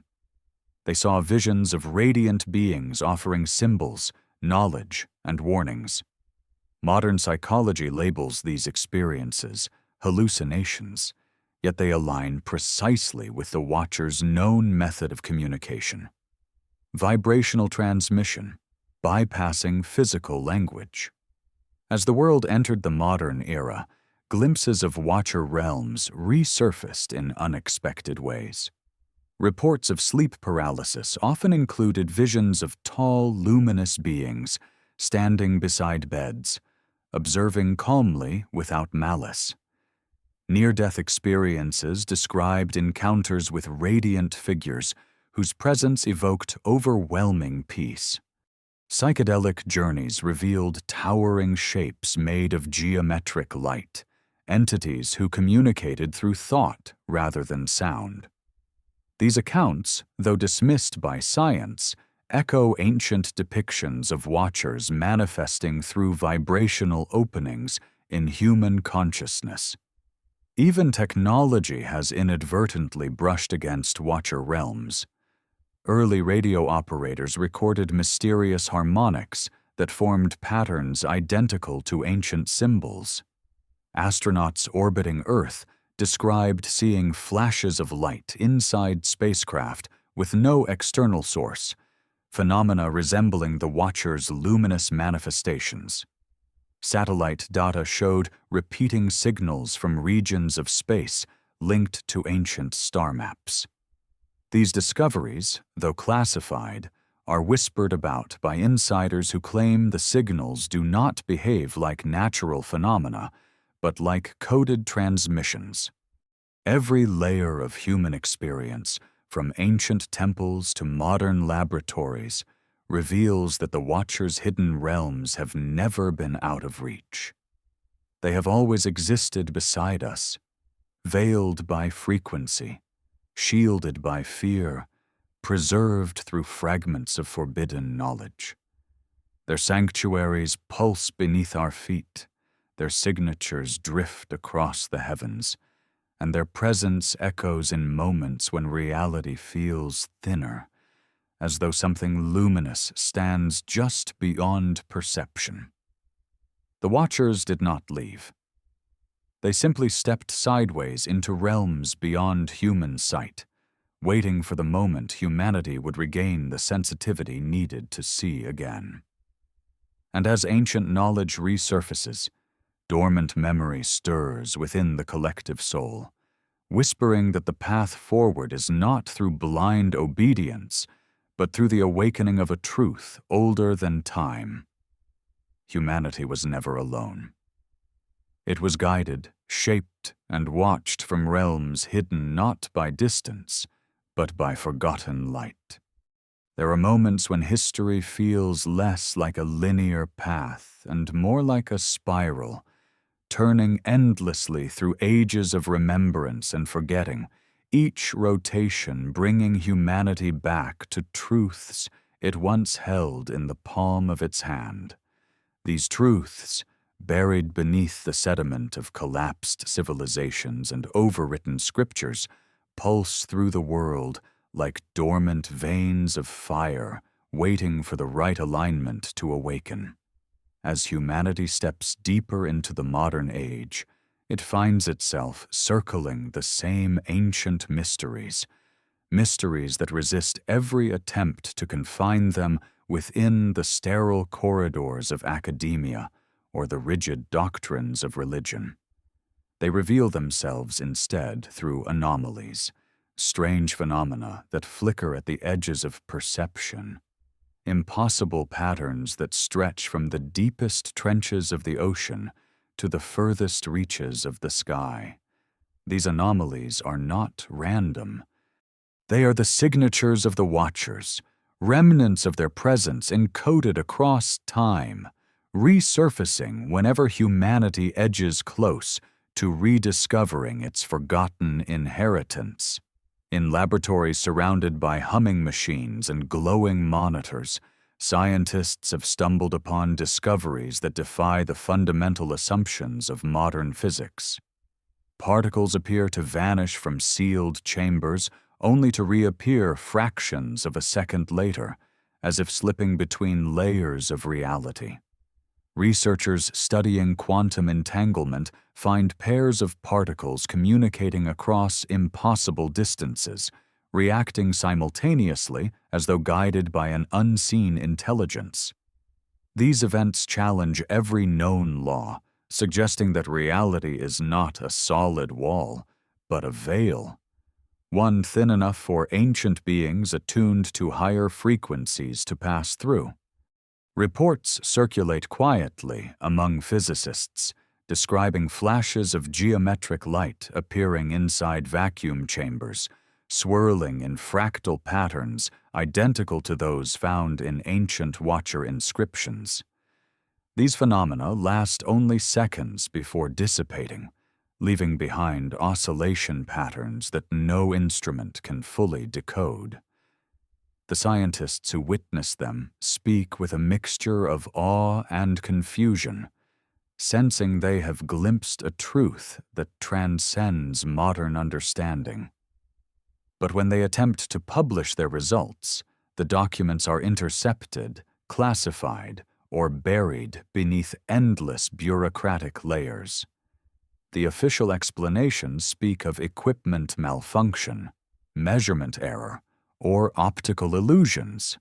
They saw visions of radiant beings offering symbols, knowledge, and warnings. Modern psychology labels these experiences hallucinations, yet they align precisely with the Watcher's known method of communication: vibrational transmission, bypassing physical language. As the world entered the modern era, glimpses of Watcher realms resurfaced in unexpected ways. Reports of sleep paralysis often included visions of tall, luminous beings standing beside beds, observing calmly without malice. Near-death experiences described encounters with radiant figures whose presence evoked overwhelming peace. Psychedelic journeys revealed towering shapes made of geometric light, entities who communicated through thought rather than sound. These accounts, though dismissed by science, echo ancient depictions of Watchers manifesting through vibrational openings in human consciousness. Even technology has inadvertently brushed against Watcher realms. Early radio operators recorded mysterious harmonics that formed patterns identical to ancient symbols. Astronauts orbiting Earth described seeing flashes of light inside spacecraft with no external source, phenomena resembling the Watcher's luminous manifestations. Satellite data showed repeating signals from regions of space linked to ancient star maps. These discoveries, though classified, are whispered about by insiders who claim the signals do not behave like natural phenomena, but like coded transmissions. Every layer of human experience, from ancient temples to modern laboratories, reveals that the Watcher's hidden realms have never been out of reach. They have always existed beside us, veiled by frequency, shielded by fear, preserved through fragments of forbidden knowledge. Their sanctuaries pulse beneath our feet, their signatures drift across the heavens, and their presence echoes in moments when reality feels thinner, as though something luminous stands just beyond perception. The Watchers did not leave. They simply stepped sideways into realms beyond human sight, waiting for the moment humanity would regain the sensitivity needed to see again. And as ancient knowledge resurfaces, dormant memory stirs within the collective soul, whispering that the path forward is not through blind obedience, but through the awakening of a truth older than time. Humanity was never alone. It was guided, shaped, and watched from realms hidden not by distance, but by forgotten light. There are moments when history feels less like a linear path and more like a spiral, turning endlessly through ages of remembrance and forgetting, each rotation bringing humanity back to truths it once held in the palm of its hand. These truths, buried beneath the sediment of collapsed civilizations and overwritten scriptures, pulse through the world like dormant veins of fire waiting for the right alignment to awaken. As humanity steps deeper into the modern age, it finds itself circling the same ancient mysteries, mysteries that resist every attempt to confine them within the sterile corridors of academia or the rigid doctrines of religion. They reveal themselves instead through anomalies, strange phenomena that flicker at the edges of perception, impossible patterns that stretch from the deepest trenches of the ocean to the furthest reaches of the sky. These anomalies are not random. They are the signatures of the Watchers, remnants of their presence encoded across time, resurfacing whenever humanity edges close to rediscovering its forgotten inheritance. In laboratories surrounded by humming machines and glowing monitors, scientists have stumbled upon discoveries that defy the fundamental assumptions of modern physics. Particles appear to vanish from sealed chambers only to reappear fractions of a second later, as if slipping between layers of reality. Researchers studying quantum entanglement find pairs of particles communicating across impossible distances, reacting simultaneously as though guided by an unseen intelligence. These events challenge every known law, suggesting that reality is not a solid wall, but a veil, one thin enough for ancient beings attuned to higher frequencies to pass through. Reports circulate quietly among physicists, describing flashes of geometric light appearing inside vacuum chambers, swirling in fractal patterns identical to those found in ancient Watcher inscriptions. These phenomena last only seconds before dissipating, leaving behind oscillation patterns that no instrument can fully decode. The scientists who witness them speak with a mixture of awe and confusion, sensing they have glimpsed a truth that transcends modern understanding. But when they attempt to publish their results, the documents are intercepted, classified, or buried beneath endless bureaucratic layers. The official explanations speak of equipment malfunction, measurement error, or optical illusions.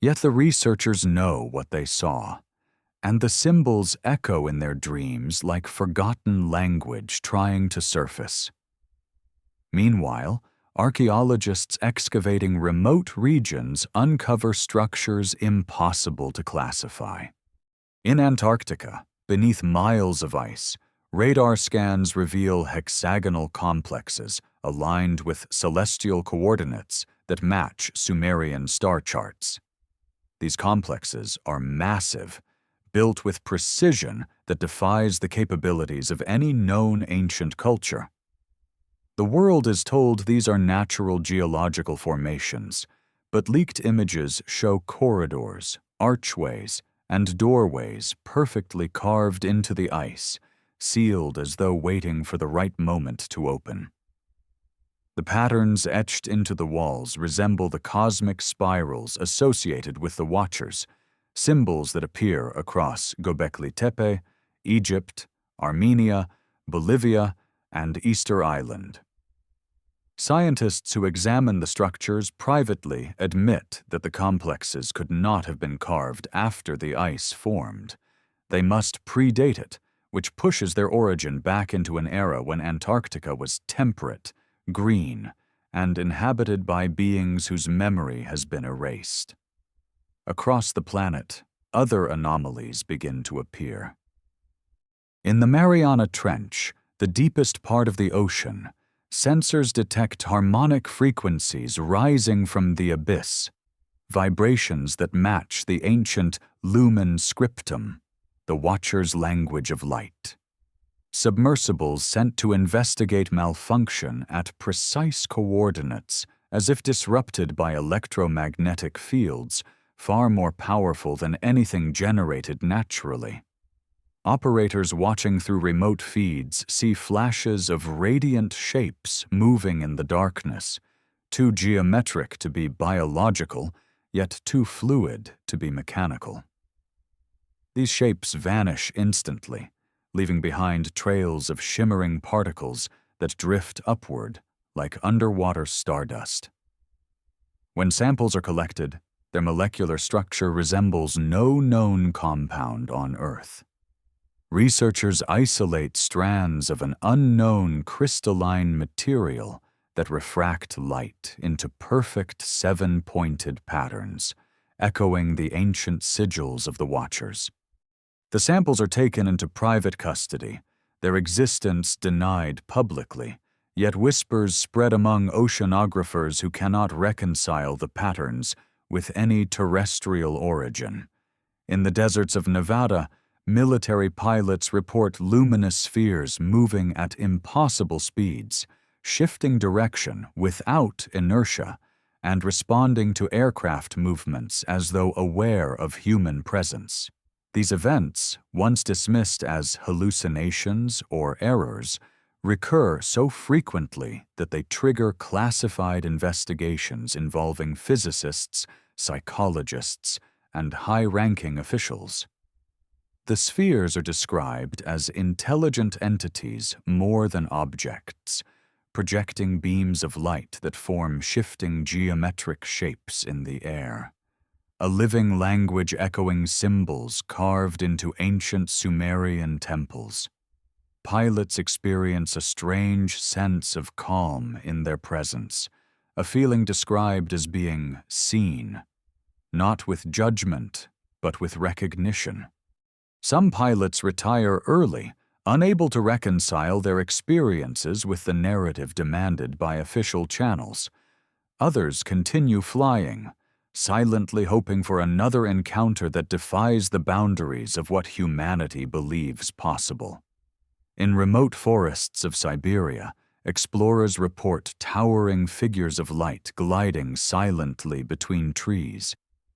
Yet the researchers know what they saw, and the symbols echo in their dreams like forgotten language trying to surface. Meanwhile, archaeologists excavating remote regions uncover structures impossible to classify. In Antarctica, beneath miles of ice, radar scans reveal hexagonal complexes aligned with celestial coordinates that match Sumerian star charts. These complexes are massive, built with precision that defies the capabilities of any known ancient culture. The world is told these are natural geological formations, but leaked images show corridors, archways, and doorways perfectly carved into the ice, sealed as though waiting for the right moment to open. The patterns etched into the walls resemble the cosmic spirals associated with the Watchers, symbols that appear across Göbekli Tepe, Egypt, Armenia, Bolivia, and Easter Island. Scientists who examine the structures privately admit that the complexes could not have been carved after the ice formed. They must predate it, which pushes their origin back into an era when Antarctica was temperate, green, and inhabited by beings whose memory has been erased. Across the planet, other anomalies begin to appear. In the Mariana Trench, the deepest part of the ocean, sensors detect harmonic frequencies rising from the abyss, vibrations that match the ancient lumen scriptum, the Watcher's language of light. Submersibles sent to investigate malfunction at precise coordinates, as if disrupted by electromagnetic fields, far more powerful than anything generated naturally. Operators watching through remote feeds see flashes of radiant shapes moving in the darkness, too geometric to be biological, yet too fluid to be mechanical. These shapes vanish instantly, leaving behind trails of shimmering particles that drift upward like underwater stardust. When samples are collected, their molecular structure resembles no known compound on Earth. Researchers isolate strands of an unknown crystalline material that refract light into perfect seven-pointed patterns, echoing the ancient sigils of the Watchers. The samples are taken into private custody, their existence denied publicly, yet whispers spread among oceanographers who cannot reconcile the patterns with any terrestrial origin. In the deserts of Nevada, military pilots report luminous spheres moving at impossible speeds, shifting direction without inertia, and responding to aircraft movements as though aware of human presence. These events, once dismissed as hallucinations or errors, recur so frequently that they trigger classified investigations involving physicists, psychologists, and high-ranking officials. The spheres are described as intelligent entities more than objects, projecting beams of light that form shifting geometric shapes in the air. A living language echoing symbols carved into ancient Sumerian temples. Pilots experience a strange sense of calm in their presence, a feeling described as being seen, not with judgment, but with recognition. Some pilots retire early, unable to reconcile their experiences with the narrative demanded by official channels. Others continue flying, silently hoping for another encounter that defies the boundaries of what humanity believes possible. In remote forests of Siberia, explorers report towering figures of light gliding silently between trees,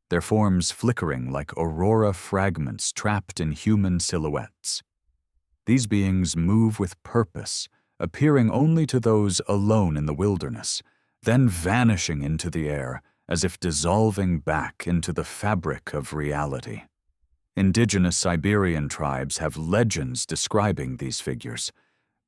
their forms flickering like aurora fragments trapped in human silhouettes. These beings move with purpose, appearing only to those alone in the wilderness, then vanishing into the air as if dissolving back into the fabric of reality. Indigenous Siberian tribes have legends describing these figures,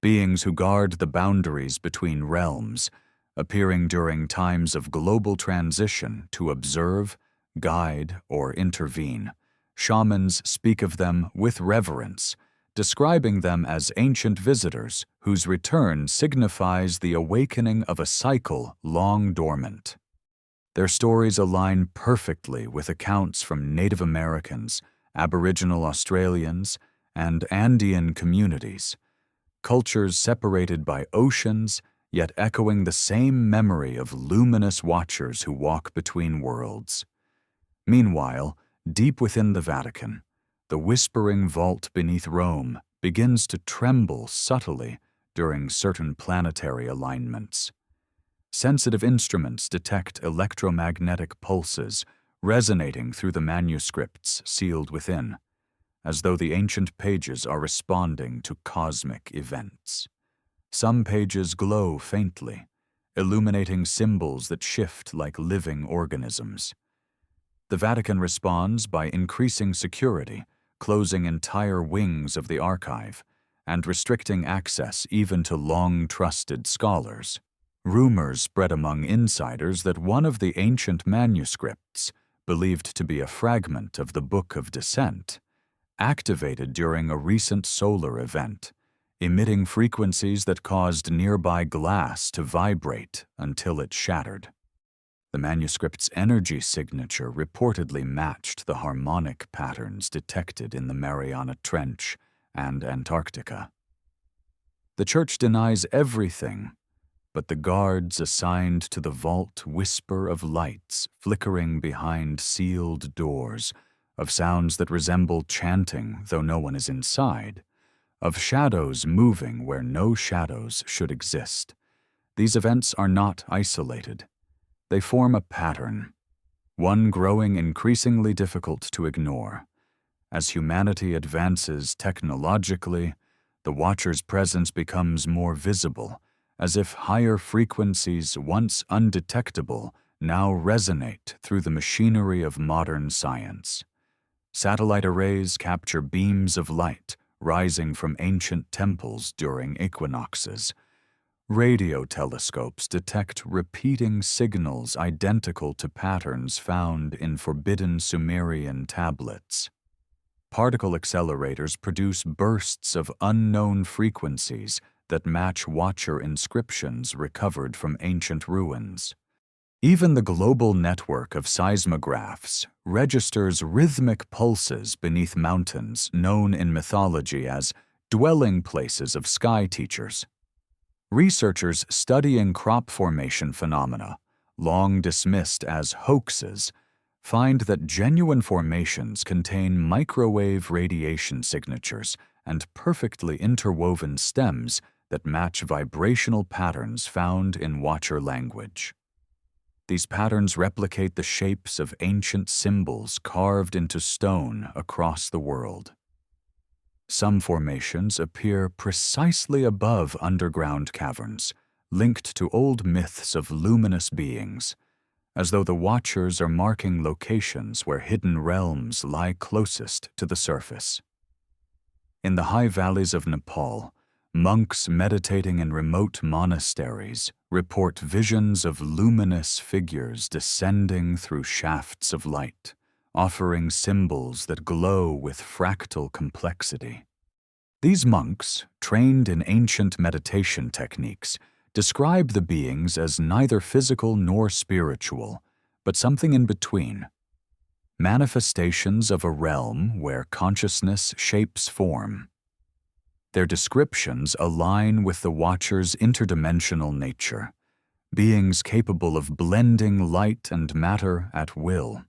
beings who guard the boundaries between realms, appearing during times of global transition to observe, guide, or intervene. Shamans speak of them with reverence, describing them as ancient visitors whose return signifies the awakening of a cycle long dormant. Their stories align perfectly with accounts from Native Americans, Aboriginal Australians, and Andean communities, cultures separated by oceans, yet echoing the same memory of luminous watchers who walk between worlds. Meanwhile, deep within the Vatican, the whispering vault beneath Rome begins to tremble subtly during certain planetary alignments. Sensitive instruments detect electromagnetic pulses resonating through the manuscripts sealed within, as though the ancient pages are responding to cosmic events. Some pages glow faintly, illuminating symbols that shift like living organisms. The Vatican responds by increasing security, closing entire wings of the archive, and restricting access even to long-trusted scholars. Rumors spread among insiders that one of the ancient manuscripts, believed to be a fragment of the Book of Descent, activated during a recent solar event, emitting frequencies that caused nearby glass to vibrate until it shattered. The manuscript's energy signature reportedly matched the harmonic patterns detected in the Mariana Trench and Antarctica. The Church denies everything, but the guards assigned to the vault whisper of lights flickering behind sealed doors, of sounds that resemble chanting though no one is inside, of shadows moving where no shadows should exist. These events are not isolated. They form a pattern, one growing increasingly difficult to ignore. As humanity advances technologically, the Watcher's presence becomes more visible, as if higher frequencies, once undetectable, now resonate through the machinery of modern science. Satellite arrays capture beams of light rising from ancient temples during equinoxes. Radio telescopes detect repeating signals identical to patterns found in forbidden Sumerian tablets. Particle accelerators produce bursts of unknown frequencies that match Watcher inscriptions recovered from ancient ruins. Even the global network of seismographs registers rhythmic pulses beneath mountains known in mythology as dwelling places of sky teachers. Researchers studying crop formation phenomena, long dismissed as hoaxes, find that genuine formations contain microwave radiation signatures and perfectly interwoven stems that match vibrational patterns found in Watcher language. These patterns replicate the shapes of ancient symbols carved into stone across the world. Some formations appear precisely above underground caverns, linked to old myths of luminous beings, as though the Watchers are marking locations where hidden realms lie closest to the surface. In the high valleys of Nepal, monks meditating in remote monasteries report visions of luminous figures descending through shafts of light, offering symbols that glow with fractal complexity. These monks, trained in ancient meditation techniques, describe the beings as neither physical nor spiritual, but something in between. Manifestations of a realm where consciousness shapes form. Their descriptions align with the Watcher's interdimensional nature, beings capable of blending light and matter at will.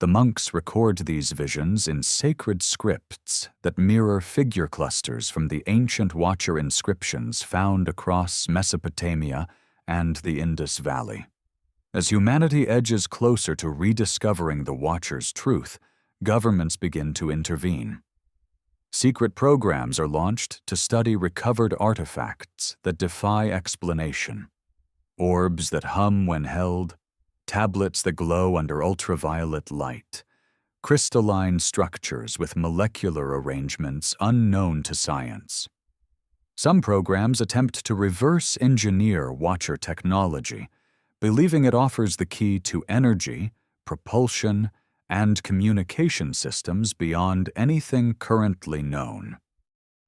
The monks record these visions in sacred scripts that mirror figure clusters from the ancient Watcher inscriptions found across Mesopotamia and the Indus Valley. As humanity edges closer to rediscovering the Watcher's truth, governments begin to intervene. Secret programs are launched to study recovered artifacts that defy explanation. Orbs that hum when held, tablets that glow under ultraviolet light, crystalline structures with molecular arrangements unknown to science. Some programs attempt to reverse engineer Watcher technology, believing it offers the key to energy, propulsion, and communication systems beyond anything currently known.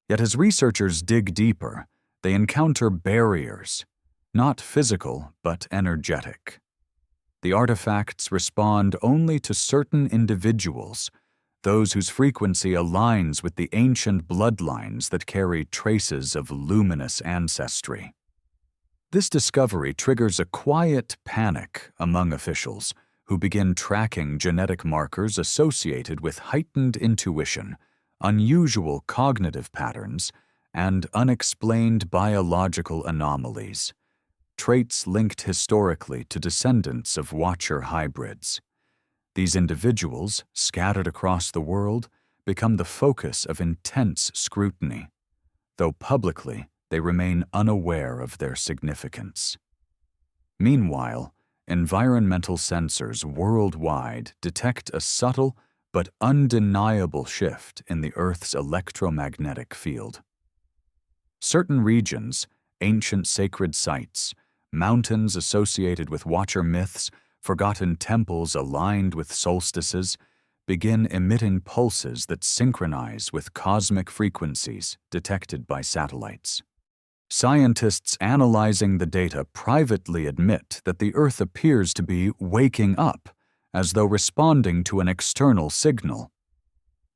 Yet as researchers dig deeper, they encounter barriers, not physical but energetic. The artifacts respond only to certain individuals, those whose frequency aligns with the ancient bloodlines that carry traces of luminous ancestry. This discovery triggers a quiet panic among officials who begin tracking genetic markers associated with heightened intuition, unusual cognitive patterns, and unexplained biological anomalies, traits linked historically to descendants of Watcher hybrids. These individuals, scattered across the world, become the focus of intense scrutiny, though publicly they remain unaware of their significance. Meanwhile, environmental sensors worldwide detect a subtle but undeniable shift in the Earth's electromagnetic field. Certain regions, ancient sacred sites, mountains associated with Watcher myths, forgotten temples aligned with solstices, begin emitting pulses that synchronize with cosmic frequencies detected by satellites. Scientists analyzing the data privately admit that the Earth appears to be waking up, as though responding to an external signal.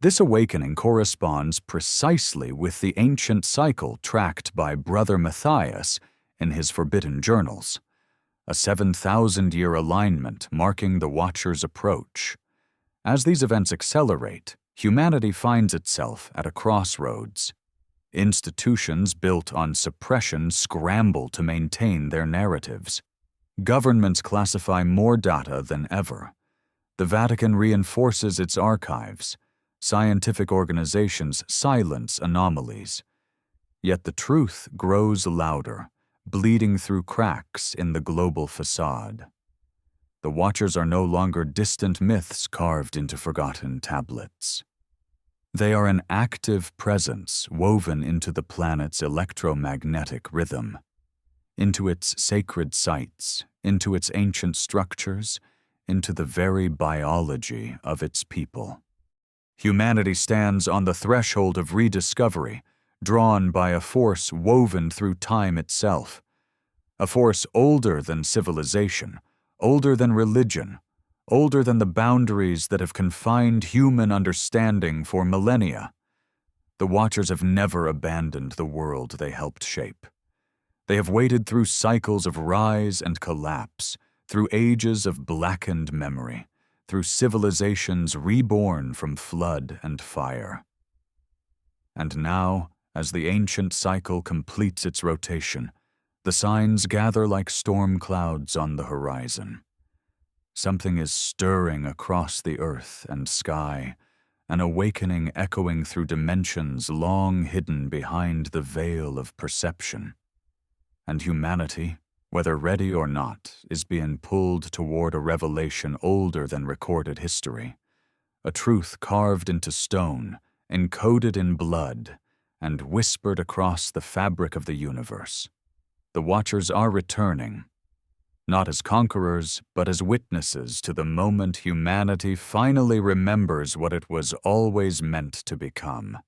This awakening corresponds precisely with the ancient cycle tracked by Brother Matthias in his Forbidden Journals, a 7,000-year alignment marking the Watcher's approach. As these events accelerate, humanity finds itself at a crossroads. Institutions built on suppression scramble to maintain their narratives. Governments classify more data than ever. The Vatican reinforces its archives. Scientific organizations silence anomalies. Yet the truth grows louder, bleeding through cracks in the global facade. The Watchers are no longer distant myths carved into forgotten tablets. They are an active presence woven into the planet's electromagnetic rhythm, into its sacred sites, into its ancient structures, into the very biology of its people. Humanity stands on the threshold of rediscovery, drawn by a force woven through time itself, a force older than civilization, older than religion, older than the boundaries that have confined human understanding for millennia. The Watchers have never abandoned the world they helped shape. They have waded through cycles of rise and collapse, through ages of blackened memory, through civilizations reborn from flood and fire. And now, as the ancient cycle completes its rotation, the signs gather like storm clouds on the horizon. Something is stirring across the earth and sky, an awakening echoing through dimensions long hidden behind the veil of perception. And humanity, whether ready or not, is being pulled toward a revelation older than recorded history, a truth carved into stone, encoded in blood, and whispered across the fabric of the universe. The Watchers are returning, not as conquerors, but as witnesses to the moment humanity finally remembers what it was always meant to become.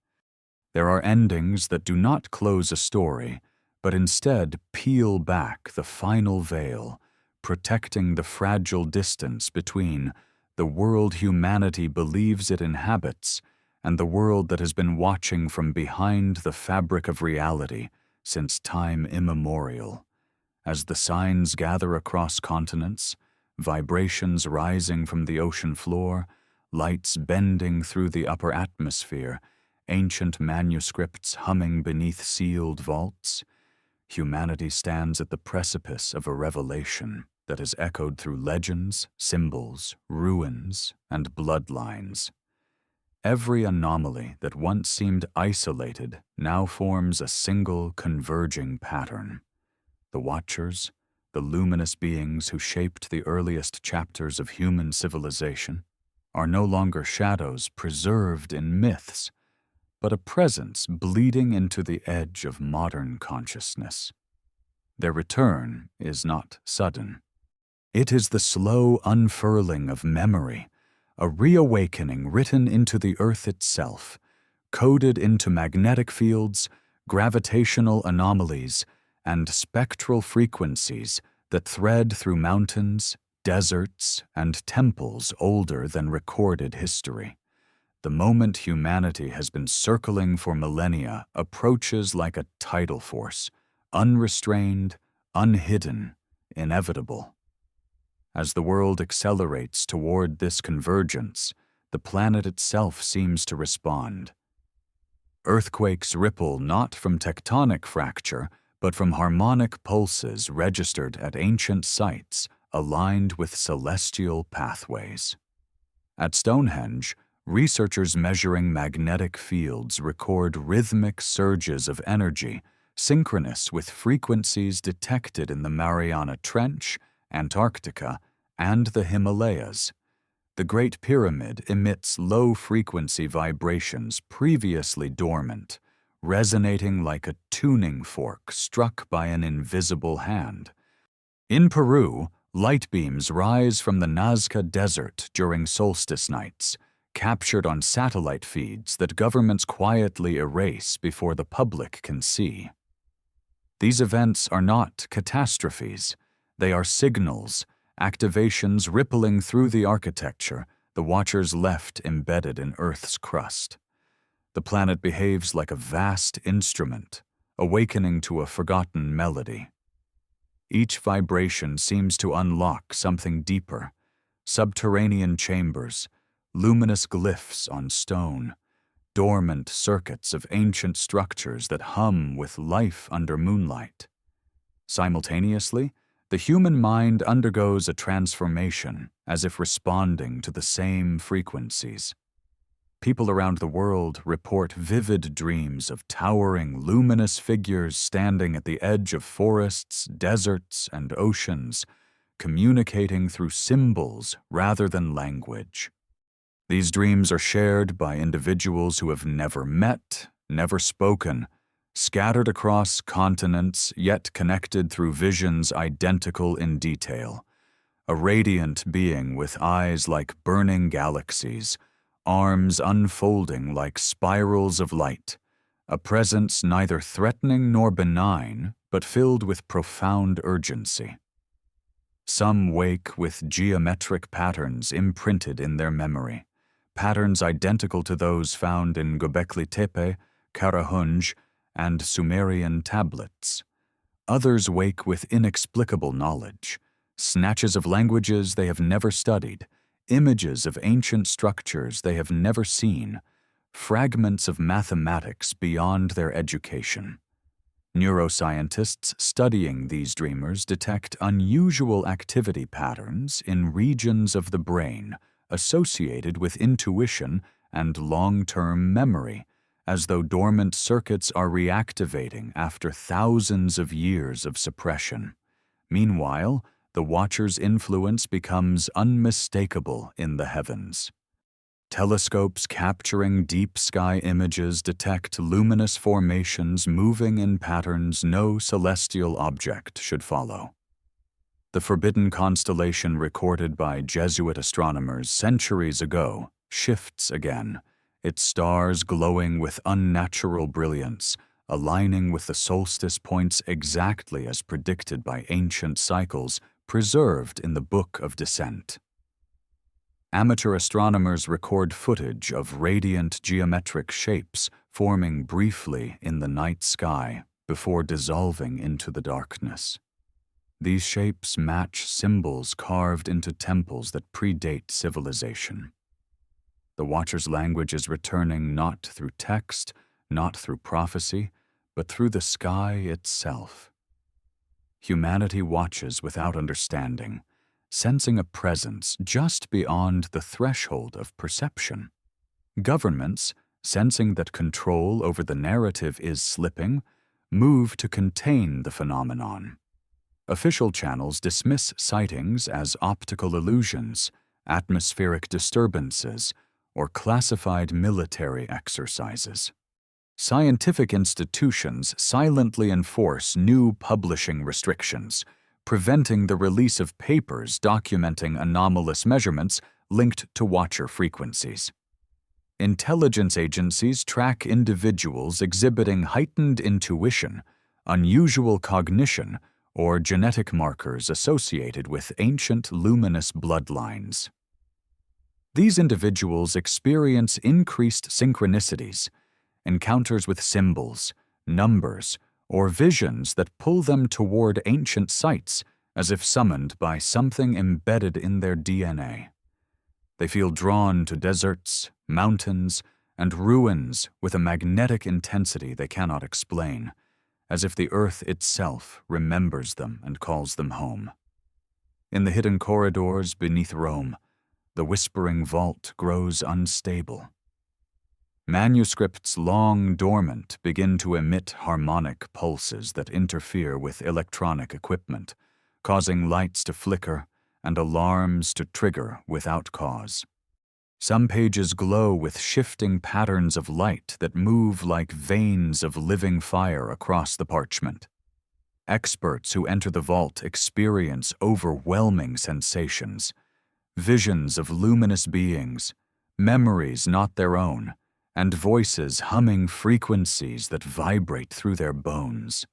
There are endings that do not close a story, but instead peel back the final veil, protecting the fragile distance between the world humanity believes it inhabits and the world that has been watching from behind the fabric of reality since time immemorial. As the signs gather across continents, vibrations rising from the ocean floor, lights bending through the upper atmosphere, ancient manuscripts humming beneath sealed vaults, humanity stands at the precipice of a revelation that is echoed through legends, symbols, ruins, and bloodlines. Every anomaly that once seemed isolated now forms a single converging pattern. The Watchers, the luminous beings who shaped the earliest chapters of human civilization, are no longer shadows preserved in myths, but a presence bleeding into the edge of modern consciousness. Their return is not sudden. It is the slow unfurling of memory, a reawakening written into the earth itself, coded into magnetic fields, gravitational anomalies, and spectral frequencies that thread through mountains, deserts, and temples older than recorded history. The moment humanity has been circling for millennia approaches like a tidal force, unrestrained, unhidden, inevitable. As the world accelerates toward this convergence, the planet itself seems to respond. Earthquakes ripple not from tectonic fracture, but from harmonic pulses registered at ancient sites aligned with celestial pathways. At Stonehenge, researchers measuring magnetic fields record rhythmic surges of energy synchronous with frequencies detected in the Mariana Trench, Antarctica, and the Himalayas. The Great Pyramid emits low-frequency vibrations previously dormant, resonating like a tuning fork struck by an invisible hand. In Peru, light beams rise from the Nazca Desert during solstice nights, captured on satellite feeds that governments quietly erase before the public can see. These events are not catastrophes. They are signals, activations rippling through the architecture the Watchers left embedded in Earth's crust. The planet behaves like a vast instrument, awakening to a forgotten melody. Each vibration seems to unlock something deeper: subterranean chambers, luminous glyphs on stone, dormant circuits of ancient structures that hum with life under moonlight. Simultaneously, the human mind undergoes a transformation, as if responding to the same frequencies. People around the world report vivid dreams of towering, luminous figures standing at the edge of forests, deserts, and oceans, communicating through symbols rather than language. These dreams are shared by individuals who have never met, never spoken, scattered across continents yet connected through visions identical in detail. A radiant being with eyes like burning galaxies, arms unfolding like spirals of light, a presence neither threatening nor benign, but filled with profound urgency. Some wake with geometric patterns imprinted in their memory, patterns identical to those found in Göbekli Tepe, Karahunj, and Sumerian tablets. Others wake with inexplicable knowledge, snatches of languages they have never studied, images of ancient structures they have never seen, fragments of mathematics beyond their education. Neuroscientists studying these dreamers detect unusual activity patterns in regions of the brain associated with intuition and long-term memory, as though dormant circuits are reactivating after thousands of years of suppression. Meanwhile, the Watcher's influence becomes unmistakable in the heavens. Telescopes capturing deep sky images detect luminous formations moving in patterns no celestial object should follow. The forbidden constellation recorded by Jesuit astronomers centuries ago shifts again, its stars glowing with unnatural brilliance, aligning with the solstice points exactly as predicted by ancient cycles preserved in the Book of Descent. Amateur astronomers record footage of radiant geometric shapes forming briefly in the night sky before dissolving into the darkness. These shapes match symbols carved into temples that predate civilization. The Watcher's language is returning not through text, not through prophecy, but through the sky itself. Humanity watches without understanding, sensing a presence just beyond the threshold of perception. Governments, sensing that control over the narrative is slipping, move to contain the phenomenon. Official channels dismiss sightings as optical illusions, atmospheric disturbances, or classified military exercises. Scientific institutions silently enforce new publishing restrictions, preventing the release of papers documenting anomalous measurements linked to Watcher frequencies. Intelligence agencies track individuals exhibiting heightened intuition, unusual cognition, or genetic markers associated with ancient luminous bloodlines. These individuals experience increased synchronicities, encounters with symbols, numbers, or visions that pull them toward ancient sites as if summoned by something embedded in their DNA. They feel drawn to deserts, mountains, and ruins with a magnetic intensity they cannot explain, as if the earth itself remembers them and calls them home. In the hidden corridors beneath Rome, the whispering vault grows unstable. Manuscripts long dormant begin to emit harmonic pulses that interfere with electronic equipment, causing lights to flicker and alarms to trigger without cause. Some pages glow with shifting patterns of light that move like veins of living fire across the parchment. Experts who enter the vault experience overwhelming sensations, visions of luminous beings, memories not their own, and voices humming frequencies that vibrate through their bones.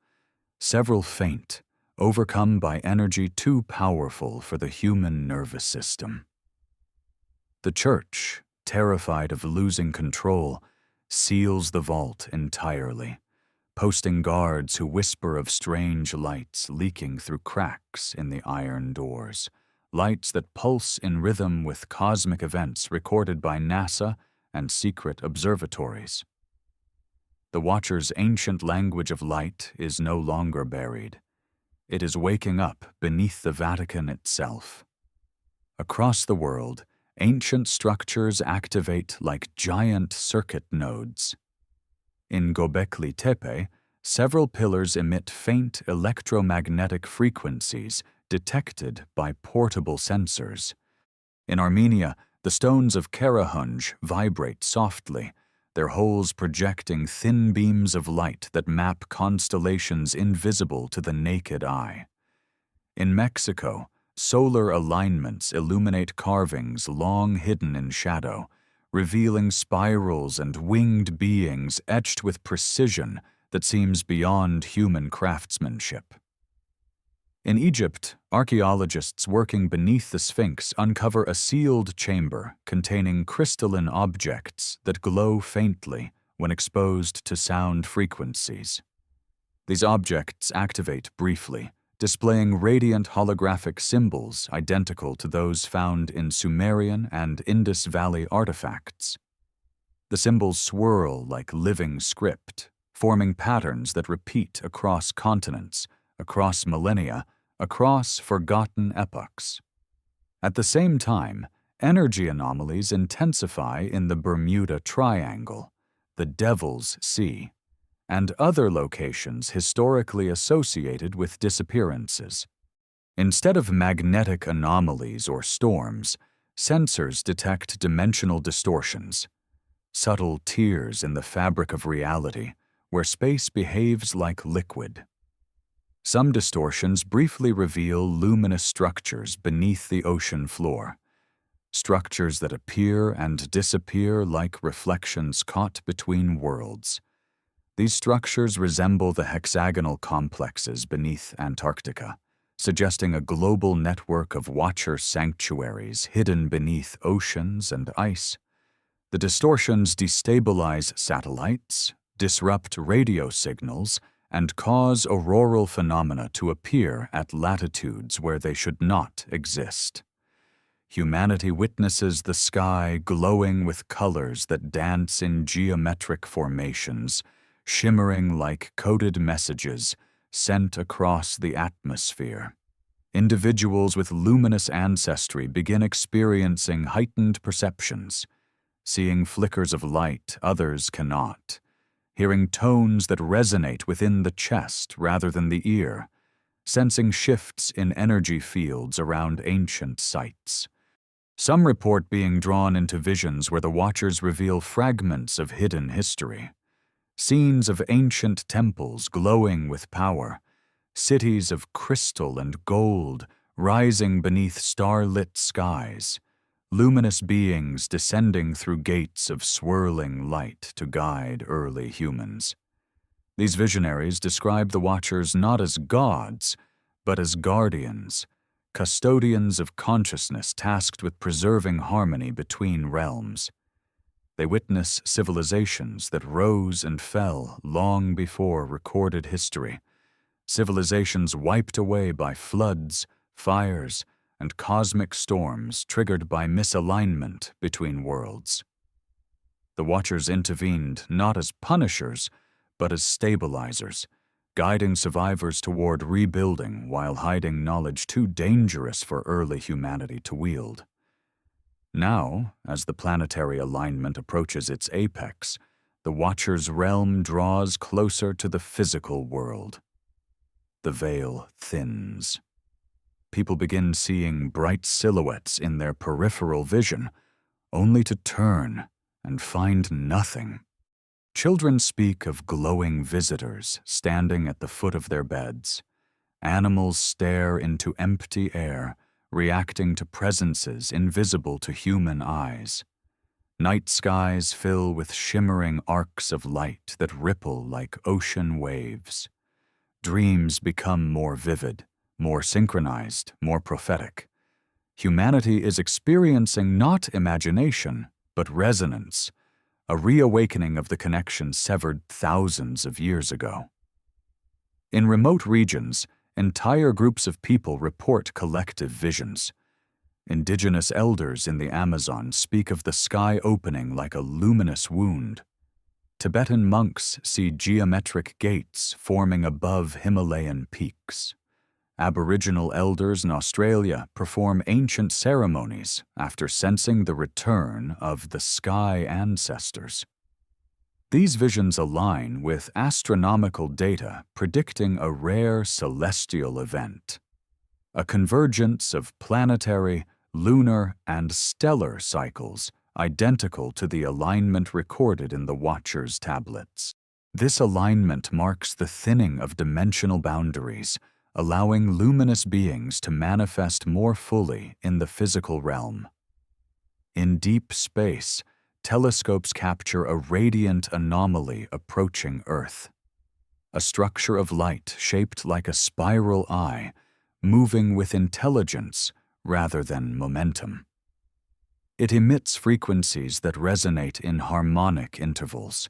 Several faint, overcome by energy too powerful for the human nervous system. The Church, terrified of losing control, seals the vault entirely, posting guards who whisper of strange lights leaking through cracks in the iron doors, lights that pulse in rhythm with cosmic events recorded by NASA and secret observatories. The Watcher's ancient language of light is no longer buried. It is waking up beneath the Vatican itself. Across the world, ancient structures activate like giant circuit nodes. In Göbekli Tepe, several pillars emit faint electromagnetic frequencies detected by portable sensors. In Armenia, the stones of Karahunj vibrate softly, their holes projecting thin beams of light that map constellations invisible to the naked eye. In Mexico, solar alignments illuminate carvings long hidden in shadow, revealing spirals and winged beings etched with precision that seems beyond human craftsmanship. In Egypt, archaeologists working beneath the Sphinx uncover a sealed chamber containing crystalline objects that glow faintly when exposed to sound frequencies. These objects activate briefly, displaying radiant holographic symbols identical to those found in Sumerian and Indus Valley artifacts. The symbols swirl like living script, forming patterns that repeat across continents, across millennia, across forgotten epochs. At the same time, energy anomalies intensify in the Bermuda Triangle, the Devil's Sea, and other locations historically associated with disappearances. Instead of magnetic anomalies or storms, Sensors detect dimensional distortions, subtle tears in the fabric of reality, where space behaves like liquid. Some distortions briefly reveal luminous structures beneath the ocean floor, structures that appear and disappear like reflections caught between worlds. These structures resemble the hexagonal complexes beneath Antarctica, suggesting a global network of watcher sanctuaries hidden beneath oceans and ice. The distortions destabilize satellites, disrupt radio signals, and cause auroral phenomena to appear at latitudes where they should not exist. Humanity witnesses the sky glowing with colors that dance in geometric formations, shimmering like coded messages sent across the atmosphere. Individuals with luminous ancestry begin experiencing heightened perceptions, seeing flickers of light others cannot, hearing tones that resonate within the chest rather than the ear, sensing shifts in energy fields around ancient sites. Some report being drawn into visions where the watchers reveal fragments of hidden history, scenes of ancient temples glowing with power, cities of crystal and gold rising beneath star-lit skies, luminous beings descending through gates of swirling light to guide early humans. These visionaries describe the Watchers not as gods, but as guardians, custodians of consciousness tasked with preserving harmony between realms. They witness civilizations that rose and fell long before recorded history, civilizations wiped away by floods, fires, and cosmic storms triggered by misalignment between worlds. The Watchers intervened not as punishers, but as stabilizers, guiding survivors toward rebuilding while hiding knowledge too dangerous for early humanity to wield. Now, as the planetary alignment approaches its apex, the Watcher's realm draws closer to the physical world. The veil thins. People begin seeing bright silhouettes in their peripheral vision, only to turn and find nothing. Children speak of glowing visitors standing at the foot of their beds. Animals stare into empty air, reacting to presences invisible to human eyes. Night skies fill with shimmering arcs of light that ripple like ocean waves. Dreams become more vivid, more synchronized, more prophetic. Humanity is experiencing not imagination, but resonance, a reawakening of the connection severed thousands of years ago. In remote regions, entire groups of people report collective visions. Indigenous elders in the Amazon speak of the sky opening like a luminous wound. Tibetan monks see geometric gates forming above Himalayan peaks. Aboriginal elders in Australia perform ancient ceremonies after sensing the return of the sky ancestors. These visions align with astronomical data predicting a rare celestial event, a convergence of planetary, lunar, and stellar cycles identical to the alignment recorded in the Watcher's tablets. This alignment marks the thinning of dimensional boundaries, allowing luminous beings to manifest more fully in the physical realm. In deep space, telescopes capture a radiant anomaly approaching Earth, a structure of light shaped like a spiral eye, moving with intelligence rather than momentum. It emits frequencies that resonate in harmonic intervals,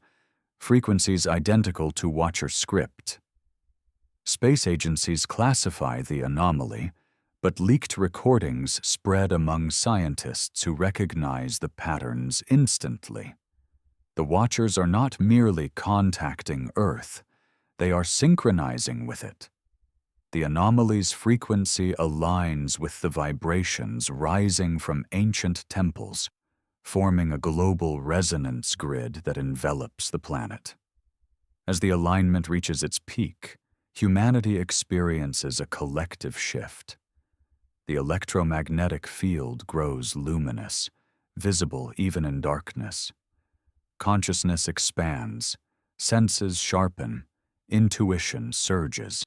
frequencies identical to Watcher script. Space agencies classify the anomaly, but leaked recordings spread among scientists who recognize the patterns instantly. The Watchers are not merely contacting Earth, they are synchronizing with it. The anomaly's frequency aligns with the vibrations rising from ancient temples, forming a global resonance grid that envelops the planet. As the alignment reaches its peak, humanity experiences a collective shift. The electromagnetic field grows luminous, visible even in darkness. Consciousness expands, senses sharpen, intuition surges.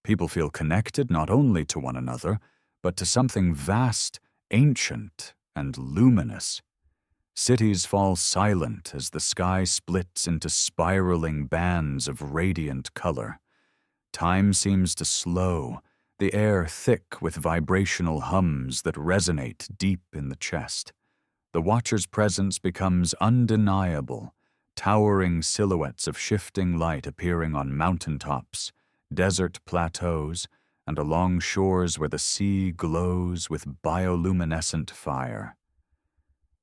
People feel connected not only to one another, but to something vast, ancient, and luminous. Cities fall silent as the sky splits into spiraling bands of radiant color. Time seems to slow, the air thick with vibrational hums that resonate deep in the chest. The watcher's presence becomes undeniable, towering silhouettes of shifting light appearing on mountaintops, desert plateaus, and along shores where the sea glows with bioluminescent fire.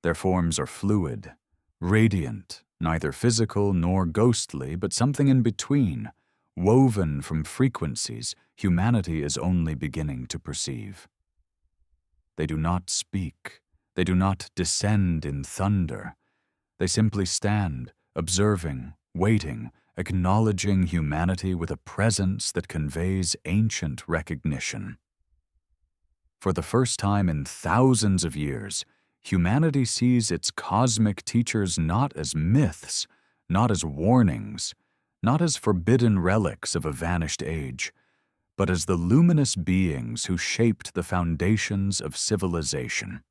Their forms are fluid, radiant, neither physical nor ghostly, but something in between, woven from frequencies humanity is only beginning to perceive. They do not speak. They do not descend in thunder. They simply stand, observing, waiting, acknowledging humanity with a presence that conveys ancient recognition. For the first time in thousands of years, humanity sees its cosmic teachers not as myths, not as warnings, not as forbidden relics of a vanished age, but as the luminous beings who shaped the foundations of civilization.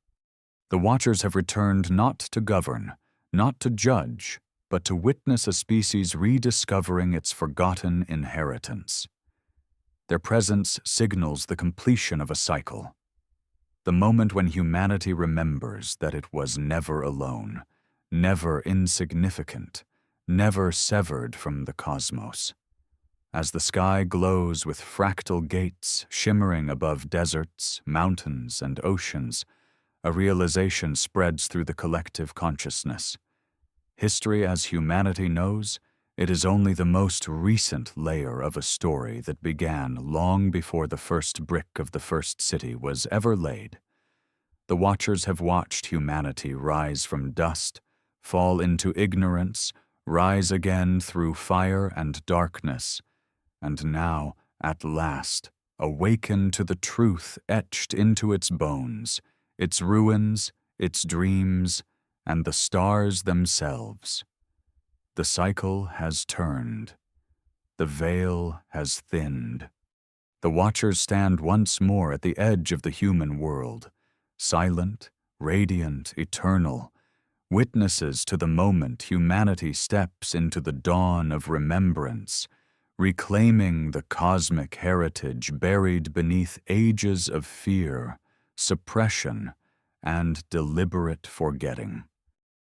The Watchers have returned not to govern, not to judge, but to witness a species rediscovering its forgotten inheritance. Their presence signals the completion of a cycle, the moment when humanity remembers that it was never alone, never insignificant, never severed from the cosmos. As the sky glows with fractal gates shimmering above deserts, mountains, and oceans, a realization spreads through the collective consciousness. History as humanity knows, it is only the most recent layer of a story that began long before the first brick of the first city was ever laid. The Watchers have watched humanity rise from dust, fall into ignorance, rise again through fire and darkness, and now, at last, awaken to the truth etched into its bones, its ruins, its dreams, and the stars themselves. The cycle has turned. The veil has thinned. The Watchers stand once more at the edge of the human world, silent, radiant, eternal, witnesses to the moment humanity steps into the dawn of remembrance, reclaiming the cosmic heritage buried beneath ages of fear, suppression, and deliberate forgetting.